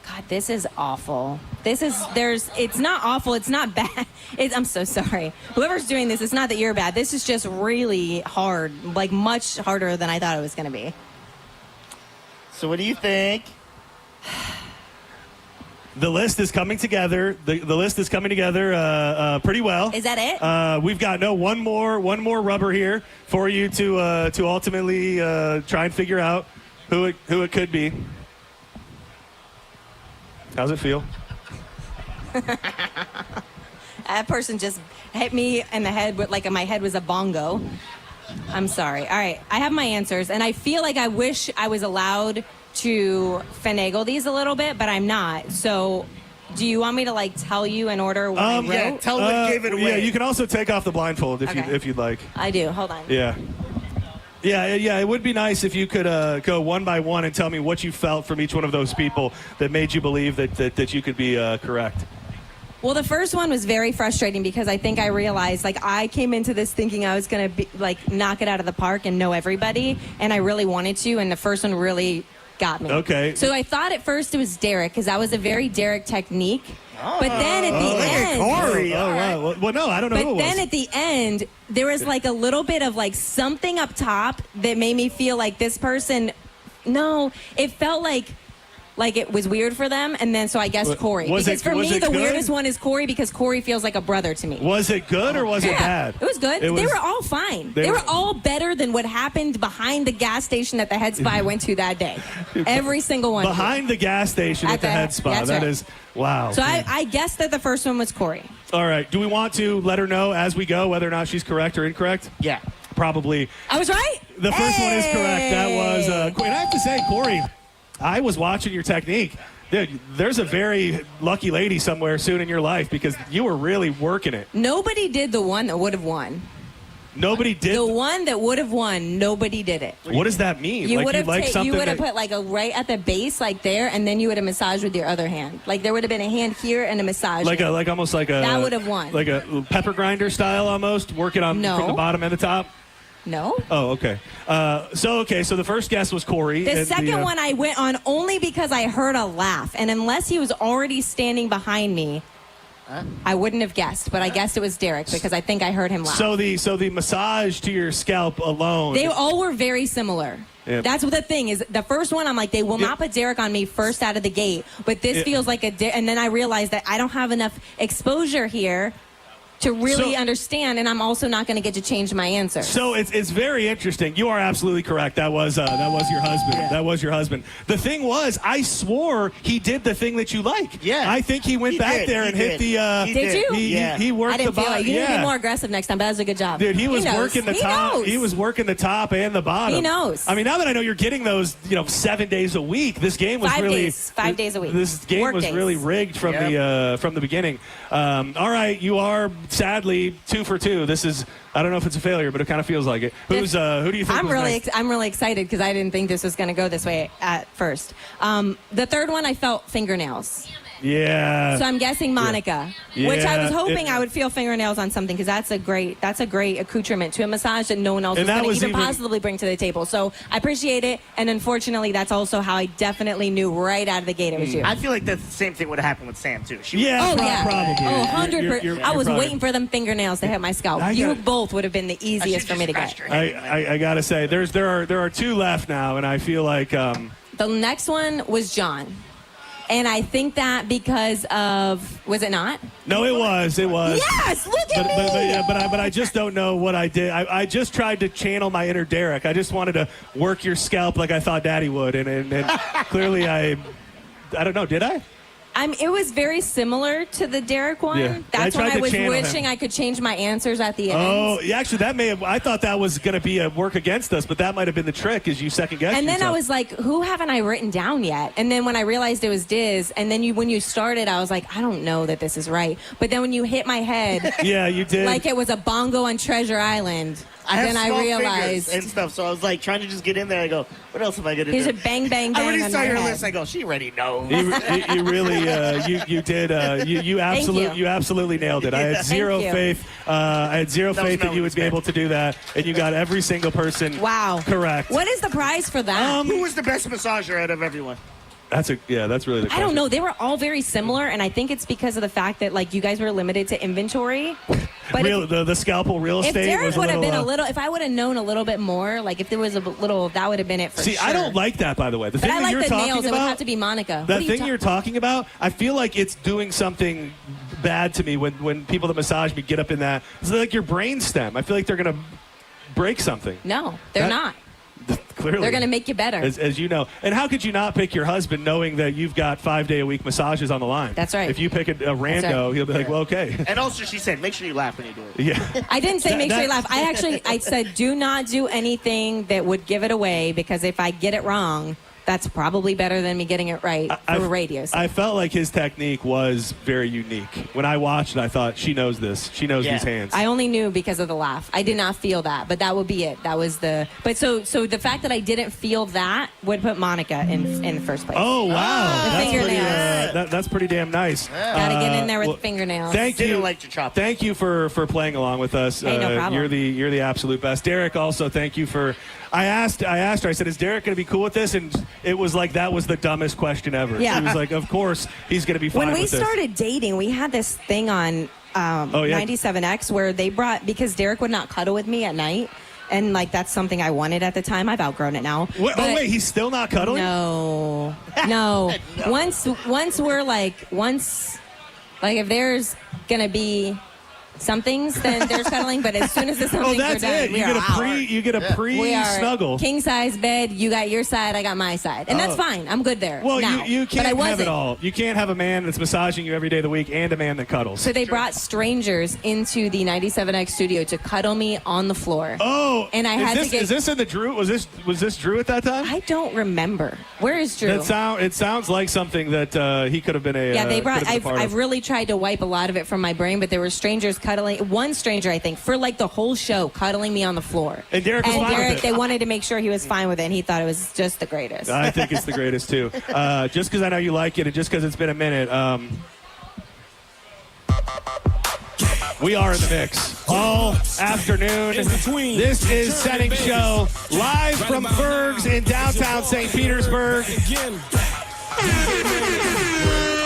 God, this is awful. It's not awful. It's not bad. I'm so sorry. Whoever's doing this, it's not that you're bad. This is just really hard, like much harder than I thought it was going to be. So what do you think? The list is coming together. The list is coming together pretty well. Is that it? We've got one more rubber here for you to ultimately try and figure out who it could be. How's it feel? That person just hit me in the head with my head was a bongo. I'm sorry. All right, I have my answers, and I feel like I wish I was allowed to finagle these a little bit, but I'm not. So, do you want me to tell you in order what I wrote? Yeah, tell what gave it away. Yeah, you can also take off the blindfold if you'd like. I do. Hold on. Yeah. Yeah, it would be nice if you could go one by one and tell me what you felt from each one of those people that made you believe that you could be correct. Well, the first one was very frustrating because I think I realized, I came into this thinking I was going to be knock it out of the park and know everybody, and I really wanted to, and the first one really got me. Okay. So I thought at first it was Derek because that was a very Derek technique. But then at the end, Corey. Oh, wow. Well, no, I don't know who it was. But then at the end, there was a little bit of something up top that made me feel like this person. No, it felt like it was weird for them, and then so I guessed Corey. Because for me, the weirdest one is Corey because Corey feels like a brother to me. Was it good or was it bad? It was good. They were all fine. They were all better than what happened behind the gas station that the head spa I went to that day. Every single one. Behind the gas station at the head spa. That is, wow. So I guessed that the first one was Corey. All right. Do we want to let her know as we go whether or not she's correct or incorrect? Yeah. Probably. I was right? The first one is correct. That was, and I have to say, Corey, I was watching your technique. Dude, there's a very lucky lady somewhere soon in your life because you were really working it. Nobody did the one that would have won. Nobody did? The one that would have won, nobody did it. What does that mean? You would have put a right at the base, there, and then you would have massaged with your other hand. There would have been a hand here and a massage. Almost like a... That would have won. Like a pepper grinder style almost, working on from the bottom and the top? No. Oh, okay. So the first guess was Corey. The second one I went on only because I heard a laugh. And unless he was already standing behind me, I wouldn't have guessed. But I guessed it was Derek because I think I heard him laugh. So the massage to your scalp alone. They all were very similar. Yeah. That's what the thing is. The first one, I'm they will not put Derek on me first out of the gate. But this feels like and then I realized that I don't have enough exposure here to really understand, and I'm also not going to get to change my answer. So it's very interesting. You are absolutely correct. That was your husband. Yeah. That was your husband. The thing was, I swore he did the thing that you like. Yeah. I think he went back there and hit the... Did you? He worked the bottom. You need to be more aggressive next time, but that was a good job. Dude, he was working the top. Knows. He was working the top and the bottom. He knows. I mean, now that I know you're getting those, 7 days a week, this game was 5 days a week. This game was really rigged from the beginning. All right, you are sadly 2 for 2. This is, I don't know if it's a failure, but it kind of feels like it. Who do you think I'm really excited because I didn't think this was going to go this way at first. The third one, I felt fingernails. Yeah. So I'm guessing Monica, which I was hoping I would feel fingernails on something because that's a great accoutrement to a massage that no one else was going to even possibly bring to the table. So I appreciate it, and unfortunately, that's also how I definitely knew right out of the gate it was you. I feel like the same thing would have happened with Sam too. Probably. Oh, 100%. I was waiting for them fingernails to hit my scalp. You both would have been the easiest for me to get. I gotta say, there are 2 left now, and I feel like the next one was John. And I think that because of, was it not? No, it was. Yes, look at me. But I just don't know what I did. I just tried to channel my inner Derek. I just wanted to work your scalp like I thought Daddy would, and clearly I don't know. Did I? It was very similar to the Derek one. Yeah. That's when I was wishing I could change my answers at the end. Oh, actually, I thought that was going to be a work against us, but that might have been the trick, is you second guessed And then yourself. I was like, who haven't I written down yet? And then when I realized it was Diz, and then when you started, I was like, I don't know that this is right. But then when you hit my head, yeah, you did, like it was a bongo on Treasure Island. Then I realized and stuff, so I was trying to just get in there. I go, what else am I gonna do? Here's a bang, bang, bang. I already on saw my your head. list. I go, she already knows. You really, you did. You absolutely nailed it. I had zero faith. I had zero faith that you would be able to do that, and you got every single person. Wow. Correct. What is the prize for that? Who was the best massager out of everyone? That's really the question. I don't know. They were all very similar, and I think it's because of the fact that like you guys were limited to inventory. But the scalpel real estate. If Derek was would have been a little, if I would have known a little bit more, like if there was a little, that would have been it for sure. See, I don't like that, by the way. But I like the nails. It would have to be Monica. That thing you're talking about, I feel like it's doing something bad to me when people that massage me get up in that. It's like your brain stem. I feel like they're going to break something. No, they're not. Clearly. They're going to make you better. As you know. And how could you not pick your husband knowing that you've got 5-day-a-week massages on the line? That's right. If you pick a rando, he'll be like, well, okay. And also she said, make sure you laugh when you do it. Yeah. I didn't say make sure you laugh. I said do not do anything that would give it away, because if I get it wrong, that's probably better than me getting it right for radios. I felt like his technique was very unique. When I watched it, I thought, she knows this. She knows these hands. I only knew because of the laugh. I did not feel that, but that would be it. That was the... But so the fact that I didn't feel that would put Monica in the first place. Oh, wow. The fingernails. That's pretty damn nice. Gotta get in there with fingernails. Thank you. Didn't like to chop. Thank you for playing along with us. Hey, no problem. You're the absolute best. Derek, also, thank you for... I asked her, I said, is Derek going to be cool with this? And it was like, that was the dumbest question ever. Yeah. She was like, of course he's going to be fine with this. When we started dating, we had this thing on 97X where they brought, because Derek would not cuddle with me at night. And like, that's something I wanted at the time. I've outgrown it now. Wait, he's still not cuddling? No. Once we're like, if there's going to be some things, then there's cuddling, but as soon as the somethings that's are done, it. You get a pre-snuggle. King size bed. You got your side, I got my side, and that's fine. I'm good there. Well, now. you can't have it all. You can't have a man that's massaging you every day of the week and a man that cuddles. So they brought strangers into the 97X studio to cuddle me on the floor. Oh, and I had to get. Is this in the Drew? Was this Drew at that time? I don't remember. Where is Drew? It sounds like something that he could have been a. Yeah, they brought. I've really tried to wipe a lot of it from my brain, but there were strangers cuddling. One stranger, I think, for like the whole show, cuddling me on the floor. And Derek was fine with it. They wanted to make sure he was fine with it, and he thought it was just the greatest. I think it's the greatest too. Just because I know you like it, and just because it's been a minute. We are in the mix all afternoon. This is Senning Show, live from Fergs in downtown St. Petersburg.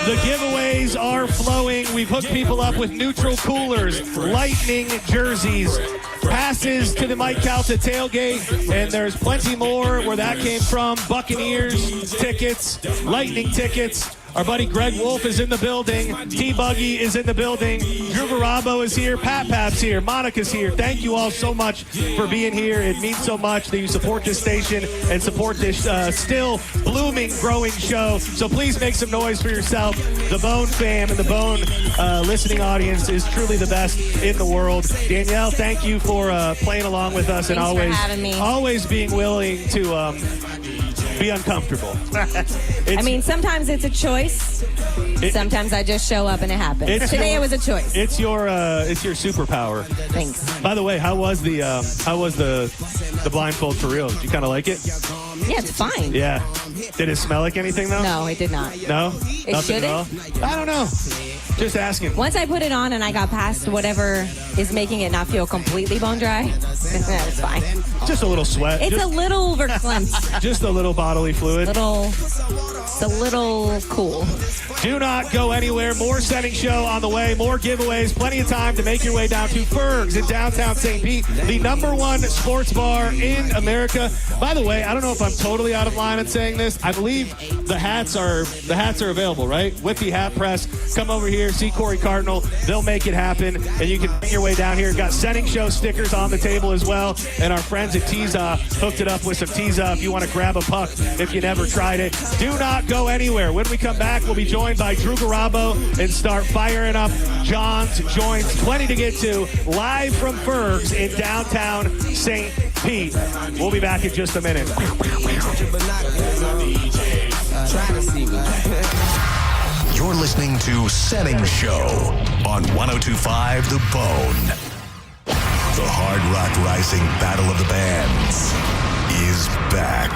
The giveaways are flowing. We've hooked people up with neutral coolers, Lightning jerseys, passes to the Mike Calta tailgate, and there's plenty more where that came from. Buccaneers tickets, Lightning tickets. Our buddy Greg Wolf is in the building. T-Buggy is in the building. Drew Garabo is here. Pat Pap's here. Monica's here. Thank you all so much for being here. It means so much that you support this station and support this still blooming, growing show. So please make some noise for yourself. The Bone fam and the Bone listening audience is truly the best in the world. Danielle, thank you for playing along with us. Thanks and for having me. Always being willing to be uncomfortable. I mean, sometimes it's a choice. Sometimes I just show up and it happens. Today it was a choice. It's your superpower. Thanks. By the way, how was the blindfold for real? Did you kind of like it? Yeah, it's fine. Yeah. Did it smell like anything though? No, it did not. No? It Nothing should at all? I don't know. Just asking. Once I put it on and I got past whatever is making it not feel completely bone dry, it's fine. Just a little sweat. It's a little verklempt. Just a little bodily fluid. It's a little cool. Do not go anywhere. More Senning Show on the way. More giveaways. Plenty of time to make your way down to Fergs in downtown St. Pete, the #1 sports bar in America. By the way, I don't know if I'm totally out of line in saying this. I believe the hats are available, right? Whippy Hat Press. Come over here, see Corey Cardinal. They'll make it happen, and you can bring your way down here. Got Senning Show stickers on the table as well, and our friends at Teeza hooked it up with some Teeza if you want to grab a puck if you never tried it. Do not go anywhere. When we come back, we'll be joined by Drew Garabo and start firing up John's joints. Plenty to get to live from Fergs in downtown St. Pete. We'll be back in just a minute. You're listening to Senning Show on 102.5 The Bone. The Hard Rock Rising Battle of the Bands. is back.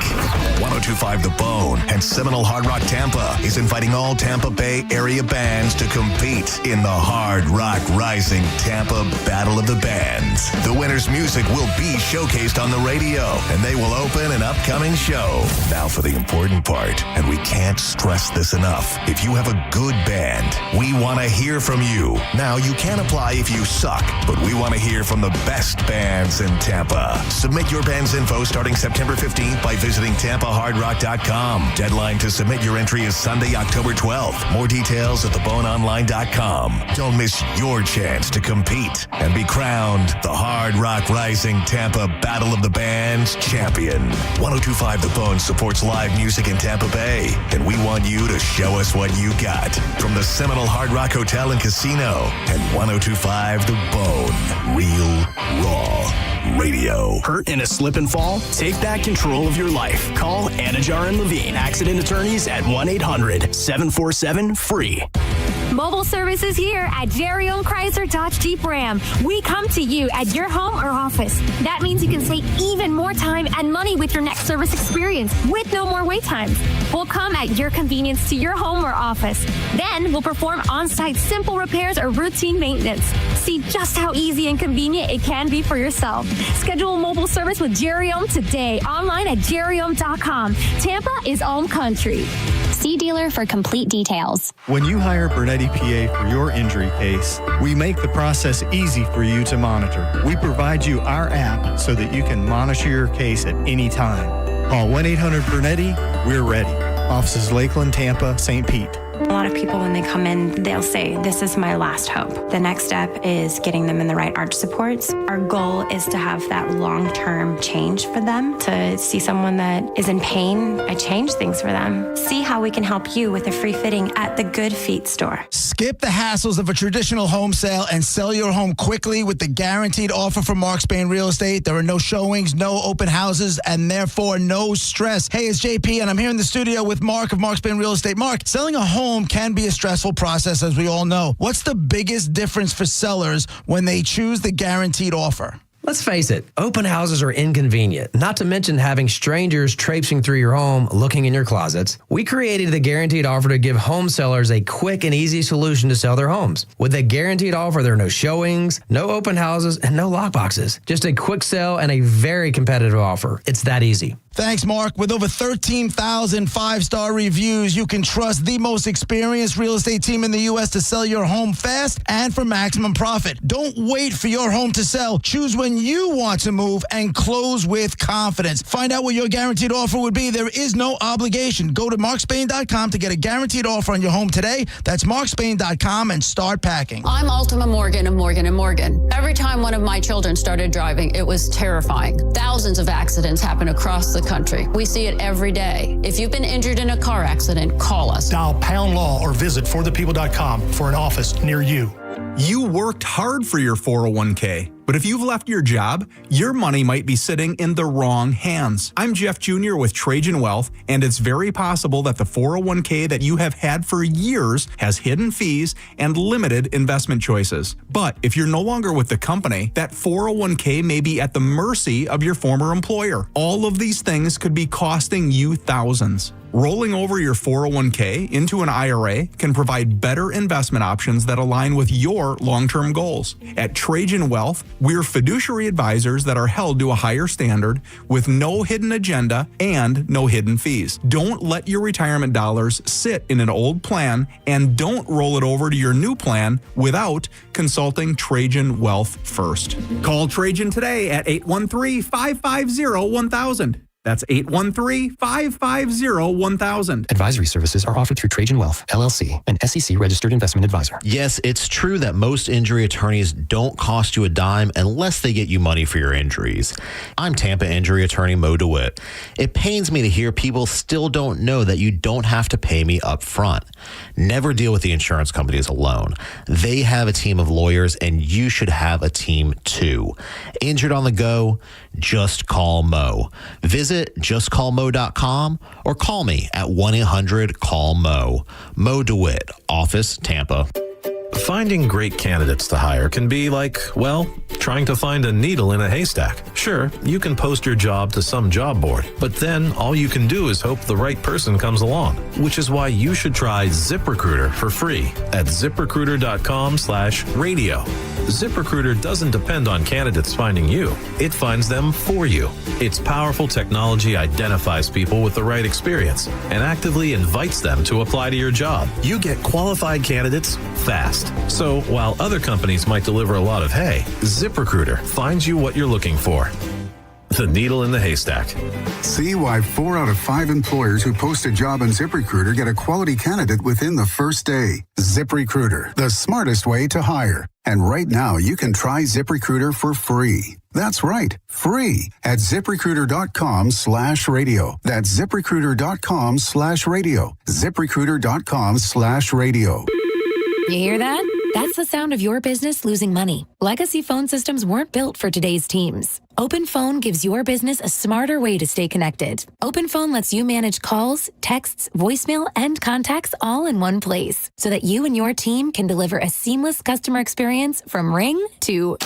102.5 The Bone and Seminole Hard Rock Tampa is inviting all Tampa Bay area bands to compete in the Hard Rock Rising Tampa Battle of the Bands. The winner's music will be showcased on the radio, and they will open an upcoming show. Now for the important part, and we can't stress this enough. If you have a good band, we want to hear from you. Now, you can apply if you suck, but we want to hear from the best bands in Tampa. Submit your band's info starting September 15th by visiting TampaHardRock.com. Deadline to submit your entry is Sunday, October 12th. More details at theboneonline.com. Don't miss your chance to compete and be crowned the Hard Rock Rising Tampa Battle of the Bands champion. 102.5 The Bone supports live music in Tampa Bay, and we want you to show us what you got. From the Seminole Hard Rock Hotel and Casino and 102.5 The Bone. Real, raw radio. Hurt in a slip and fall? Take back control of your life. Call Anajar and Levine, accident attorneys at 1-800-747-FREE. Mobile service is here at Jerry-owned Chrysler Dodge Jeep Ram. We come to you at your home or office. That means you can save even more time and money with your next service experience with no more wait times. We'll come at your convenience to your home or office. Then we'll perform on-site simple repairs or routine maintenance. See just how easy and convenient it can be for yourself. Schedule mobile service with Jerry-owned today online at jerryowned.com. Tampa is Ohm Country. See dealer for complete details. When you hire Bernetti PA for your injury case, we make the process easy for you to monitor. We provide you our app so that you can monitor your case at any time. Call 1-800-BERNETTI. We're ready. Offices Lakeland, Tampa, St. Pete. A lot of people, when they come in, they'll say, this is my last hope. The next step is getting them in the right arch supports. Our goal is to have that long-term change for them, to see someone that is in pain. I change things for them. See how we can help you with a free fitting at the Good Feet store. Skip the hassles of a traditional home sale and sell your home quickly with the guaranteed offer from Mark Spain Real Estate. There are no showings, no open houses, and therefore no stress. Hey, it's JP, and I'm here in the studio with Mark of Mark Spain Real Estate. Mark, selling a home can be a stressful process, as we all know. What's the biggest difference for sellers when they choose the guaranteed offer? Let's face it, open houses are inconvenient, not to mention having strangers traipsing through your home looking in your closets. We created the guaranteed offer to give home sellers a quick and easy solution to sell their homes. With a guaranteed offer, there are no showings, no open houses, and no lockboxes. Just a quick sell and a very competitive offer. It's that easy. Thanks, Mark. With over 13,000 five-star reviews, you can trust the most experienced real estate team in the U.S. to sell your home fast and for maximum profit. Don't wait for your home to sell. Choose when you want to move and close with confidence. Find out what your guaranteed offer would be. There is no obligation. Go to markspain.com to get a guaranteed offer on your home today. That's markspain.com and start packing. I'm Ultima Morgan of Morgan & Morgan. Every time one of my children started driving, it was terrifying. Thousands of accidents happen across the country. We see it every day. If you've been injured in a car accident, call us. Dial Pound Law or visit forthepeople.com for an office near you. You worked hard for your 401k, but if you've left your job, your money might be sitting in the wrong hands. I'm Jeff Jr. with Trajan Wealth, and it's very possible that the 401k that you have had for years has hidden fees and limited investment choices. But if you're no longer with the company, that 401k may be at the mercy of your former employer. All of these things could be costing you thousands. Rolling over your 401k into an IRA can provide better investment options that align with your long-term goals. At Trajan Wealth, we're fiduciary advisors that are held to a higher standard with no hidden agenda and no hidden fees. Don't let your retirement dollars sit in an old plan, and don't roll it over to your new plan without consulting Trajan Wealth first. Call Trajan today at 813-550-1000. That's 813-550-1000. Advisory services are offered through Trajan Wealth, LLC, an SEC-registered investment advisor. Yes, it's true that most injury attorneys don't cost you a dime unless they get you money for your injuries. I'm Tampa injury attorney Mo DeWitt. It pains me to hear people still don't know that you don't have to pay me up front. Never deal with the insurance companies alone. They have a team of lawyers, and you should have a team too. Injured on the go? Just call Mo. Visit justcallmo.com or call me at 1-800-CALL-MO. Mo DeWitt, office, Tampa. Finding great candidates to hire can be like, well, trying to find a needle in a haystack. Sure, you can post your job to some job board, but then all you can do is hope the right person comes along, which is why you should try ZipRecruiter for free at ZipRecruiter.com/radio. ZipRecruiter doesn't depend on candidates finding you. It finds them for you. Its powerful technology identifies people with the right experience and actively invites them to apply to your job. You get qualified candidates fast. So while other companies might deliver a lot of hay, ZipRecruiter finds you what you're looking for. The needle in the haystack. See why 4 out of 5 employers who post a job on ZipRecruiter get a quality candidate within the first day. ZipRecruiter, the smartest way to hire. And right now, you can try ZipRecruiter for free. That's right, free at ZipRecruiter.com/radio. That's ZipRecruiter.com/radio. ZipRecruiter.com/radio. You hear that? That's the sound of your business losing money. Legacy phone systems weren't built for today's teams. Open Phone gives your business a smarter way to stay connected. Open Phone lets you manage calls, texts, voicemail, and contacts all in one place so that you and your team can deliver a seamless customer experience from ring to...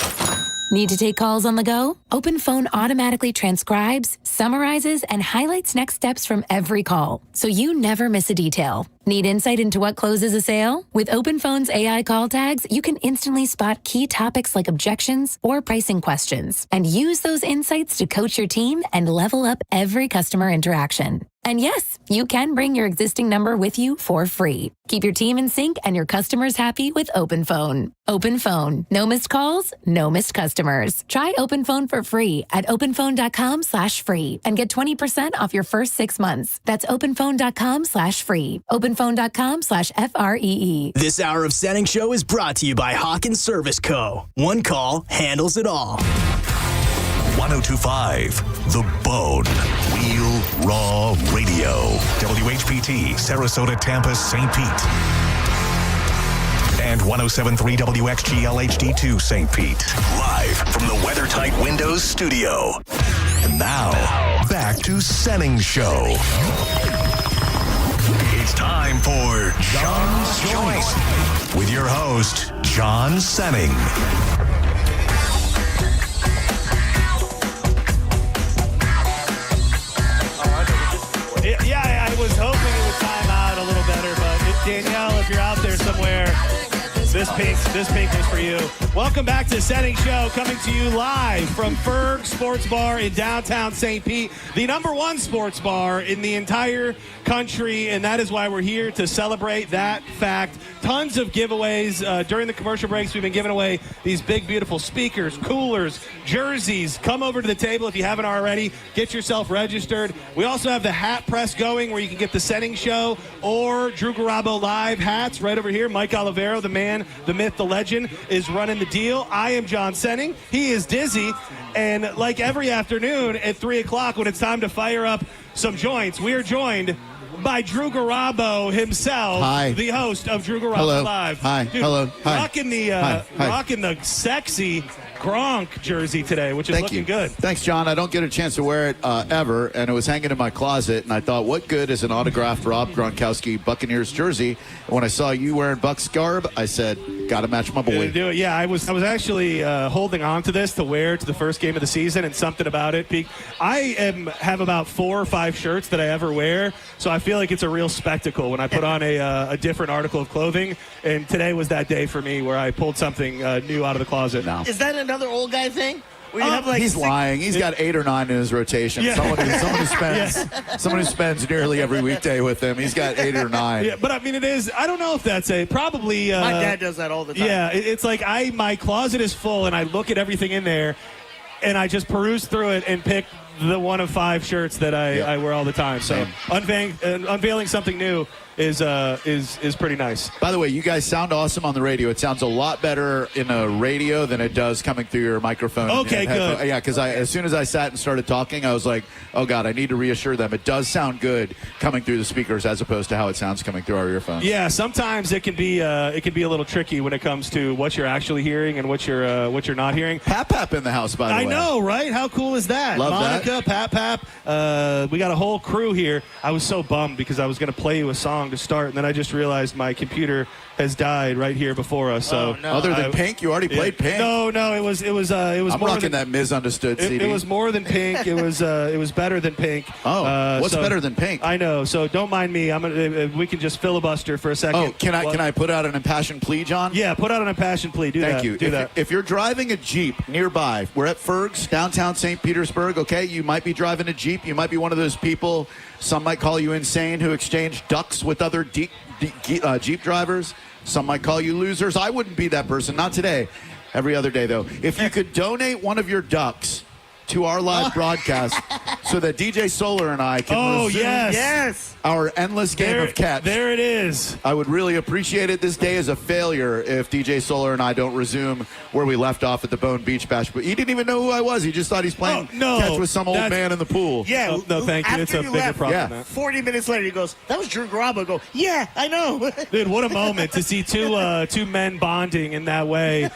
Need to take calls on the go? Open Phone automatically transcribes, summarizes, and highlights next steps from every call, so you never miss a detail. Need insight into what closes a sale? With Open Phone's AI call tags, you can instantly spot key topics like objections or pricing questions, and use those insights to coach your team and level up every customer interaction. And yes, you can bring your existing number with you for free. Keep your team in sync and your customers happy with Open Phone. Open Phone. No missed calls, no missed customers. Try Open Phone for free at openphone.com/free and get 20% off your first 6 months. That's openphone.com/free. Openphone.com/FREE. This hour of Senning Show is brought to you by Hawkins Service Co. One call handles it all. 1025 The Bone. Real Raw Radio. WHPT, Sarasota, Tampa, St. Pete. And 1073 WXGL HD2 St. Pete. Live from the WeatherTight Windows studio. And now, back to Senning Show. It's time for John's Choice with your host, John Senning. Yeah, I was hoping it would time out a little better, but Danielle, if you're out there somewhere, this pink is for you. Welcome back to Senning Show, coming to you live from Fergs Sports Bar in downtown St. Pete, the #1 sports bar in the entire country, and that is why we're here to celebrate that fact. Tons of giveaways. During the commercial breaks, we've been giving away these big, beautiful speakers, coolers, jerseys. Come over to the table if you haven't already. Get yourself registered. We also have the hat press going where you can get the Senning Show or Drew Garabo Live hats right over here. Mike Olivero, the man, the myth, the legend, is running the deal. I am John Senning. He is Dizzy. And like every afternoon at 3 o'clock when it's time to fire up some joints, we are joined by Drew Garabo himself, Hi. the host of Drew Garabo Hello. Live. Hi. Dude, Hello. Hi. Rocking the Hi. rocking the sexy Gronk jersey today, which is Thank looking you. good. Thanks, John. I don't get a chance to wear it ever, and it was hanging in my closet, and I thought, what good is an autographed Rob Gronkowski Buccaneers jersey? And when I saw you wearing Bucks garb, I said, got to match my boy. Do it. Yeah, I was actually holding on to this to wear to the first game of the season, and something about it peaked. I have about 4 or 5 shirts that I ever wear, so I feel like it's a real spectacle when I put on a different article of clothing, and today was that day for me where I pulled something new out of the closet. No. Is that another old guy thing? Where you have like He's lying. He's got 8 or 9 in his rotation. Yeah. Someone who spends nearly every weekday with him. He's got 8 or 9. Yeah, but I mean, it is. I don't know if that's probably. My dad does that all the time. Yeah, it's like my closet is full, and I look at everything in there, and I just peruse through it and pick the one of 5 shirts that I wear all the time. So unveiling something new is pretty nice. By the way, you guys sound awesome on the radio. It sounds a lot better in a radio than it does coming through your microphone. Okay, good. Yeah, because as soon as I sat and started talking, I was like, oh, God, I need to reassure them. It does sound good coming through the speakers as opposed to how it sounds coming through our earphones. Yeah, sometimes it can be a little tricky when it comes to what you're actually hearing and what you're not hearing. Pap in the house, by the way. I know, right? How cool is that? Love Monica Monica, Pap. We got a whole crew here. I was so bummed because I was going to play you a song to start, and then I just realized my computer has died right here before us. So Other than Pink, you already played Pink. No, it was I'm more rocking than that misunderstood CD. It was more than Pink. It was better than Pink. Oh, what's better than Pink? I know. So don't mind me. We can just filibuster for a second. Oh, can I put out an impassioned plea, John? Yeah, put out an impassioned plea. Thank you. If you're driving a Jeep nearby, we're at Fergs, downtown St. Petersburg, okay? You might be driving a Jeep. You might be one of those people, some might call you insane, who exchange ducks with other Jeep drivers. Some might call you losers. I wouldn't be that person. Not today. Every other day, though. If you could donate one of your ducks to our live broadcast so that DJ Solar and I can resume our endless game of catch. There it is. I would really appreciate it. This day is a failure if DJ Solar and I don't resume where we left off at the Bone Beach Bash. But he didn't even know who I was. He just thought he's playing catch with some old man in the pool. Yeah. No, thank you. It's a bigger problem. Yeah. 40 minutes later, he goes, that was Drew Garabo. I go, yeah, I know. Dude, what a moment to see two men bonding in that way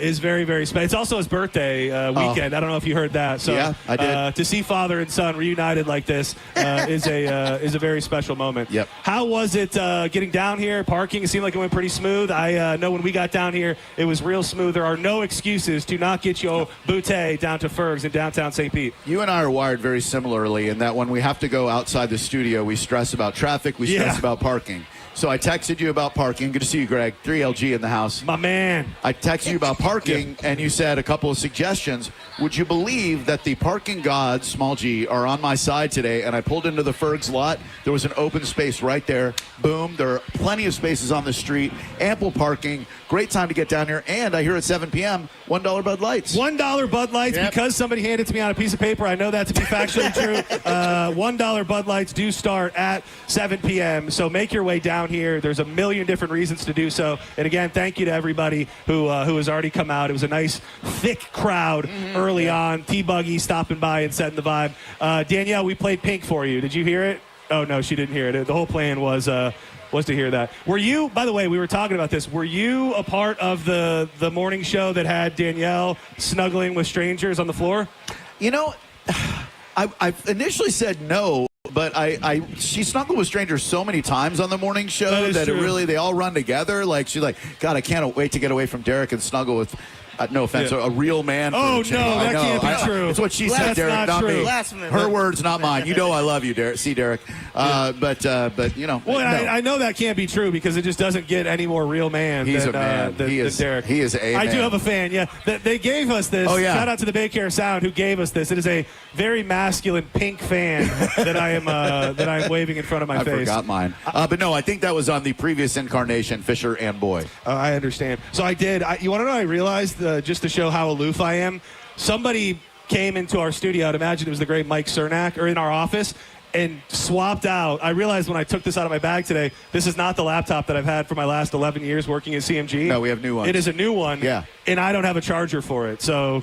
is very, very special. It's also his birthday weekend. I don't know if you heard that. So, yeah, I did. To see father and son reunited like this is a very special moment. Yep. How was it getting down here? Parking? It seemed like it went pretty smooth. I know when we got down here, it was real smooth. There are no excuses to not get your boutte down to Fergs in downtown St. Pete. You and I are wired very similarly in that when we have to go outside the studio, we stress about traffic, we stress about parking. So I texted you about parking. Good to see you, Greg. 3LG in the house. My man. I texted you about parking, and you said a couple of suggestions. Would you believe that the parking gods, small g, are on my side today? And I pulled into the Fergs lot. There was an open space right there. Boom. There are plenty of spaces on the street. Ample parking. Great time to get down here. And I hear at 7 p.m., $1 Bud Lights. $1 Bud Lights, because somebody handed it to me on a piece of paper. I know that to be factually true. $1 Bud Lights do start at 7 p.m., so make your way down here. There's a million different reasons to do so. And again, thank you to everybody who has already come out. It was a nice, thick crowd early on. T-Buggy stopping by and setting the vibe. Danielle, we played Pink for you. Did you hear it? Oh, no, she didn't hear it. The whole plan was to hear that. Were you, by the way, we were talking about this, were you a part of the morning show that had Danielle snuggling with strangers on the floor? You know, I initially said no, but she snuggled with strangers so many times on the morning show that they all run together. Like, she's like, God, I can't wait to get away from Derek and snuggle with, no offense, a real man. Oh, no, that can't be true. It's what she said, Derek, not me. Her words, not mine. You know I love you, Derek. See, Derek. But you know. Well, no. I know that can't be true because it just doesn't get any more real man He's than, a man. Than Derek. He is a man. I do have a fan, yeah. They gave us this. Oh, yeah. Shout out to the Baycare Sound who gave us this. It is a very masculine pink fan that I am waving in front of my face. I forgot mine. But no, I think that was on the previous incarnation, Fisher and Boy. I understand. So I did. You want to know I realized, just to show how aloof I am, somebody came into our studio, I'd imagine it was the great Mike Cernak, or in our office, and swapped out. I realized when I took this out of my bag today, this is not the laptop that I've had for my last 11 years working at CMG. No, we have new ones. It is a new one. Yeah. And I don't have a charger for it. So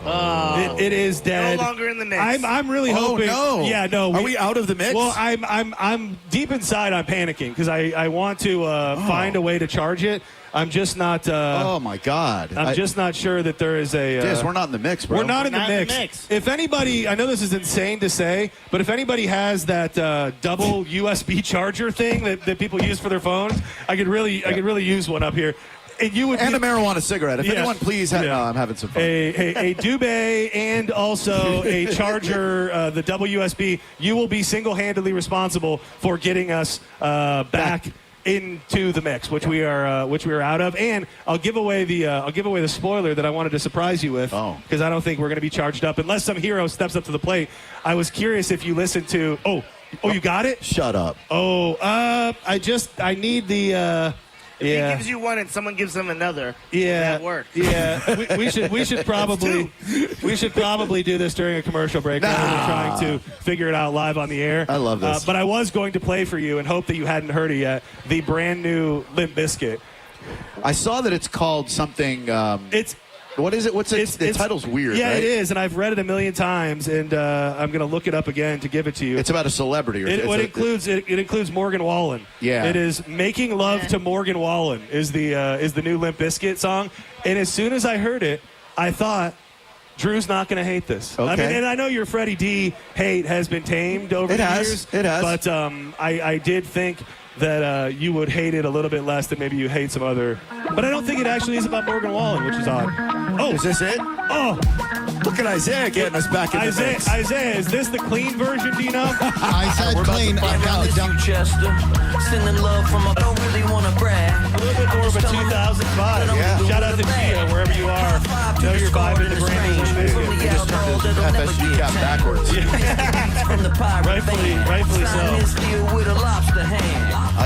it is dead. No longer in the mix. I'm really hoping. Oh, no. Yeah, no. Are we out of the mix? Well, I'm deep inside, I'm panicking because I want to find a way to charge it. I'm just not. Oh my God! I'm just not sure that there is a. Yes, we're not in the mix, bro. We're not in the mix. If anybody, I know this is insane to say, but if anybody has that double USB charger thing that people use for their phones, I could really use one up here. And you would a marijuana cigarette. If anyone, please. No, I'm having some fun. A Dubé and also a charger, the double USB. You will be single-handedly responsible for getting us back into the mix, which we are out of. And I'll give away the spoiler that I wanted to surprise you with, because I don't think we're going to be charged up unless some hero steps up to the plate. I was curious if you listened to. Oh, you got it? Shut up. I need the. If he gives you one and someone gives him another, that works. Yeah, we should probably do this during a commercial break rather than trying to figure it out live on the air. I love this. But I was going to play for you and hope that you hadn't heard it yet. The brand new Limp Bizkit. I saw that it's called something. What is it? The title's weird. Yeah, right? it is, and I've read it a million times, and I'm going to look it up again to give it to you. It's about a celebrity. It includes Morgan Wallen. Yeah, it is "Making Love to Morgan Wallen" is the new Limp Bizkit song, and as soon as I heard it, I thought, Drew's not going to hate this. Okay. I mean, and I know your Freddie D hate has been tamed over the years. It has. But I did think that you would hate it a little bit less than maybe you hate some other. But I don't think it actually is about Morgan Wallen, which is odd. Oh, is this it? Oh, look at Isaiah getting us back in the mix. Isaiah, is this the clean version? Do you know? I said clean. I got it done. Chester, sending love from I don't really want to brag. A little bit more of a 2005. Yeah. Shout out to Gia, wherever you are. Know you're vibing the Grammys. You just turned his FSG cap backwards. Rightfully so.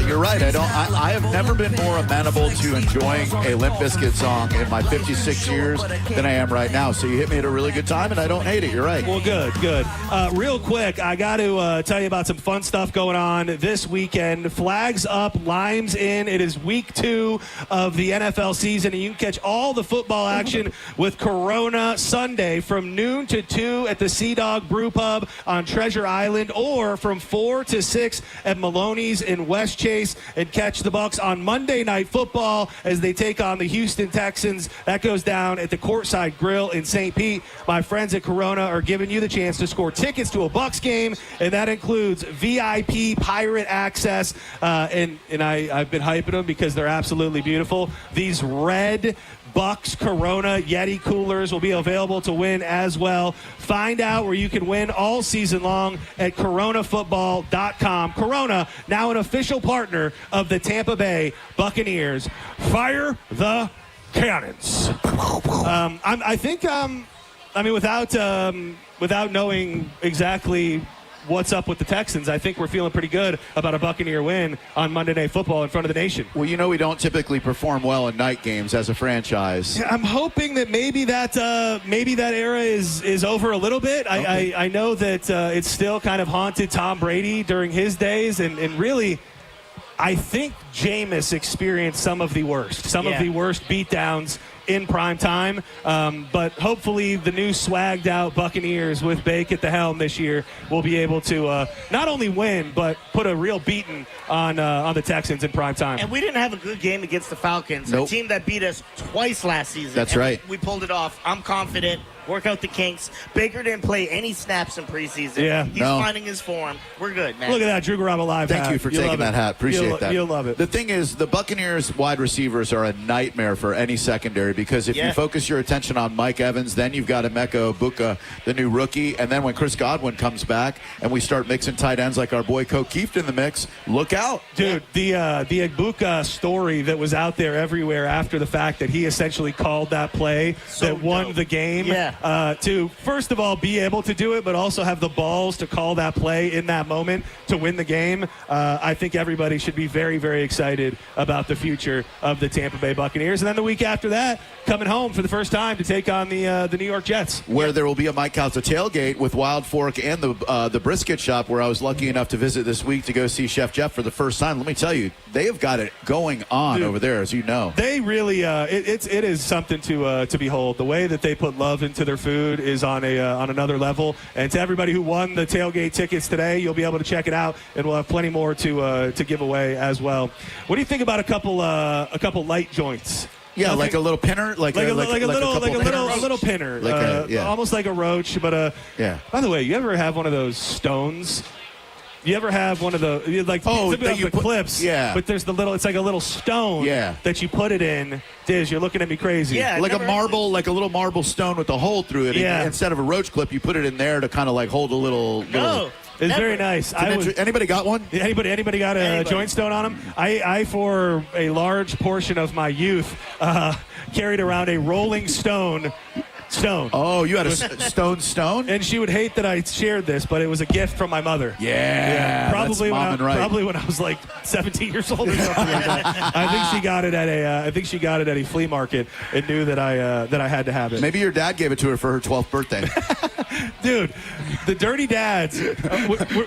You're right. I have never been more amenable to enjoying a Limp Bizkit song in my 56 years than I am right now. So you hit me at a really good time, and I don't hate it. You're right. Well, good. Real quick, I got to tell you about some fun stuff going on this weekend. Flags up, limes in. It is week 2 of the NFL season, and you can catch all the football action with Corona Sunday from noon to 2 at the Sea Dog Brew Pub on Treasure Island, or from 4 to 6 at Maloney's in West Chase, and catch the Bucs on Monday Night Football as they take on the Houston Texans. That goes down at the Courtside Grill in St. Pete. My friends at Corona are giving you the chance to score tickets to a Bucs game, and that includes VIP pirate access. And I've been hyping them because they're absolutely beautiful. These red Bucs Corona Yeti coolers will be available to win as well. Find out where you can win all season long at coronafootball.com. Corona, now an official partner of the Tampa Bay Buccaneers. Fire the cannons. Without knowing exactly what's up with the Texans, I think we're feeling pretty good about a Buccaneer win on Monday Night Football in front of the nation. Well, we don't typically perform well in night games as a franchise. I'm hoping that maybe that era is over a little bit. Okay. I know that it's still kind of haunted Tom Brady during his days, and really, I think Jameis experienced some of the worst beatdowns in prime time, but hopefully the new swagged out Buccaneers with Bake at the helm this year will be able to not only win but put a real beating on the Texans in prime time. And we didn't have a good game against the Falcons, nope. A team that beat us twice last season. That's right. We pulled it off. I'm confident. Work out the kinks. Baker didn't play any snaps in preseason. Yeah, he's finding his form. We're good, man. Look at that, Drew Garabo live. Thank you for taking that hat. Appreciate that. You'll love it. The thing is, the Buccaneers wide receivers are a nightmare for any secondary, because if you focus your attention on Mike Evans, then you've got Emeka Egbuka, the new rookie, and then when Chris Godwin comes back and we start mixing tight ends like our boy Keeft in the mix, look out. Dude, the Egbuka story that was out there everywhere after the fact that he essentially called that play that won the game to, first of all, be able to do it, but also have the balls to call that play in that moment to win the game. I think everybody should be very, very excited about the future of the Tampa Bay Buccaneers. And then the week after that, coming home for the first time to take on the New York Jets. Where there will be a Mike Calta tailgate with Wild Fork and the brisket shop, where I was lucky enough to visit this week to go see Chef Jeff for the first time. Let me tell you, they have got it going on over there, as you know. They really, it is something to behold. The way that they put love into their food is on another level. And to everybody who won the tailgate tickets today, you'll be able to check it out, and we'll have plenty more to give away as well. What do you think about a couple light joints? Yeah, like a little pinner, like a little pinner, almost like a roach. But by the way, you ever have one of those stones? You ever have one of the the clips? Yeah. But there's it's like a little stone. That you put it in. Diz, you're looking at me crazy. Yeah. Like a little marble stone with a hole through it. Yeah. Instead of a roach clip, you put it in there to kind of like hold a little. No. It's very nice. Anybody got one? Anybody got a joint stone on them? I for a large portion of my youth, carried around a rolling stone. Oh, you had a stone? And she would hate that I shared this, but it was a gift from my mother. Yeah. Probably when I was like 17 years old or something like that. I think she got it at a flea market and knew that I had to have it. Maybe your dad gave it to her for her 12th birthday. Dude, the dirty dads.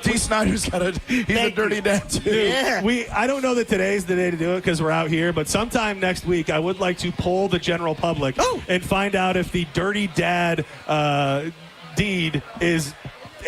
T. Snyder's he's a dirty dad too. Dude, I don't know that today's the day to do it because we're out here, but sometime next week I would like to poll the general public and find out if the dirty dad deed is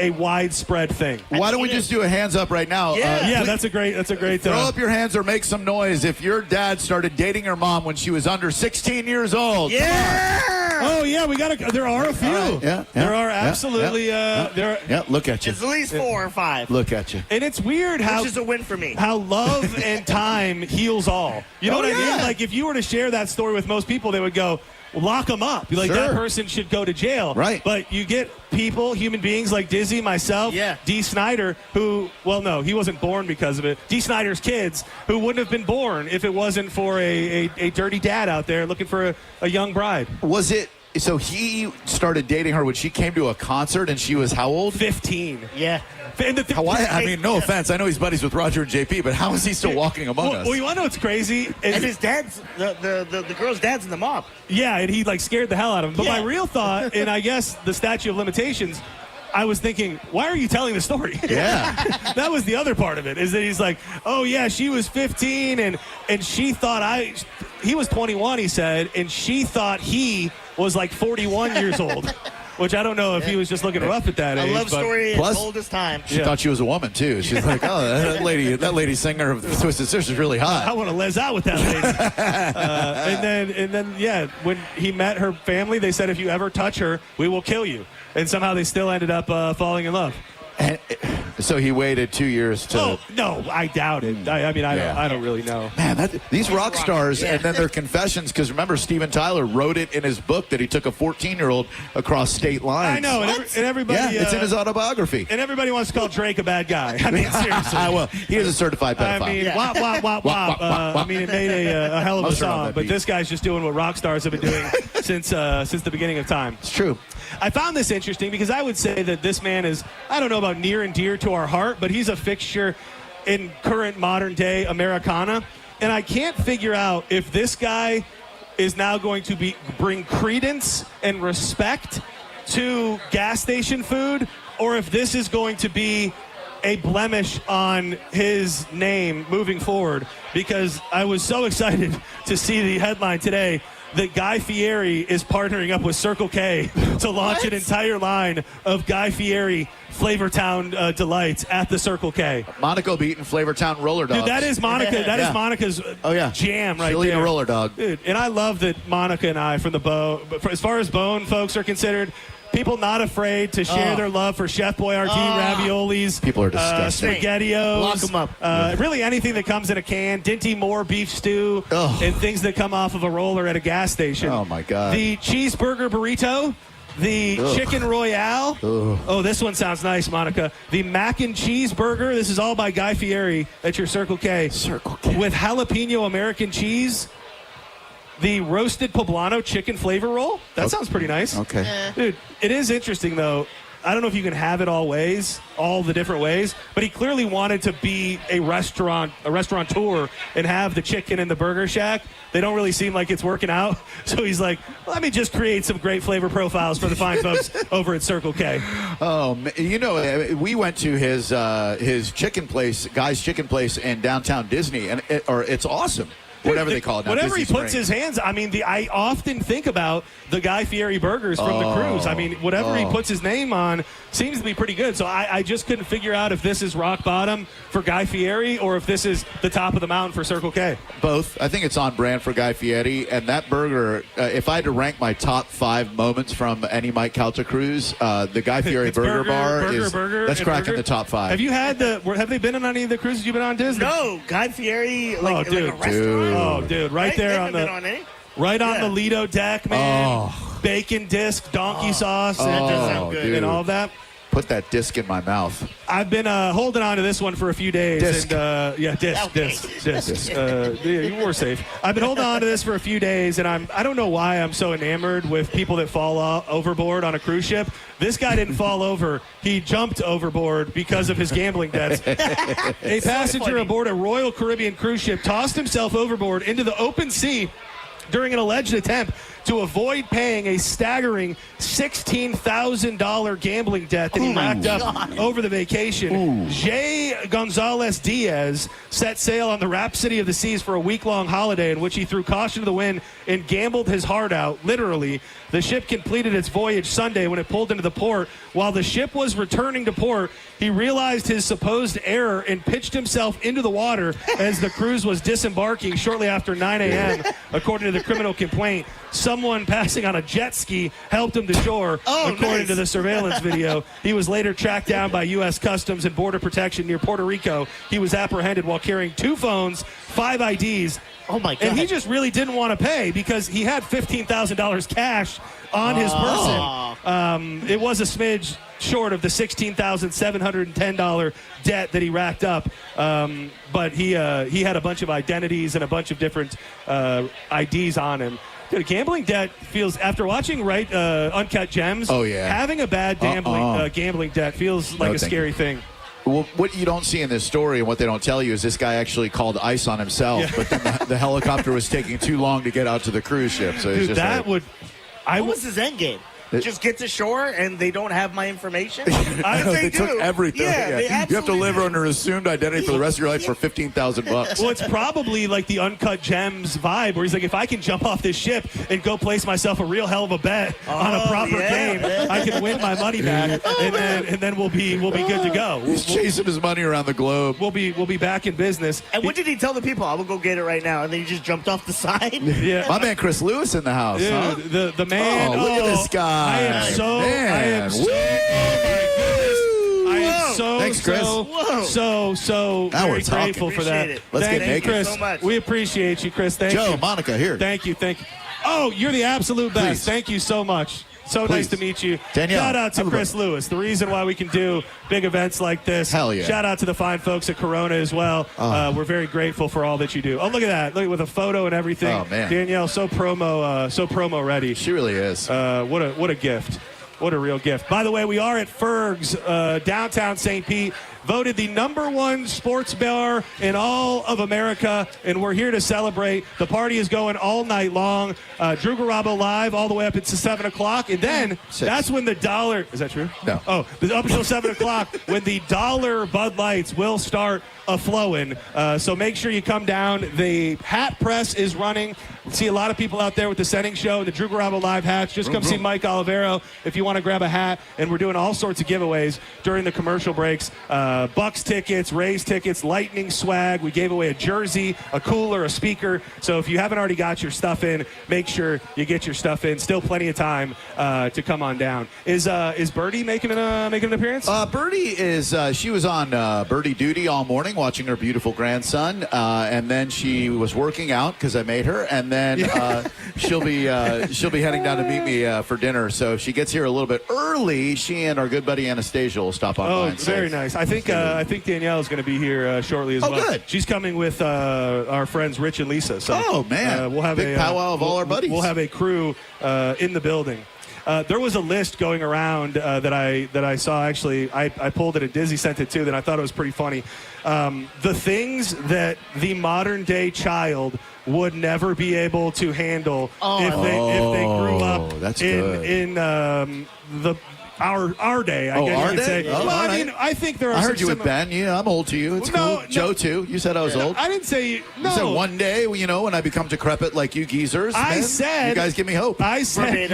a widespread thing. Why don't we just do a hands up right now? That's a great throw up your hands or make some noise if your dad started dating your mom when she was under 16 years old. Yeah. Oh yeah, we got to. There are a few. Right, yeah, there are absolutely. There. Yeah, look at you. It's at least 4 or 5. Look at you. And it's weird how which is a win for me. How love and time heals all. You know what I mean? Like if you were to share that story with most people, they would go, lock them up. Be like, that person should go to jail. Right. But you get people, human beings like Dizzy, myself, Dee Snider, who, well, no, he wasn't born because of it. Dee Snider's kids, who wouldn't have been born if it wasn't for a dirty dad out there looking for a young bride. Was it? So he started dating her when she came to a concert, and she was how old? 15. Yeah. I mean, no offense. I know he's buddies with Roger and JP, but how is he still walking among us? Well, you want to know what's crazy? And his dad's, the girl's dad's in the mob. Yeah, and he, like, scared the hell out of him. But my real thought, and I guess the statute of limitations, I was thinking, why are you telling the story? Yeah. That was the other part of it, is that he's like, oh, yeah, she was 15, and she thought he was 21, he said, and she thought he was like 41 years old. Which I don't know if he was just looking rough at that age. A love story as old as time. She thought she was a woman, too. She's like, oh, that lady singer of Twisted Sisters is really hot. I want to les out with that lady. and then, yeah, when he met her family, they said, if you ever touch her, we will kill you. And somehow they still ended up falling in love. And so he waited 2 years to. Oh, no, I doubt it. I don't really know. Man, these rock stars and then their confessions, because remember, Steven Tyler wrote it in his book that he took a 14-year-old across state lines. I know, and everybody. Yeah, it's in his autobiography. And everybody wants to call Drake a bad guy. I mean, seriously. Well, he is a certified pedophile. I mean, wop, wop, wop, wop. I mean, it made a hell of a song, but this guy's just doing what rock stars have been doing since the beginning of time. It's true. I found this interesting because I would say that this man is, I don't know about near and dear to our heart, but he's a fixture in current modern day Americana. And I can't figure out if this guy is now going to bring credence and respect to gas station food, or if this is going to be a blemish on his name moving forward, because I was so excited to see the headline today that Guy Fieri is partnering up with Circle K to launch an entire line of Guy Fieri Flavortown delights at the Circle K. Monica will be eating Flavortown roller dogs. Dude, that is Monica. That is Monica's jam right She'll there. eat a roller dog. Dude, and I love that Monica and I, from the Bone, as far as Bone folks are considered, people not afraid to share their love for Chef Boyardee raviolis. People are disgusting. SpaghettiOs. Lock them up. Really anything that comes in a can. Dinty Moore beef stew. And things that come off of a roller at a gas station. Oh, my God. The cheeseburger burrito. The chicken royale. Oh, this one sounds nice, Monica. The mac and cheese burger. This is all by Guy Fieri at your Circle K. Circle K. With jalapeno American cheese. The roasted poblano chicken flavor roll. That sounds pretty nice. Okay. Dude, it is interesting, though. I don't know if you can have it all the different ways, but he clearly wanted to be a restaurateur and have the chicken in the Burger Shack. They don't really seem like it's working out. So he's like, let me just create some great flavor profiles for the fine folks over at Circle K. Oh, you know, we went to his chicken place, Guy's Chicken Place in downtown Disney, and it's awesome. Whatever they call it now. Whatever Disney he puts his hands, I mean, I often think about the Guy Fieri burgers from the cruise. I mean, whatever he puts his name on seems to be pretty good. So I just couldn't figure out if this is rock bottom for Guy Fieri or if this is the top of the mountain for Circle K. Both. I think it's on brand for Guy Fieri. And that burger, if I had to rank my top 5 moments from any Mike Calta cruise, the Guy Fieri burger bar that's cracking the top 5. Have you had have they been on any of the cruises you've been on, Disney? No, Guy Fieri, like a restaurant. Oh, dude, right there on the Lido deck, man. Bacon disc, donkey sauce, and all of that. Put that disc in my mouth. I've been holding on to this one for a few days. Disc. And, disc. You were safe. I've been holding on to this for a few days, and I don't know why I'm so enamored with people that fall overboard on a cruise ship. This guy didn't fall over. He jumped overboard because of his gambling debts. A passenger aboard a Royal Caribbean cruise ship tossed himself overboard into the open sea during an alleged attempt to avoid paying a staggering $16,000 gambling debt that he racked up over the vacation. Jay Gonzalez Diaz set sail on the Rhapsody of the Seas for a week-long holiday in which he threw caution to the wind and gambled his heart out, literally. The ship completed its voyage Sunday when it pulled into the port. While the ship was returning to port, he realized his supposed error and pitched himself into the water as the cruise was disembarking shortly after 9 a.m., according to the criminal complaint. someone passing on a jet ski helped him to shore, according nice. to the surveillance video. He was later tracked down by U.S. Customs and Border Protection near Puerto Rico. He was apprehended while carrying 2 phones, 5 IDs. Oh, my God. And he just really didn't want to pay because he had $15,000 cash on his person. It was a smidge short of the $16,710 debt that he racked up. But he had a bunch of identities and a bunch of different IDs on him. Dude, gambling debt feels, after watching Uncut Gems, having a bad gambling debt feels like a scary thing. Well, what you don't see in this story and what they don't tell you is this guy actually called ice on himself, but then the helicopter was taking too long to get out to the cruise ship. So Dude, just what was his end game? Just get to shore and they don't have my information? They took everything. Yeah, you have to live under assumed identity for the rest of your life for $15,000. Well, it's probably like the Uncut Gems vibe, where he's like, if I can jump off this ship and go place myself a real hell of a bet on a proper game, I can win my money back, and then we'll be good to go. He's chasing his money around the globe. We'll be back in business. And what did he tell the people? I will go get it right now, and then he just jumped off the side. Yeah, my man Chris Lewis in the house. Dude, huh? the man. Look at this guy. I am so. Thanks, Chris. So now very we're talking. grateful for that. Let's Thank get you, naked. Chris. So much. We appreciate you, Chris. Thank you. Joe, Monica, here. Thank you. Oh, you're the absolute best. Please. Thank you so much. So Please. nice to meet you. Danielle, Shout out to Chris Lewis, the reason why we can do big events like this. Hell yeah. Shout out to the fine folks at Corona as well. We're very grateful for all that you do. Oh, look at that. Look, with a photo and everything. Oh, man. Danielle, so promo ready. She really is. What a gift. What a real gift. By the way, we are at Fergs, downtown St. Pete, voted the #1 sports bar in all of America, and we're here to celebrate. The party is going all night long. Drew Garabo live all the way up until 7 o'clock, and then that's when the dollar... Is that true? No. Oh, up until 7 o'clock, when the dollar Bud Lights will start a-flowing. So make sure you come down. The hat press is running. See a lot of people out there with the Senning Show and the Drew Garabo live hats. Just come see Mike Olivero if you want to grab a hat. And we're doing all sorts of giveaways during the commercial breaks. Bucks tickets, Rays tickets, Lightning swag. We gave away a jersey, a cooler, a speaker. So if you haven't already got your stuff in, make sure you get your stuff in. Still plenty of time to come on down. Is Birdie making an appearance? Birdie is. She was on Birdie duty all morning, watching her beautiful grandson, and then she was working out because I made her, and then she'll be heading down to meet me for dinner. So if she gets here a little bit early, she and our good buddy Anastasia will stop on by. Oh, very nice. I think Danielle is going to be here shortly as well. Oh, good. She's coming with our friends Rich and Lisa. So, man, we'll have big powwow of all our buddies. We'll have a crew in the building. There was a list going around that I saw. Actually, I pulled it, and Dizzy sent it too. That I thought it was pretty funny. The things that the modern day child would never be able to handle if they grew up in our day. I guess you could say. Oh, well, I mean, I think there are. I heard you with Ben. Yeah, I'm old to you. It's cool. Joe too. You said I was old. I didn't say no. You said one day, when I become decrepit like you geezers, I said you guys give me hope. I said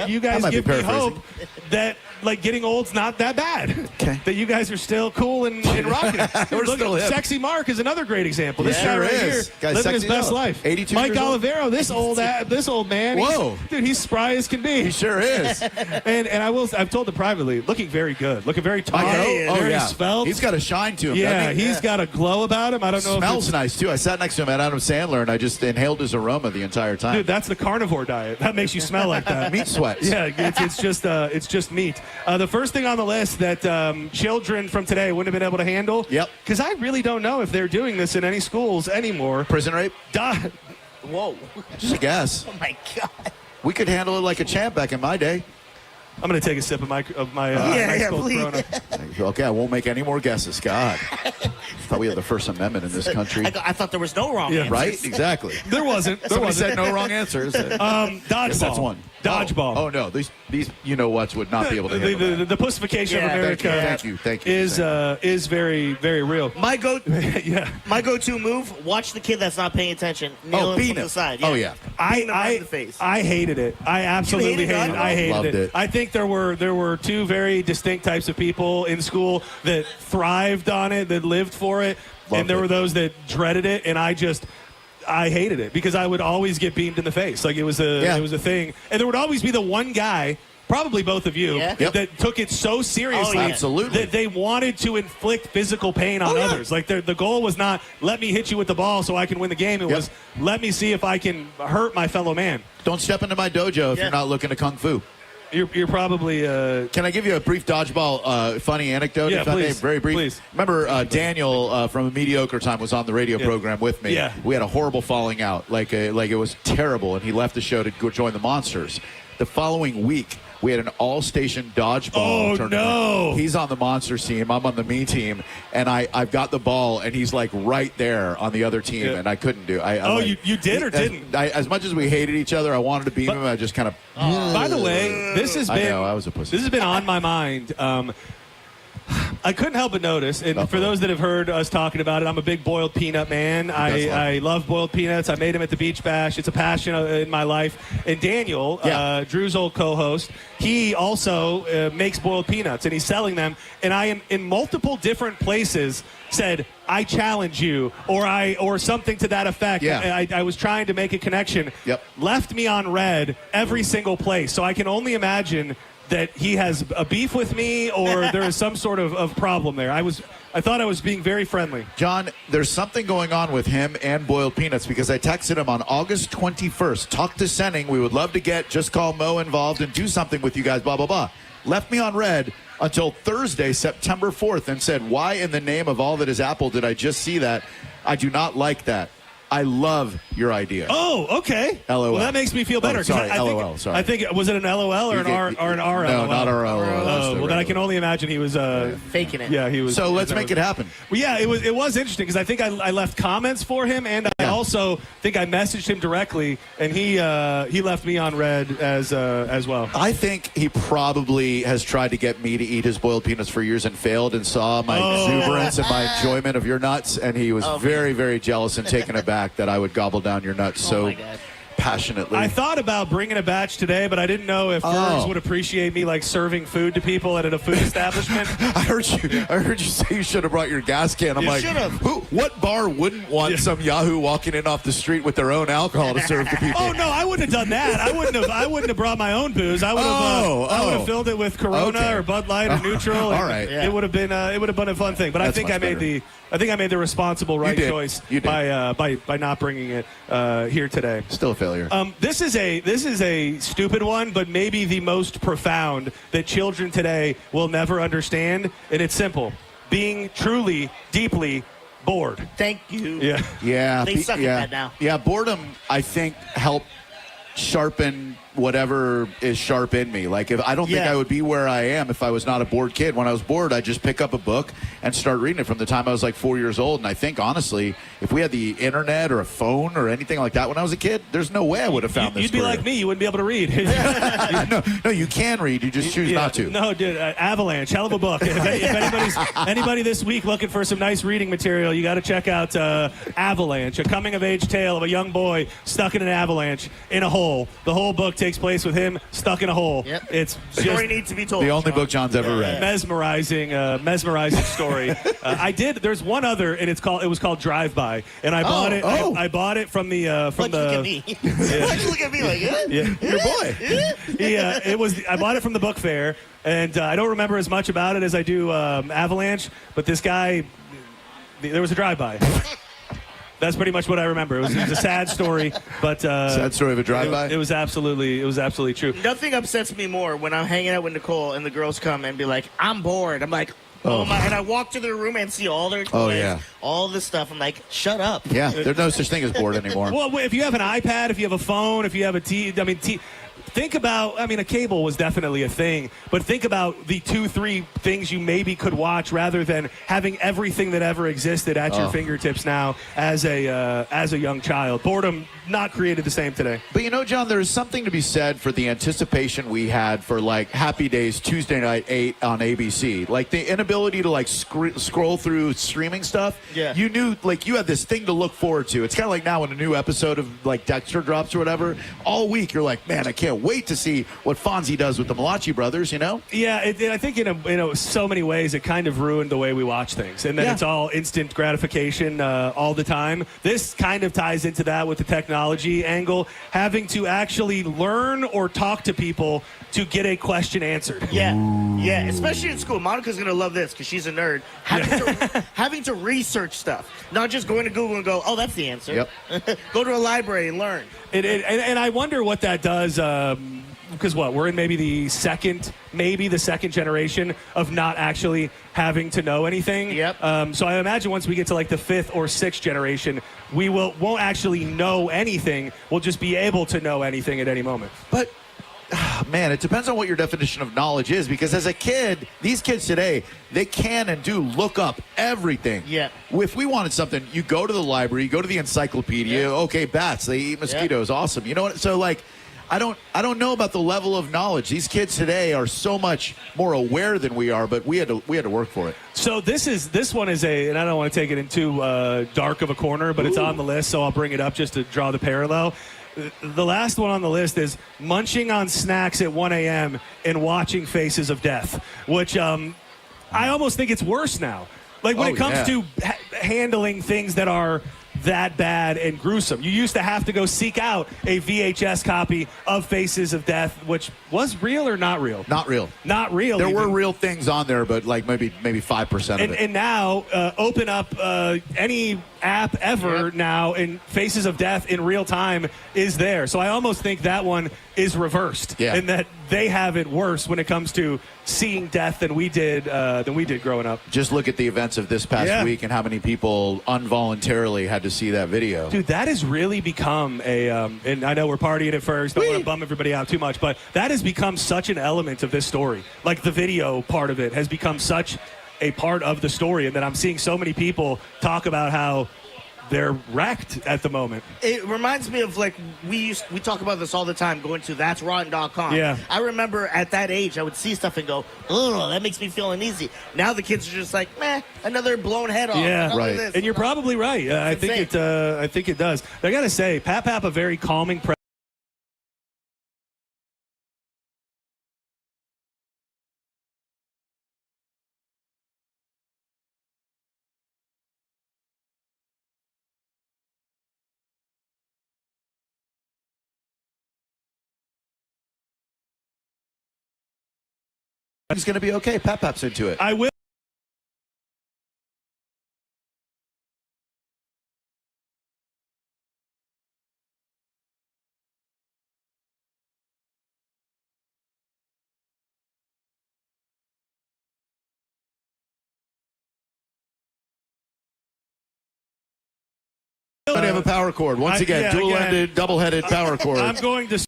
you guys give me hope that getting old's not that bad. Okay. That you guys are still cool and rocking. We're still hip. Sexy Mark is another great example. This guy right here Guy's living his best life. 82 Mike years old. Olivero, this old man. Whoa, dude, he's spry as can be. He sure is. and I've told him privately, looking very good, looking very tall, very svelte. He's got a shine to him. Yeah, he's got a glow about him. I don't know. Smells nice too. I sat next to him at Adam Sandler, and I just inhaled his aroma the entire time. Dude, that's the carnivore diet. That makes you smell like that. Meat sweats. Yeah, it's just meat. The first thing on the list that children from today wouldn't have been able to handle. Yep. Because I really don't know if they're doing this in any schools anymore. Prison rape? Whoa. Just a guess. Oh my God. We could handle it like a champ back in my day. I'm going to take a sip of my high school Corona. Okay, I won't make any more guesses. God. Thought we had the First Amendment in this country. I thought there was no wrong answers. Right? Exactly. There wasn't. Somebody said no wrong answers. Dodgeball. That's one. Dodgeball. Oh no, these you-know-whats would not be able to handle the pussification of America thank you. Is very, very real. My go-to move, watch the kid that's not paying attention. Nail him from the side. Oh yeah. I hated it. I absolutely hated it. I hated it. I think there were two very distinct types of people in school that thrived on it, that lived for it, and there were those that dreaded it, and I hated it because I would always get beamed in the face. Like it was a thing. And there would always be the one guy, probably both of you, that took it so seriously that they wanted to inflict physical pain on others. Like the goal was not, let me hit you with the ball so I can win the game. It was, let me see if I can hurt my fellow man. Don't step into my dojo if you're not looking to kung fu. You're probably... Can I give you a brief dodgeball funny anecdote? Yeah, please. Very brief. Please. Remember, Danielle from A Mediocre Time was on the radio program with me. Yeah. We had a horrible falling out. Like it was terrible, and he left the show to go join the Monsters. The following week, we had an all-station dodgeball tournament. No. He's on the Monsters team. I'm on the Me team. And I've got the ball, and he's like right there on the other team, and I couldn't do it. You did or didn't? As much as we hated each other, I wanted to beat him. I just kind of... By the way, this has been... I know, I was a pussy. This has been on my mind. I couldn't help but notice, and for those that have heard us talking about it, I'm a big boiled peanut man. I love boiled peanuts. I made them at the Beach Bash. It's a passion in my life. And Daniel, Drew's old co-host, he also makes boiled peanuts, and he's selling them. And I am in multiple different places said, I challenge you, or something to that effect. Yeah. I was trying to make a connection. Left me on red every single place. So I can only imagine that he has a beef with me, or there is some sort of problem there. I thought I was being very friendly. John, there's something going on with him and Boiled Peanuts because I texted him on August 21st. Talk to Senning. We would love to get Just Call Mo involved and do something with you guys, blah, blah, blah. Left me on red until Thursday, September 4th, and said, why in the name of all that is Apple did I just see that? I do not like that. I love your idea. Oh, okay. LOL. Well, that makes me feel better. Oh, sorry, LOL. Sorry. I think, was it an LOL or an RLOL? No, not our LOL. Oh, well, then I can only imagine he was faking it. Yeah, he was. So let's make it happen. Well, yeah, it was interesting because I think I left comments for him, and I also think I messaged him directly, and he left me on red as well. I think he probably has tried to get me to eat his boiled peanuts for years and failed, and saw my exuberance and my enjoyment of your nuts, and he was very, very jealous and taken aback that I would gobble down your nuts so passionately. I thought about bringing a batch today, but I didn't know if Fergs would appreciate me like serving food to people at a food establishment. I heard you say you should have brought your gas can. I'm like, what bar wouldn't want some Yahoo walking in off the street with their own alcohol to serve to people? Oh no, I wouldn't have done that. I wouldn't have brought my own booze. I would have filled it with Corona or Bud Light or Neutral. All right. It would have been a fun thing. But I think I made the responsible choice by not bringing it here today. Still a failure. This is a stupid one, but maybe the most profound that children today will never understand, and it's simple: being truly, deeply bored. Thank you. Yeah. They suck at that now. Yeah, boredom, I think, helped sharpen whatever is sharp in me. Like, I don't think I would be where I am if I was not a bored kid. When I was bored, I'd just pick up a book and start reading it from the time I was like 4 years old. And I think, honestly, if we had the internet or a phone or anything like that when I was a kid, there's no way I would have found this You'd be like me. You wouldn't be able to read. No, you can read. You just choose not to. No, dude, Avalanche, hell of a book. If anybody this week looking for some nice reading material, you got to check out Avalanche, a coming-of-age tale of a young boy stuck in an avalanche in a hole. The whole book takes place with him stuck in a hole. Yep. It's story needs to be told. The only book John's ever read. Mesmerizing story. There's one other, and it was called Drive By, and I bought it. I bought it from the Look at me. Look at me like your boy. I bought it from the book fair, and I don't remember as much about it as I do Avalanche. But this guy, there was a drive-by. That's pretty much what I remember. It was a sad story, but sad story of a drive-by. It was absolutely true. Nothing upsets me more when I'm hanging out with Nicole and the girls come and be like, "I'm bored." I'm like, "Oh my!" And I walk to their room and see all their toys, all this stuff. I'm like, "Shut up." Yeah, there's no such thing as bored anymore. Well, if you have an iPad, if you have a phone, if you have a TV, think about, a cable was definitely a thing, but think about the 2-3 things you maybe could watch rather than having everything that ever existed at your fingertips now as a young child. Boredom not created the same today. But John, there's something to be said for the anticipation we had for like Happy Days Tuesday night 8 on ABC. Like the inability to like scroll through streaming stuff. Yeah. You knew like you had this thing to look forward to. It's kind of like now when a new episode of like Dexter drops or whatever. All week you're like, man, I can't can't wait to see what Fonzie does with the Malachi brothers, you know? Yeah, I think in so many ways it kind of ruined the way we watch things. And then it's all instant gratification all the time. This kind of ties into that with the technology angle, having to actually learn or talk to people to get a question answered. Yeah, especially in school. Monica's going to love this because she's a nerd. Having to research stuff, not just going to Google and go, oh, that's the answer. Yep. Go to a library and learn. And I wonder what that does, because we're in maybe the second generation of not actually having to know anything. Yep. So I imagine once we get to like the 5th or 6th generation, we won't actually know anything. We'll just be able to know anything at any moment. But man, it depends on what your definition of knowledge is, because as a kid, these kids today, they can and do look up everything. Yeah. If we wanted something, you go to the library, you go to the encyclopedia. Yeah. Okay, bats, they eat mosquitoes. Yeah. Awesome. You know what? So like, I don't know about the level of knowledge. These kids today are so much more aware than we are, but we had to work for it. So this one is and I don't want to take it in too dark of a corner, but it's on the list, so I'll bring it up just to draw the parallel. The last one on the list is munching on snacks at 1 a.m. and watching Faces of Death, which I almost think it's worse now. Like when it comes to handling things that are that bad and gruesome. You used to have to go seek out a VHS copy of Faces of Death, which was real or not real? Not real. Not real. There were real things on there, but like maybe 5% of it. And now open up any app ever now, and Faces of Death in real time is there. So I almost think that one is reversed, and that they have it worse when it comes to seeing death than we did growing up. Just look at the events of this past week and how many people involuntarily had to see that video. Dude, that has really become and I know we're partying at Fergs, don't want to bum everybody out too much, but that has become such an element of this story. Like the video part of it has become such a part of the story, and that I'm seeing so many people talk about how they're wrecked at the moment. It reminds me of like we talk about this all the time, going to that'srotten.com. Yeah. I remember at that age I would see stuff and go, oh, that makes me feel uneasy. Now the kids are just like, meh, another blown head off. Yeah, right. This. And you're probably right. I think it does. I gotta say, Pap a very calming presence. He's going to be okay. Pap's into it. I will. I have a power cord. Once again, dual-ended, double-headed power cord. I'm going to...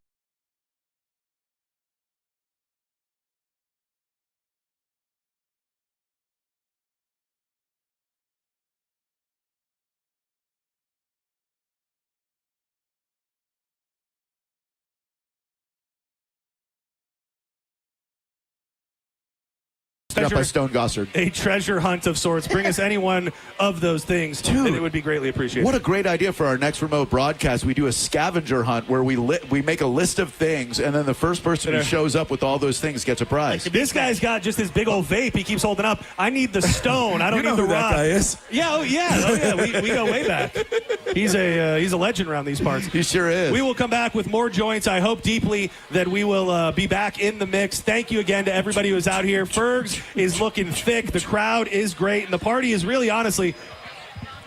Up by Stone Gossard. A treasure hunt of sorts. Bring us any one of those things, dude, and it would be greatly appreciated. What a great idea for our next remote broadcast. We do a scavenger hunt where we make a list of things, and then the first person who shows up with all those things gets a prize. This guy's got just this big old vape he keeps holding up. I need the stone. I don't need the rock. That guy is? Yeah, we go way back. He's a legend around these parts. He sure is. We will come back with more joints. I hope deeply that we will be back in the mix. Thank you again to everybody who's out here. Fergs is looking thick. The crowd is great, and the party is really, honestly,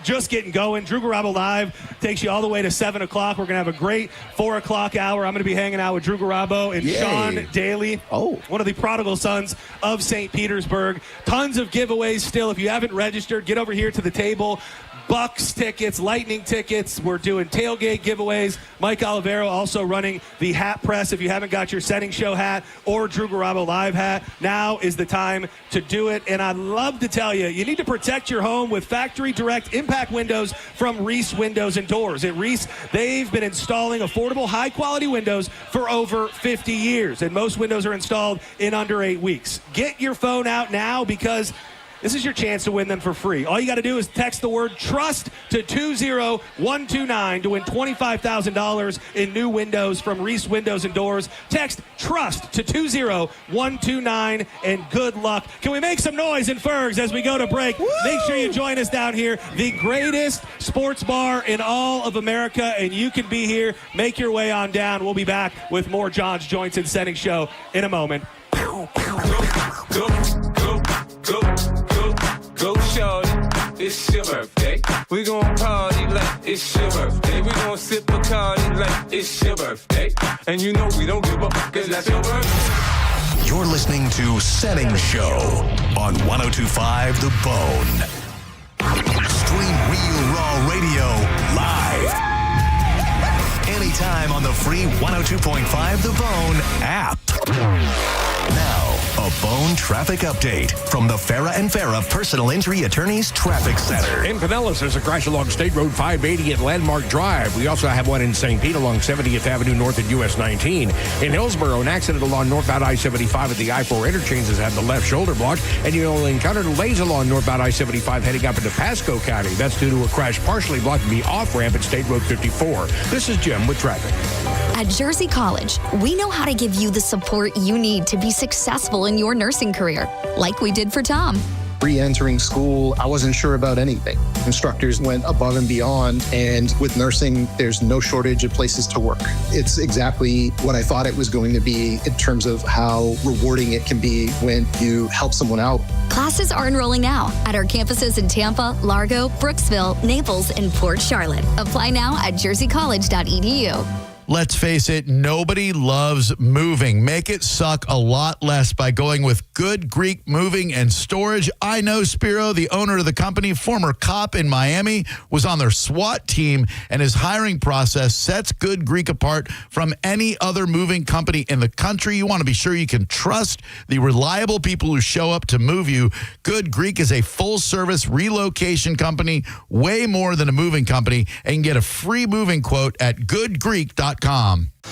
just getting going. Drew Garabo Live takes you all the way to 7 o'clock. We're going to have a great 4 o'clock hour. I'm going to be hanging out with Drew Garabo and Sean Daly, one of the prodigal sons of St. Petersburg. Tons of giveaways still. If you haven't registered, get over here to the table. Bucks tickets, Lightning tickets. We're doing tailgate giveaways. Mike Olivero also running the hat press. If you haven't got your Senning Show hat or Drew Garabo Live hat, now is the time to do it. And I'd love to tell you, you need to protect your home with factory direct impact windows from Reese Windows and Doors. At Reese, they've been installing affordable, high-quality windows for over 50 years. And most windows are installed in under 8 weeks. Get your phone out now, because this is your chance to win them for free. All you got to do is text the word TRUST to 20129 to win $25,000 in new windows from Reese Windows and Doors. Text TRUST to 20129 and good luck. Can we make some noise in Fergs as we go to break? Woo! Make sure you join us down here, the greatest sports bar in all of America, and you can be here. Make your way on down. We'll be back with more John's Joints and Senning Show in a moment. Go, shorty, it's your birthday. We gon' party like it's your birthday. We gon' sip Bacardi like it's your birthday. And you know we don't give up, cause that's your birthday. You're listening to Senning Show on 102.5 The Bone. Stream Real Raw Radio live. Anytime on the free 102.5 The Bone app. Now, a Bone traffic update from the Farah and Farah Personal Injury Attorneys Traffic Center. In Pinellas, there's a crash along State Road 580 at Landmark Drive. We also have one in St. Pete along 70th Avenue North at US 19. In Hillsborough, an accident along northbound I-75 at the I-4 interchange has had the left shoulder blocked, and you'll encounter delays along northbound I-75 heading up into Pasco County. That's due to a crash partially blocking the off-ramp at State Road 54. This is Jim with traffic. At Jersey College, we know how to give you the support you need to be successful in your nursing career, like we did for Tom. Re-entering school, I wasn't sure about anything. Instructors went above and beyond, and with nursing, there's no shortage of places to work. It's exactly what I thought it was going to be in terms of how rewarding it can be when you help someone out. Classes are enrolling now at our campuses in Tampa, Largo, Brooksville, Naples, and Port Charlotte. Apply now at jerseycollege.edu. Let's face it, nobody loves moving. Make it suck a lot less by going with Good Greek Moving and Storage. I know Spiro, the owner of the company, former cop in Miami, was on their SWAT team, and his hiring process sets Good Greek apart from any other moving company in the country. You want to be sure you can trust the reliable people who show up to move you. Good Greek is a full-service relocation company, way more than a moving company, and you can get a free moving quote at goodgreek.com.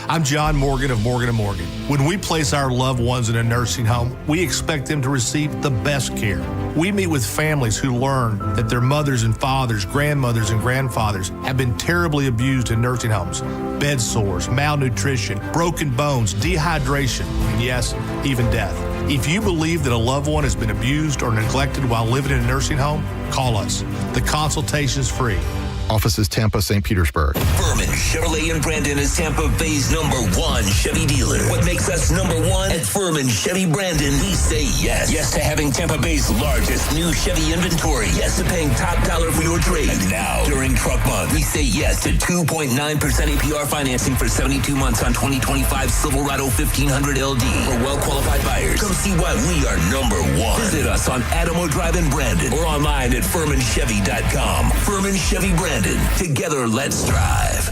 I'm John Morgan of Morgan & Morgan. When we place our loved ones in a nursing home, we expect them to receive the best care. We meet with families who learn that their mothers and fathers, grandmothers and grandfathers have been terribly abused in nursing homes. Bed sores, malnutrition, broken bones, dehydration, and yes, even death. If you believe that a loved one has been abused or neglected while living in a nursing home, call us. The consultation is free. Offices Tampa, St. Petersburg. Furman Chevrolet in Brandon is Tampa Bay's #1 Chevy dealer. What makes us #1? At Furman Chevy Brandon, we say yes. Yes to having Tampa Bay's largest new Chevy inventory. Yes to paying top dollar for your trade. And now, during Truck Month, we say yes to 2.9% APR financing for 72 months on 2025 Silverado 1500 LD for well-qualified buyers. Come see why we are #1. Visit us on Adamo Drive in Brandon or online at FurmanChevy.com. Furman Chevy Brandon. Together, let's drive.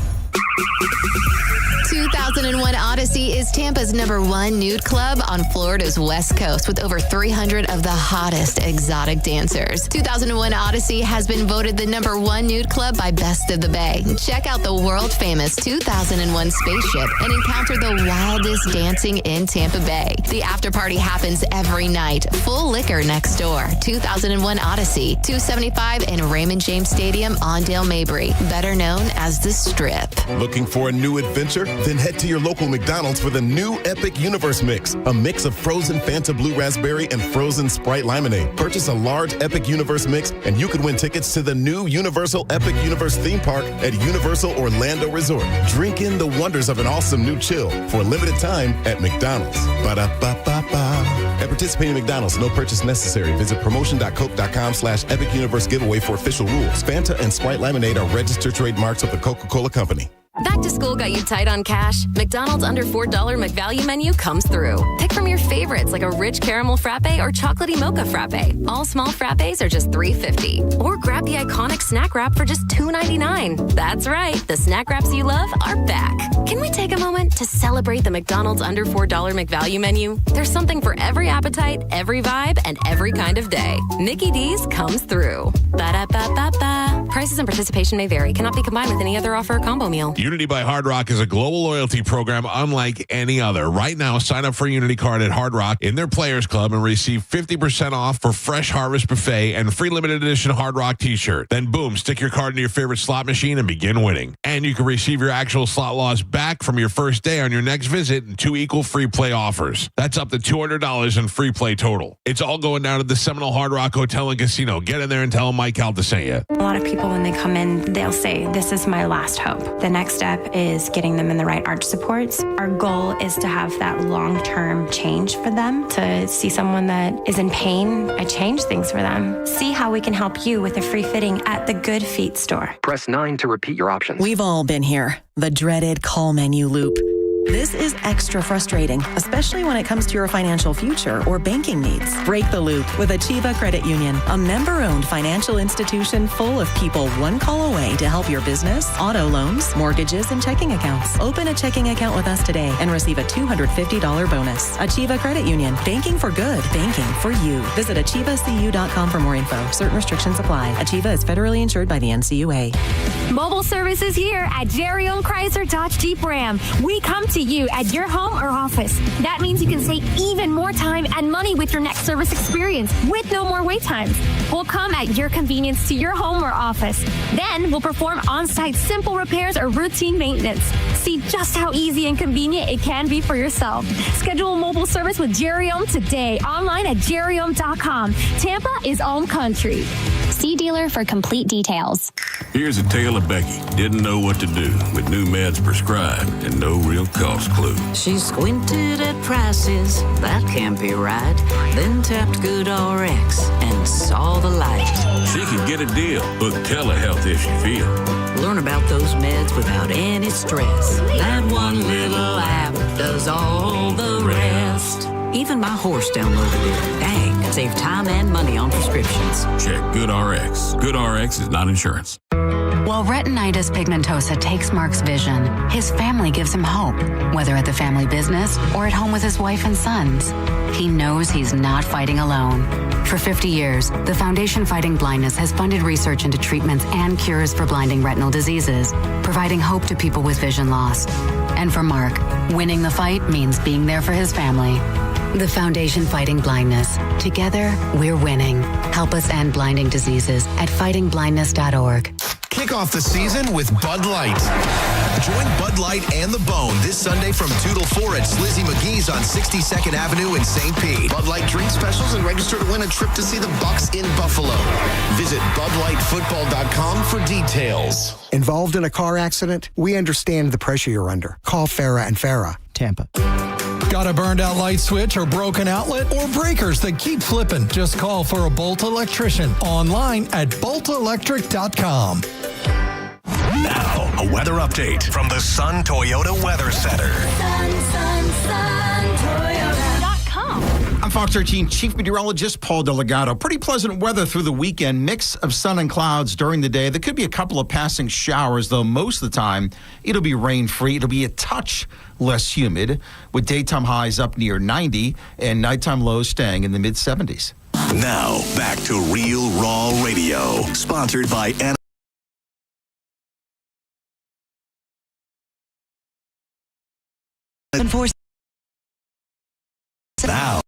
2001 Odyssey is Tampa's #1 nude club on Florida's West Coast with over 300 of the hottest exotic dancers. 2001 Odyssey has been voted the #1 nude club by Best of the Bay. Check out the world-famous 2001 spaceship and encounter the wildest dancing in Tampa Bay. The after party happens every night. Full liquor next door. 2001 Odyssey, 275 in Raymond James Stadium on Dale Mabry, better known as the Strip. Looking for a new adventure? Then head to your local McDonald's for the new Epic Universe Mix, a mix of frozen Fanta Blue Raspberry and frozen Sprite Lemonade. Purchase a large Epic Universe Mix and you could win tickets to the new Universal Epic Universe theme park at Universal Orlando Resort. Drink in the wonders of an awesome new chill for a limited time at McDonald's. Ba-da-ba-ba-ba. At participating McDonald's, no purchase necessary. Visit promotion.coke.com/Epic Universe giveaway for official rules. Fanta and Sprite Lemonade are registered trademarks of the Coca-Cola Company. Back to school got you tight on cash? McDonald's under $4 McValue menu comes through. Pick from your favorites like a rich caramel frappe or chocolatey mocha frappe. All small frappes are just $3.50. Or grab the iconic snack wrap for just $2.99. That's right, the snack wraps you love are back. Can we take a moment to celebrate the McDonald's under $4 McValue menu? There's something for every appetite, every vibe, and every kind of day. Mickey D's comes through. Ba-da-ba-ba-ba. Prices and participation may vary. Cannot be combined with any other offer or combo meal. Unity by Hard Rock is a global loyalty program unlike any other. Right now, sign up for a Unity card at Hard Rock in their Players Club and receive 50% off for Fresh Harvest Buffet and free limited edition Hard Rock t-shirt. Then boom, stick your card into your favorite slot machine and begin winning. And you can receive your actual slot loss back from your first day on your next visit in 2 equal free play offers. That's up to $200 in free play total. It's all going down at the Seminole Hard Rock Hotel and Casino. Get in there and tell them Mike Calta sent you. A lot of people, when they come in, they'll say, this is my last hope. The next step is getting them in the right arch supports. Our goal is to have that long-term change for them, to see someone that is in pain. I change things for them. See how we can help you with a free fitting at the Good Feet store. Press 9 to repeat your options. We've all been here. The dreaded call menu loop. This is extra frustrating, especially when it comes to your financial future or banking needs. Break the loop with Achieva Credit Union, a member-owned financial institution full of people one call away to help your business, auto loans, mortgages, and checking accounts. Open a checking account with us today and receive a $250 bonus. Achieva Credit Union. Banking for good. Banking for you. Visit AchievaCU.com for more info. Certain restrictions apply. Achieva is federally insured by the NCUA. Mobile service is here at Jerry-owned Chrysler Dodge Jeep Ram. We come to you at your home or office. That means you can save even more time and money with your next service experience with no more wait times. We'll come at your convenience to your home or office. Then we'll perform on-site simple repairs or routine maintenance. See just how easy and convenient it can be for yourself. Schedule a mobile service with Jerry-owned today online at jerryowned.com. Tampa is home country. See dealer for complete details. Here's a tale of Becky. Didn't know what to do with new meds prescribed and no real cost clue. She squinted at prices, that can't be right. Then tapped GoodRx and saw the light. She could get a deal. Book telehealth if she feel. Learn about those meds without any stress. That one little app does all the rest. Even my horse downloaded it. Dang, save time and money on prescriptions. Check GoodRx. GoodRx is not insurance. While retinitis pigmentosa takes Mark's vision, his family gives him hope, whether at the family business or at home with his wife and sons. He knows he's not fighting alone. For 50 years, the Foundation Fighting Blindness has funded research into treatments and cures for blinding retinal diseases, providing hope to people with vision loss. And for Mark, winning the fight means being there for his family. The Foundation Fighting Blindness. Together, we're winning. Help us end blinding diseases at fightingblindness.org. Kick off the season with Bud Light. Join Bud Light and The Bone this Sunday from 2 till 4 at Slizzy McGee's on 62nd Avenue in St. Pete. Bud Light drink specials and register to win a trip to see the Bucks in Buffalo. Visit BudLightFootball.com for details. Involved in a car accident? We understand the pressure you're under. Call Farah and Farah. Tampa. Got a burned out light switch or broken outlet or breakers that keep flipping? Just call for a Bolt electrician online at boltelectric.com. Now, a weather update from the Sun Toyota Weather Center. I'm Fox 13 Chief Meteorologist Paul Delgado. Pretty pleasant weather through the weekend. Mix of sun and clouds during the day. There could be a couple of passing showers, though most of the time it'll be rain-free. It'll be a touch less humid, with daytime highs up near 90 and nighttime lows staying in the mid-70s. Now, back to Real Raw Radio, sponsored by Now.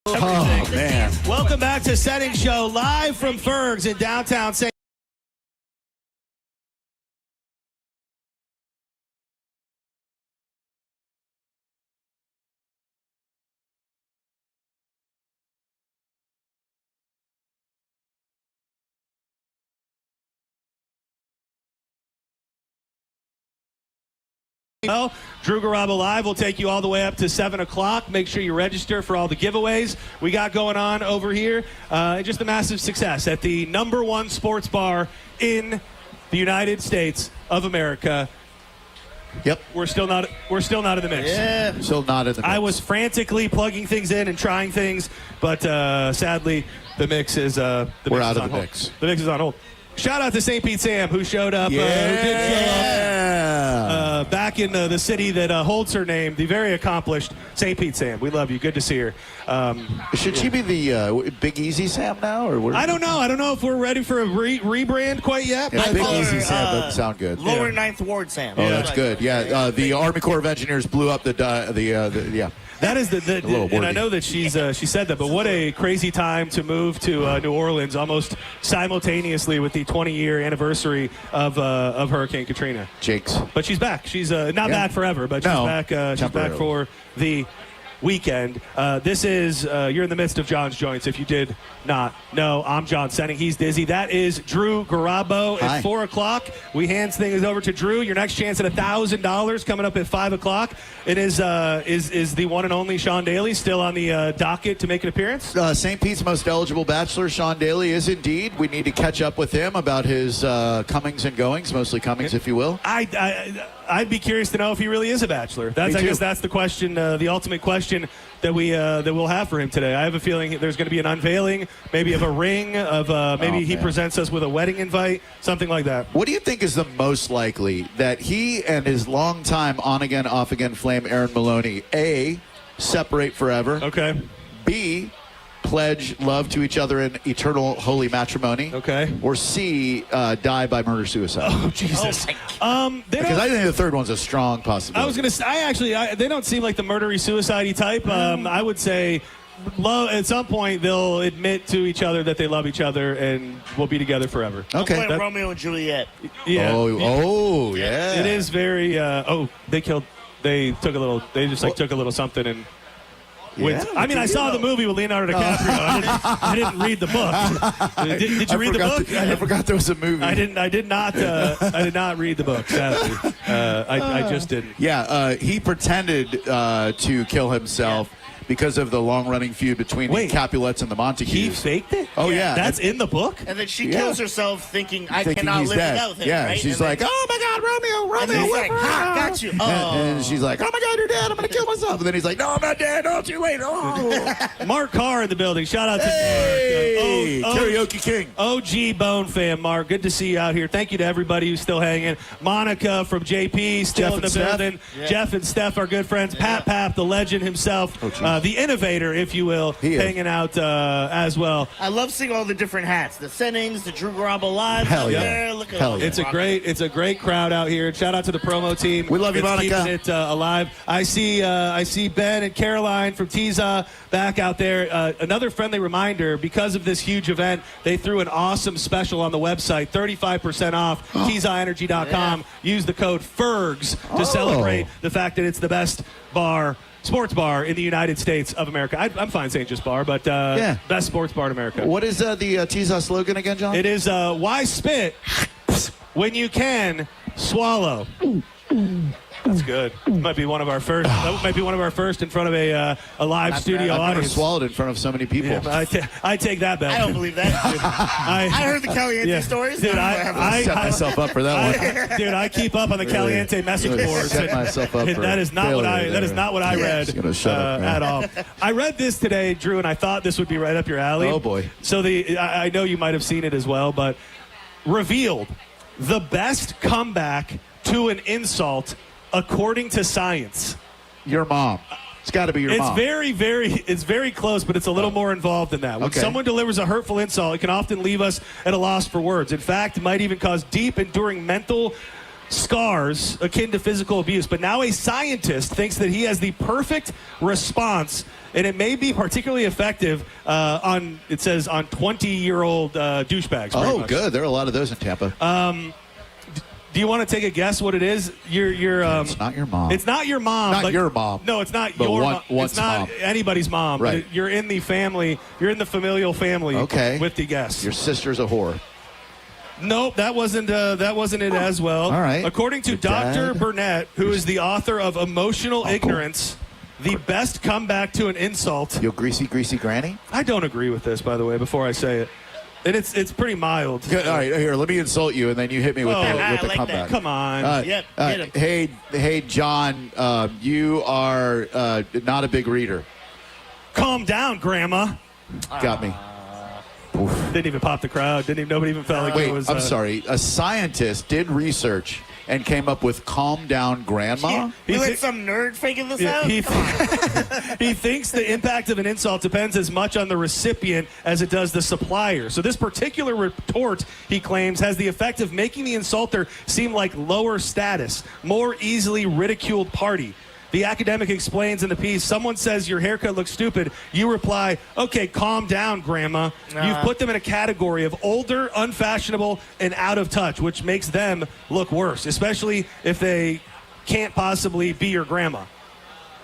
Oh, man. Welcome back to Senning Show, live from Fergs in downtown St. Drew Garabo Live will take you all the way up to 7 o'clock. Make sure you register for all the giveaways we got going on over here. Just a massive success at the #1 sports bar in the United States of America. Yep. We're still not in the mix. Yeah. Still not in the mix. I was frantically plugging things in and trying things, but sadly, the mix is we're out of the mix. The mix is on hold. Shout out to St. Pete Sam, who showed up. Who did show up back in the city that holds her name, the very accomplished St. Pete Sam. We love you. Good to see her. Should she be the Big Easy Sam now? Or I don't know. I don't know if we're ready for a rebrand quite yet. Yeah, Big Easy Sam doesn't sound good. Lower Ninth Ward Sam. Oh, that's good. Yeah, the Army Corps of Engineers blew up the That is and I know that she said that, but what a crazy time to move to New Orleans almost simultaneously with the 20-year anniversary of Hurricane Katrina. Jakes. But she's back. She's not back forever, but she's back. She's back for the weekend. This is you're in the midst of John's Joints. If you did not know, I'm John Senning. He's Dizzy. That is Drew Garabo. At 4 o'clock, we hand things over to Drew. Your next chance at $1,000 coming up at 5 o'clock. It is the one and only Sean Daly still on the docket to make an appearance? St. Pete's most eligible bachelor, Sean Daly, is indeed. We need to catch up with him about his comings and goings, mostly comings, if you will. I'd be curious to know if he really is a bachelor. I guess that's the question, the ultimate question that we'll have for him today. I have a feeling there's going to be an unveiling, maybe of a ring, of maybe he presents us with a wedding invite, something like that. What do you think is the most likely that he and his longtime on-again, off-again flame, Aaron Maloney, A, separate forever, okay, B, pledge love to each other in eternal holy matrimony, okay, or C, die by murder-suicide? Oh, Jesus. Because I think the third one's a strong possibility. I was going to say, they don't seem like the murdery suicide-y type. I would say love, at some point they'll admit to each other that they love each other and will be together forever. Okay. Romeo and Juliet. Yeah. Yeah. It is very, they took a little something and I saw the movie with Leonardo DiCaprio. I didn't read the book. Did you read the book? I forgot there was a movie. I did not read the book, sadly. I just didn't. Yeah, he pretended to kill himself because of the long-running feud between the Capulets and the Montagues. He faked it? Oh, yeah. That's in the book? And then she kills herself thinking I cannot live without him, Yeah, right? she's like, oh, my God, Romeo. And he's like, got you. And she's like, oh, my God, you're dead. I'm going to kill myself. And then he's like, no, I'm not dead. Oh, too late. Oh. Mark Carr in the building. Shout out to Mark. Karaoke King. OG Bone fan, Mark. Good to see you out here. Thank you to everybody who's still hanging. Monica from JP still in the building. Yeah. Jeff and Steph are good friends. Pat Pap, the legend himself, the innovator, if you will, hanging out as well. I love seeing all the different hats. The Sennings, the Drew Garabo Lives. Hell yeah. There. Look at all It's a great crowd out here. Shout out to the promo team. We love you, Monica. Keeping it alive. I see Ben and Caroline from Tiza back out there. Another friendly reminder, because of this huge event, they threw an awesome special on the website, 35% off, TizaEnergy.com. Use the code Fergs to celebrate the fact that it's the best sports bar in the United States of America. I'm fine saying just bar, but best sports bar in America. What is the Tiza slogan again, John? It is why spit when you can swallow. That's good. Might be one of our first. That might be one of our first in front of a live studio I've audience. never swallowed in front of so many people. Yeah, I take that back. I don't believe that. I heard the Caliente stories. Dude, I set myself up for that one. Dude, I keep up on the Caliente message boards. Set myself up for that is not what I. That is not what I read at all. I read this today, Drew, and I thought this would be right up your alley. Oh boy. So I know you might have seen it as well, but revealed the best comeback to an insult according to science. Your mom. It's got to be your mom. It's very close, but it's a little more involved than that. When someone delivers a hurtful insult, it can often leave us at a loss for words. In fact, it might even cause deep, enduring mental scars akin to physical abuse. But now a scientist thinks that he has the perfect response, and it may be particularly effective on 20-year-old douchebags. Oh, good. There are a lot of those in Tampa. Do you want to take a guess what it is? It's not your mom. It's not your mom. Not your mom. No, it's not your mom. It's not anybody's mom. Right. But you're in the family. You're in the familial family. Okay. With the guess. Your sister's a whore. Nope, that wasn't it as well. All right. According to Dr. Burnett, who is the author of Emotional Ignorance, the best comeback to an insult. Yo, greasy granny? I don't agree with this, by the way, before I say it. And it's pretty mild. Good. All right, here, let me insult you, and then you hit me with the like comeback. that. Come on. Yep, get him. Hey, John, you are not a big reader. Calm down, Grandma. Got me. Didn't even pop the crowd. Nobody even felt like Wait, it was. I'm sorry. A scientist did research and came up with calm down, Grandma? You let some nerd figure this out? He thinks the impact of an insult depends as much on the recipient as it does the supplier. So this particular retort, he claims, has the effect of making the insulter seem like lower status, more easily ridiculed party. The academic explains in the piece, someone says your haircut looks stupid. You reply, okay, calm down, Grandma. You've put them in a category of older, unfashionable, and out of touch, which makes them look worse, especially if they can't possibly be your grandma.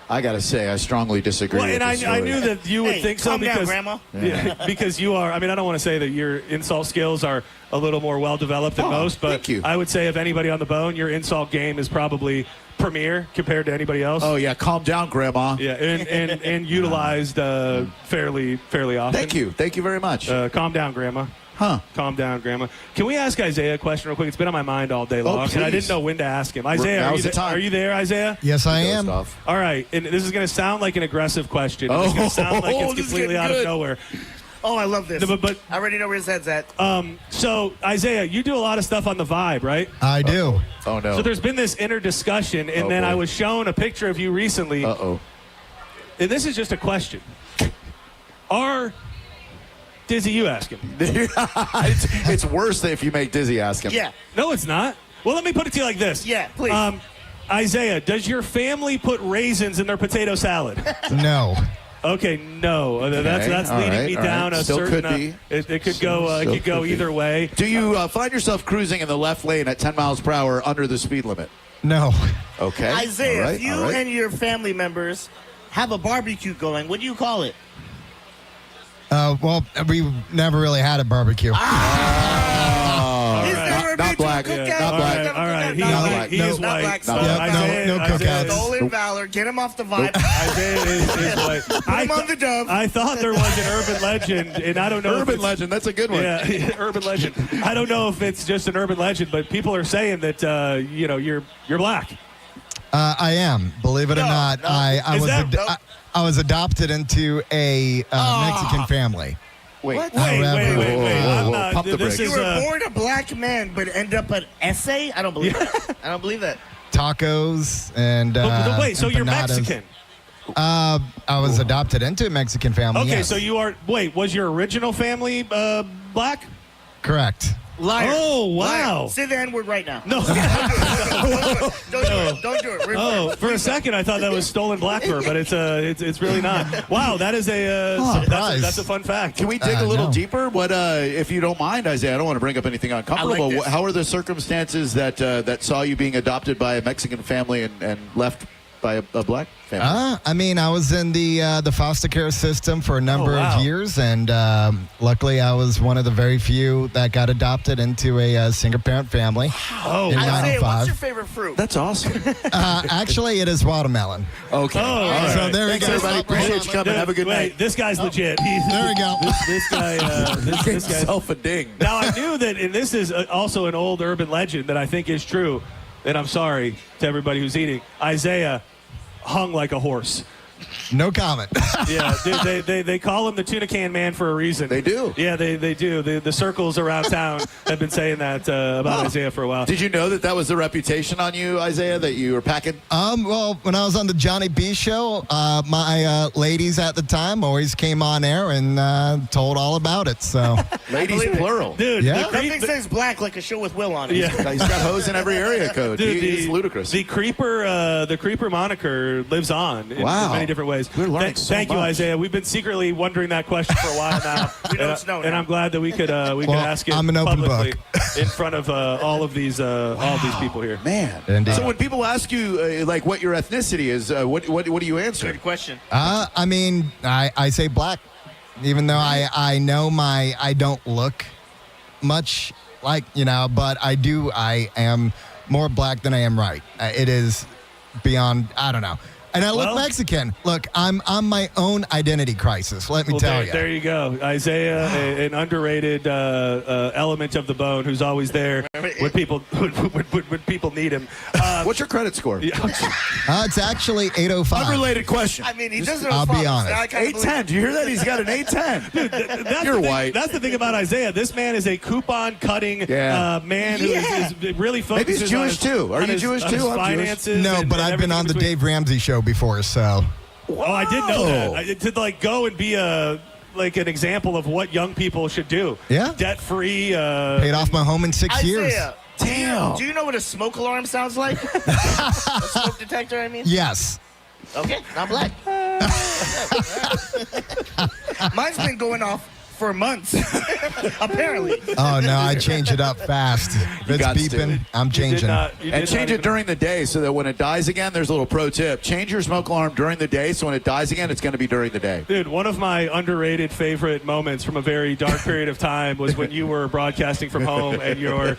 I got to say, I strongly disagree with and this I story. knew that you would think so calm because, down, Grandma. Yeah, because you are, I mean, I don't want to say that your insult skills are a little more well-developed than most, but thank you. I would say if anybody on the bone, your insult game is probably premier compared to anybody else. Oh, yeah, calm down, Grandma. Yeah, and utilized fairly often. Thank you. Thank you very much. Calm down, Grandma. Huh. Calm down, Grandma. Can we ask Isaiah a question real quick? It's been on my mind all day long, and I didn't know when to ask him. Isaiah, are you there, Isaiah? Yes, I am. All right, and this is going to sound like an aggressive question. It's going to sound like it's completely out of nowhere. Oh, I love this. No, but I already know where his head's at. So, Isaiah, you do a lot of stuff on the Vibe, right? I do. Oh, no. So there's been this inner discussion, and then I was shown a picture of you recently. Uh-oh. And this is just a question. Dizzy, you ask him. It's worse if you make Dizzy ask him. Yeah. No, it's not. Well, let me put it to you like this. Yeah, please. Isaiah, does your family put raisins in their potato salad? No. Okay, no. That's leading me down a Still certain. could be. It could go. It could go either way. Do you find yourself cruising in the left lane at 10 miles per hour under the speed limit? No. Okay. Isaiah, All right, if you all right. and your family members have a barbecue going, what do you call it? Well, we never really had a barbecue. Is there a Not black. cookout? Not black. All right. Not black. He is white. black. So no cookouts. Stolen valor. Get him off the Vibe. Isaiah is white. Put him on the dove. I thought there was an urban legend, and I don't know. Urban legend. That's a good one. Yeah, urban legend. I don't know if it's just an urban legend, but people are saying that you're black. I am. Believe it or not, no. I was adopted into a Mexican family. Wait. What? Wait. I'm whoa. not. Pump the This brakes. is You were born a black man, but end up an essay? I don't believe that. I don't believe that. Tacos and. But wait, so you're empanadas. Mexican? I was adopted into a Mexican family. Okay, yes. so you are. Wait, was your original family black? Correct. Liar. Oh, wow. Liar. Say the N-word right now. No. Don't do it. Oh, for a second I thought that was stolen blackbird, but it's really not. Wow, that is that's a fun fact. Can we dig a little no. deeper? What, if you don't mind, Isaiah? I don't want to bring up anything uncomfortable. this. How are the circumstances that saw you being adopted by a Mexican family and left by a black family? I mean, I was in the foster care system for a number wow. of years, and luckily I was one of the very few that got adopted into a single-parent family. Oh, in Isaiah, 95. what's your favorite fruit? That's awesome. Actually, it is watermelon. Okay. Oh, All right. So there we Thanks, go. everybody. Appreciate you coming. Have a good Wait, night. this guy's legit. There we go. This guy. This Give guy. yourself a ding. Now I knew that, and this is also an old urban legend that I think is true. And I'm sorry to everybody who's eating. Isaiah hung like a horse. No comment. Yeah, dude, they call him the tuna can man for a reason. They do. Yeah, they do. The circles around town have been saying that about Isaiah for a while. Did you know that was the reputation on you, Isaiah, that you were packing? Well, when I was on the Johnny B show, my ladies at the time always came on air and told all about it. So, Ladies plural. Dude, Yeah. Nothing says black like a show with Will on it. Yeah. He's got hoes in every area code. Dude, He's ludicrous. The creeper moniker lives on in many different ways. We're learning so Thank you, much. Isaiah. We've been secretly wondering that question for a while now. We know it's known and now. I'm glad that we could ask it I'm an open publicly book. in front of all of these people here. Man. Indeed. So when people ask you like what your ethnicity is, what do you answer? Good question. I mean, I say black, even though I know I don't look much like, but I am more black than I am right. It is beyond, I don't know. And I look Mexican. Look, I'm on my own identity crisis. Let me tell you. There you go. Isaiah, an underrated element of the bone who's always there when people need him. What's your credit score? It's actually 805. Unrelated question. I mean, he doesn't know. I'll be honest. 810. Do you hear that? He's got an 810. Dude, You're white. That's the thing about Isaiah. This man is a coupon cutting man who is really focused. Maybe he's Jewish too. Are you Jewish too? I'm Jewish. No, but I've been on the Dave Ramsey show before, so. Oh, I did know that. To go and be an example of what young people should do. Yeah. Debt free. Paid off my home in 6 years. Damn. Do you know what a smoke alarm sounds like? A smoke detector, I mean? Yes. Okay, not black. Mine's been going off for months, apparently. Oh, no, I change it up fast. If it's beeping, I'm changing. And change it during the day so that when it dies again, there's a little pro tip. Change your smoke alarm during the day so when it dies again, it's going to be during the day. Dude, one of my underrated favorite moments from a very dark period of time was when you were broadcasting from home and your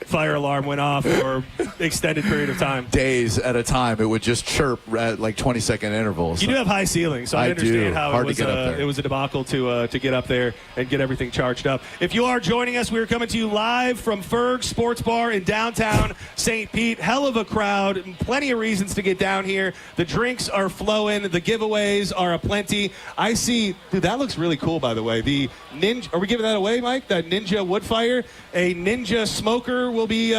fire alarm went off for extended period of time. Days at a time. It would just chirp at 20-second intervals. You do have high ceilings, so I understand how Hard to get up there. it was a debacle to get up there and get everything charged up. If you are joining us, we're coming to you live from Fergs Sports Bar in downtown St. Pete. Hell of a crowd. Plenty of reasons to get down here. The drinks are flowing. The giveaways are aplenty. I see, dude, that looks really cool, by the way. The Ninja, are we giving that away, Mike? That Ninja wood fire? A Ninja smoker will be...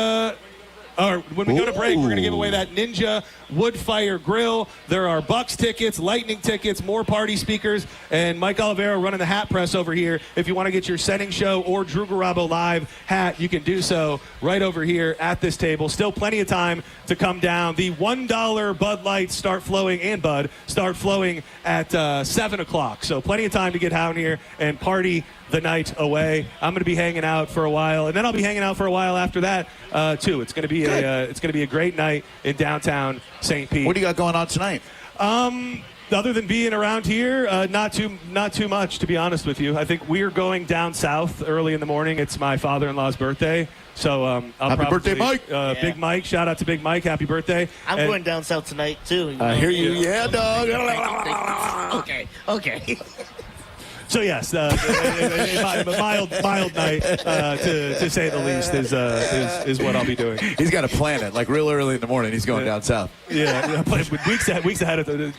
Or when we go to break, we're going to give away that Ninja wood fire grill. There are Bucks tickets, Lightning tickets, more party speakers, and Mike Olivero running the hat press over here. If you want to get your Senning Show or Drew Garabo Live hat, you can do so right over here at this table. Still plenty of time to come down. The $1 Bud Lights start flowing, and Bud start flowing at 7 o'clock. So plenty of time to get down here and party the night away. I'm going to be hanging out for a while, and then I'll be hanging out for a while after that too. It's going to be a great night in downtown St. Pete. What do you got going on tonight? Other than being around here, not too much, to be honest with you. I think we're going down south early in the morning. It's my father-in-law's birthday. So happy birthday, Mike. Big Mike. Shout out to Big Mike. Happy birthday. I'm going down south tonight, too. I hear you. Yeah, dog. Okay. So yes, a mild night, to say the least, is what I'll be doing. He's got to plan it, real early in the morning. He's going down south. Yeah, weeks ahead of the.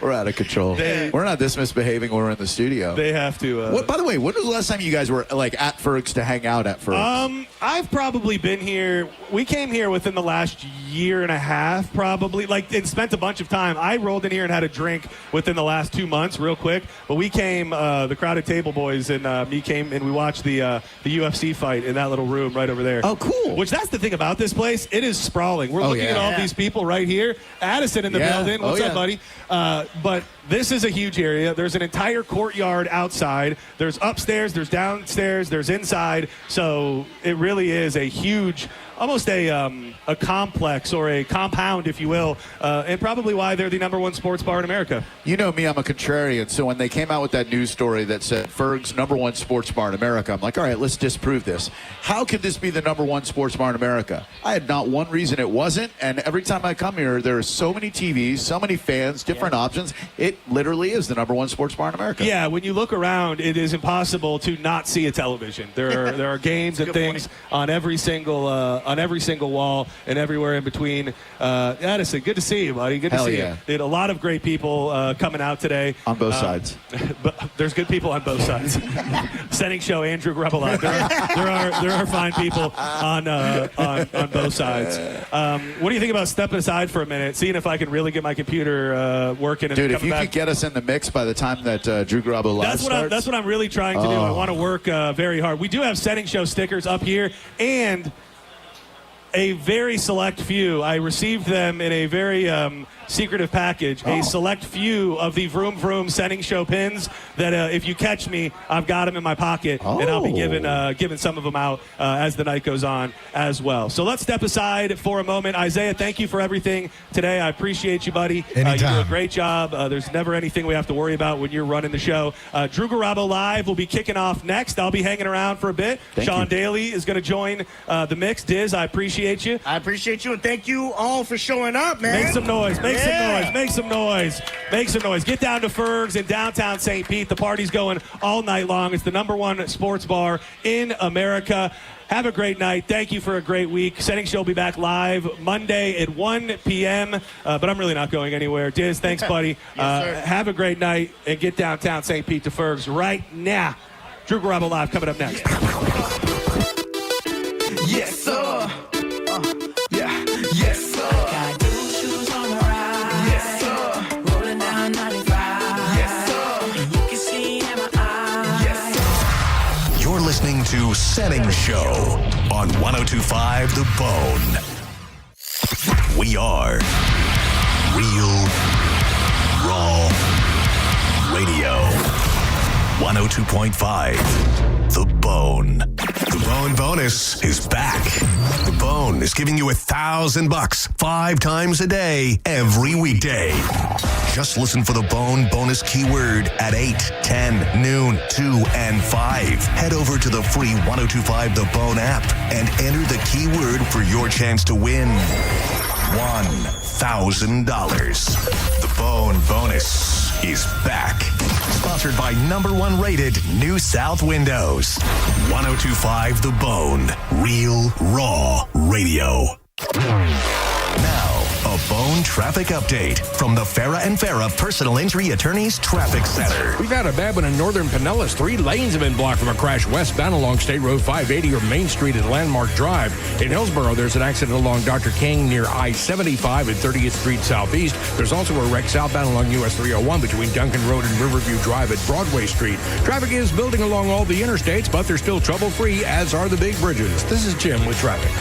We're out of control. We're not this misbehaving when we're in the studio. They have to. By the way, when was the last time you guys were at Fergs to hang out at Fergs? I've probably been here. We came here within the last year and a half, probably. And spent a bunch of time. I rolled in here and had a drink within the last 2 months, real quick. But we came, the Crowded Table Boys and me came, and we watched the UFC fight in that little room right over there. Oh, cool. Which that's the thing about this place. It is sprawling. We're looking at all these people right here. Addison in the building. What's up, buddy? But this is a huge area. There's an entire courtyard outside. There's upstairs, there's downstairs, there's inside. So it really is a huge, almost a complex or a compound, if you will, and probably why they're the #1 sports bar in America. You know me, I'm a contrarian. So when they came out with that news story that said Fergs #1 sports bar in America, I'm like, all right, let's disprove this. How could this be the #1 sports bar in America? I had not one reason it wasn't. And every time I come here, there are so many TVs, so many fans, different options. It literally is the #1 sports bar in America. Yeah, when you look around, it is impossible to not see a television. There are games and things on every single wall and everywhere in between. Addison, good to see you, buddy. Good to see you. Did a lot of great people coming out today. On both sides. But there's good people on both sides. Senning Show, Andrew Rebelot. There are fine people on both sides. What do you think about stepping aside for a minute, seeing if I can really get my computer working? Dude, if you could get us in the mix by the time that Drew Garabo Live starts. That's what I'm really trying to do. I want to work very hard. We do have Senning Show stickers up here, and a very select few. I received them in a very secretive package. A select few of the Vroom Vroom Senning Show pins that if you catch me, I've got them in my pocket, and I'll be giving some of them out as the night goes on as well. So let's step aside for a moment. Isaiah, thank you for everything today. I appreciate you, buddy. You do a great job. There's never anything we have to worry about when you're running the show. Drew Garabo Live will be kicking off next. I'll be hanging around for a bit. Sean Daly is going to join the mix. Diz, I appreciate appreciate you. I appreciate you, and thank you all for showing up, man. Make some noise. Make some noise. Make some noise. Make some noise. Get down to Fergs in downtown St. Pete. The party's going all night long. It's the #1 sports bar in America. Have a great night. Thank you for a great week. Senning Show will be back live Monday at 1 p.m., but I'm really not going anywhere. Diz, thanks, buddy. Have a great night, and get downtown St. Pete to Fergs right now. Drew Garabo Live coming up next. Yes, sir. Yeah. Yes, sir. Got new shoes on the ride. Yes, sir. Rolling down 95. Yes, sir. And you can see in my eyes. Yes, sir. You're listening to Senning Show on 102.5 The Bone. We are Real Raw Radio. 102.5 The Bone. The Bone Bonus is back. The Bone is giving you $1,000 5 times a day, every weekday. Just listen for the Bone Bonus keyword at 8, 10, noon, 2, and 5. Head over to the free 102.5 The Bone app and enter the keyword for your chance to win $1,000. The Bone Bonus is back. Sponsored by #1 rated New South Windows. 102.5 The Bone. Real Raw Radio. Now, a Bone traffic update from the Farah and Farah Personal Injury Attorneys Traffic Center. We've had a bad one in northern Pinellas. 3 lanes have been blocked from a crash westbound along State Road 580 or Main Street at Landmark Drive. In Hillsborough, there's an accident along Dr. King near I-75 at 30th Street Southeast. There's also a wreck southbound along US 301 between Duncan Road and Riverview Drive at Broadway Street. Traffic is building along all the interstates, but they're still trouble-free, as are the big bridges. This is Jim with traffic.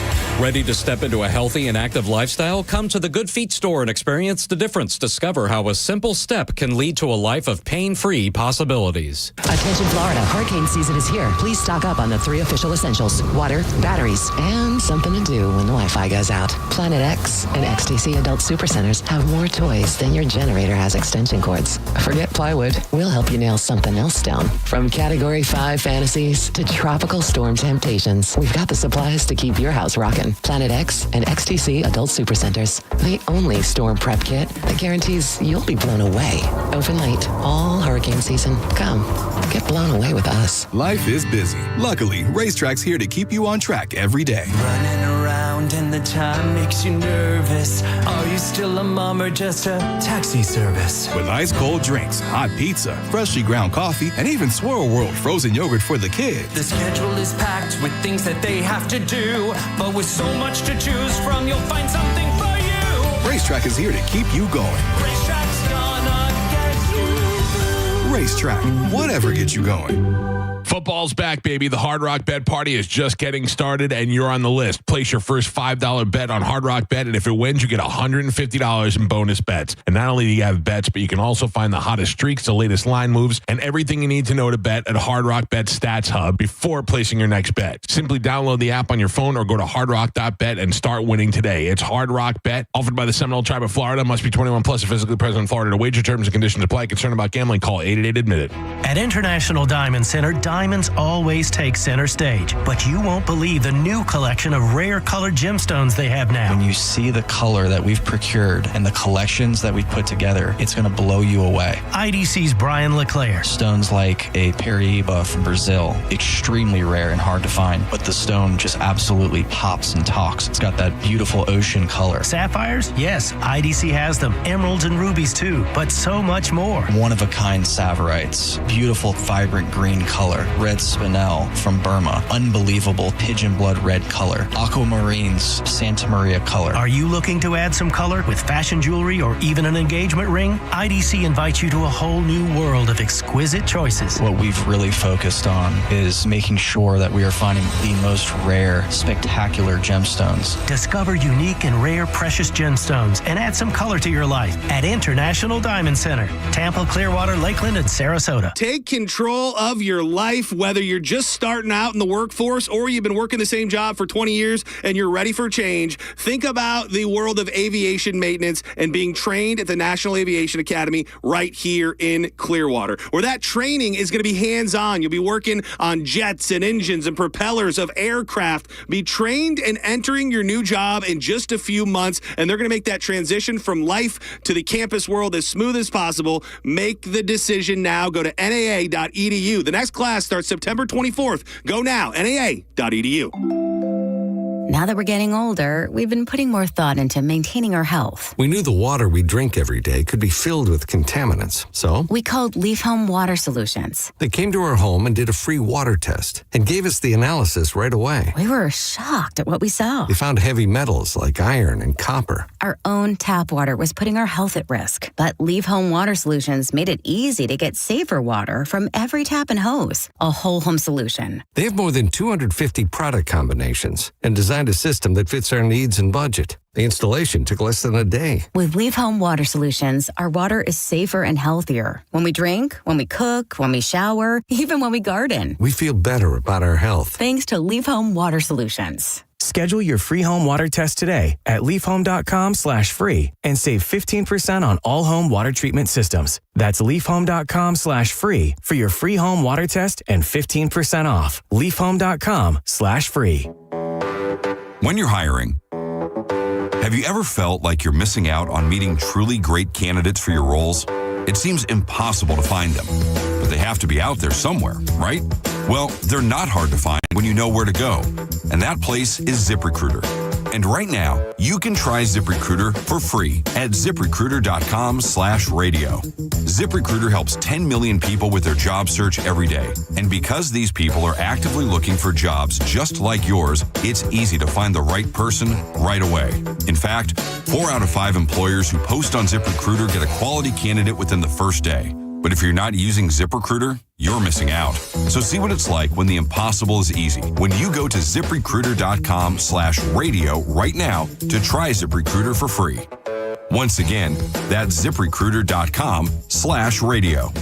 Ready to step into a healthy and active lifestyle? Come to the Good Feet store and experience the difference. Discover how a simple step can lead to a life of pain-free possibilities. Attention Florida, hurricane season is here. Please stock up on the 3 official essentials: water, batteries, and something to do when the Wi-Fi goes out. Planet X and XTC Adult Supercenters have more toys than your generator has extension cords. Forget plywood. We'll help you nail something else down. From Category 5 fantasies to tropical storm temptations, we've got the supplies to keep your house rocking. Planet X and XTC Adult Supercenters, the only storm prep kit that guarantees you'll be blown away. Open late all hurricane season. Come, get blown away with us. Life is busy. Luckily, Racetrack's here to keep you on track every day. Running around and the time makes you nervous. Are you still a mom or just a taxi service? With ice cold drinks, hot pizza, freshly ground coffee, and even Swirl World frozen yogurt for the kids. The schedule is packed with things that they have to do, but with so much to choose from, you'll find something for you. Racetrack is here to keep you going. Racetrack's gonna get you. Racetrack, whatever gets you going. Football's back, baby. The Hard Rock Bet Party is just getting started, and you're on the list. Place your first $5 bet on Hard Rock Bet, and if it wins, you get $150 in bonus bets. And not only do you have bets, but you can also find the hottest streaks, the latest line moves, and everything you need to know to bet at Hard Rock Bet Stats Hub before placing your next bet. Simply download the app on your phone or go to hardrock.bet and start winning today. It's Hard Rock Bet, offered by the Seminole Tribe of Florida. Must be 21 plus and physically present in Florida. To wager, terms and conditions apply. Concerned about gambling? Call 888-ADMIT-IT. At International Diamond Center, diamonds always take center stage, but you won't believe the new collection of rare colored gemstones they have now. When you see the color that we've procured and the collections that we've put together, it's going to blow you away. IDC's Brian LeClaire. Stones like a Paraíba from Brazil, extremely rare and hard to find, but the stone just absolutely pops and talks. It's got that beautiful ocean color. Sapphires? Yes, IDC has them. Emeralds and rubies too, but so much more. One-of-a-kind Saverites, beautiful vibrant green color. Red Spinel from Burma, unbelievable pigeon blood red color. Aquamarines, Santa Maria color. Are you looking to add some color with fashion jewelry or even an engagement ring? IDC invites you to a whole new world of exquisite choices. What we've really focused on is making sure that we are finding the most rare, spectacular gemstones. Discover unique and rare precious gemstones and add some color to your life at International Diamond Center, Tampa, Clearwater, Lakeland, and Sarasota. Take control of your life life, whether you're just starting out in the workforce or you've been working the same job for 20 years and you're ready for change, think about the world of aviation maintenance and being trained at the National Aviation Academy right here in Clearwater, where that training is going to be hands-on. You'll be working on jets and engines and propellers of aircraft. Be trained and entering your new job in just a few months, and they're going to make that transition from life to the campus world as smooth as possible. Make the decision now. Go to naa.edu. The next class starts September 24th. Go now, naa.edu. Now that we're getting older, we've been putting more thought into maintaining our health. We knew the water we drink every day could be filled with contaminants, so we called Leaf Home Water Solutions. They came to our home and did a free water test and gave us the analysis right away. We were shocked at what we saw. They found heavy metals like iron and copper. Our own tap water was putting our health at risk, but Leaf Home Water Solutions made it easy to get safer water from every tap and hose. A whole home solution. They have more than 250 product combinations and designed a system that fits our needs and budget. The installation took less than a day. With Leaf Home Water Solutions, our water is safer and healthier. When we drink, when we cook, when we shower, even when we garden. We feel better about our health. Thanks to Leaf Home Water Solutions. Schedule your free home water test today at leafhome.com/free and save 15% on all home water treatment systems. That's leafhome.com/free for your free home water test and 15% off. leafhome.com/free. When you're hiring, have you ever felt like you're missing out on meeting truly great candidates for your roles? It seems impossible to find them, but they have to be out there somewhere, right? Well, they're not hard to find when you know where to go, and that place is ZipRecruiter. And right now, you can try ZipRecruiter for free at ZipRecruiter.com/radio. ZipRecruiter helps 10 million people with their job search every day. And because these people are actively looking for jobs just like yours, it's easy to find the right person right away. In fact, 4 out of 5 employers who post on ZipRecruiter get a quality candidate within the first day. But if you're not using ZipRecruiter, you're missing out. So see what it's like when the impossible is easy. When you go to ZipRecruiter.com/radio right now to try ZipRecruiter for free. Once again, that's ZipRecruiter.com/radio.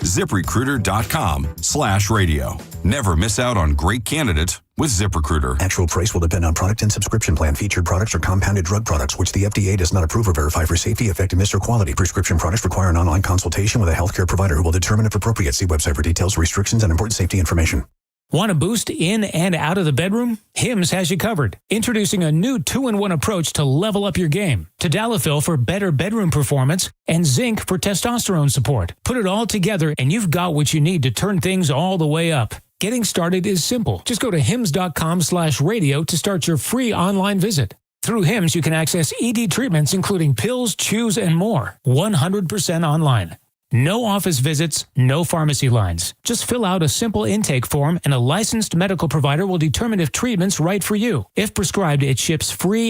ZipRecruiter.com/radio. Never miss out on great candidates with ZipRecruiter. Actual price will depend on product and subscription plan. Featured products are compounded drug products, which the FDA does not approve or verify for safety, effectiveness, or quality. Prescription products require an online consultation with a healthcare provider who will determine if appropriate. See website for details, restrictions, and important safety information. Want to boost in and out of the bedroom? Hims has you covered. Introducing a new 2-in-1 approach to level up your game. Tadalafil for better bedroom performance and zinc for testosterone support. Put it all together and you've got what you need to turn things all the way up. Getting started is simple. Just go to hims.com/radio to start your free online visit. Through Hims, you can access ED treatments including pills, chews, and more. 100% online. No office visits, no pharmacy lines. Just fill out a simple intake form and a licensed medical provider will determine if treatment's right for you. If prescribed, it ships free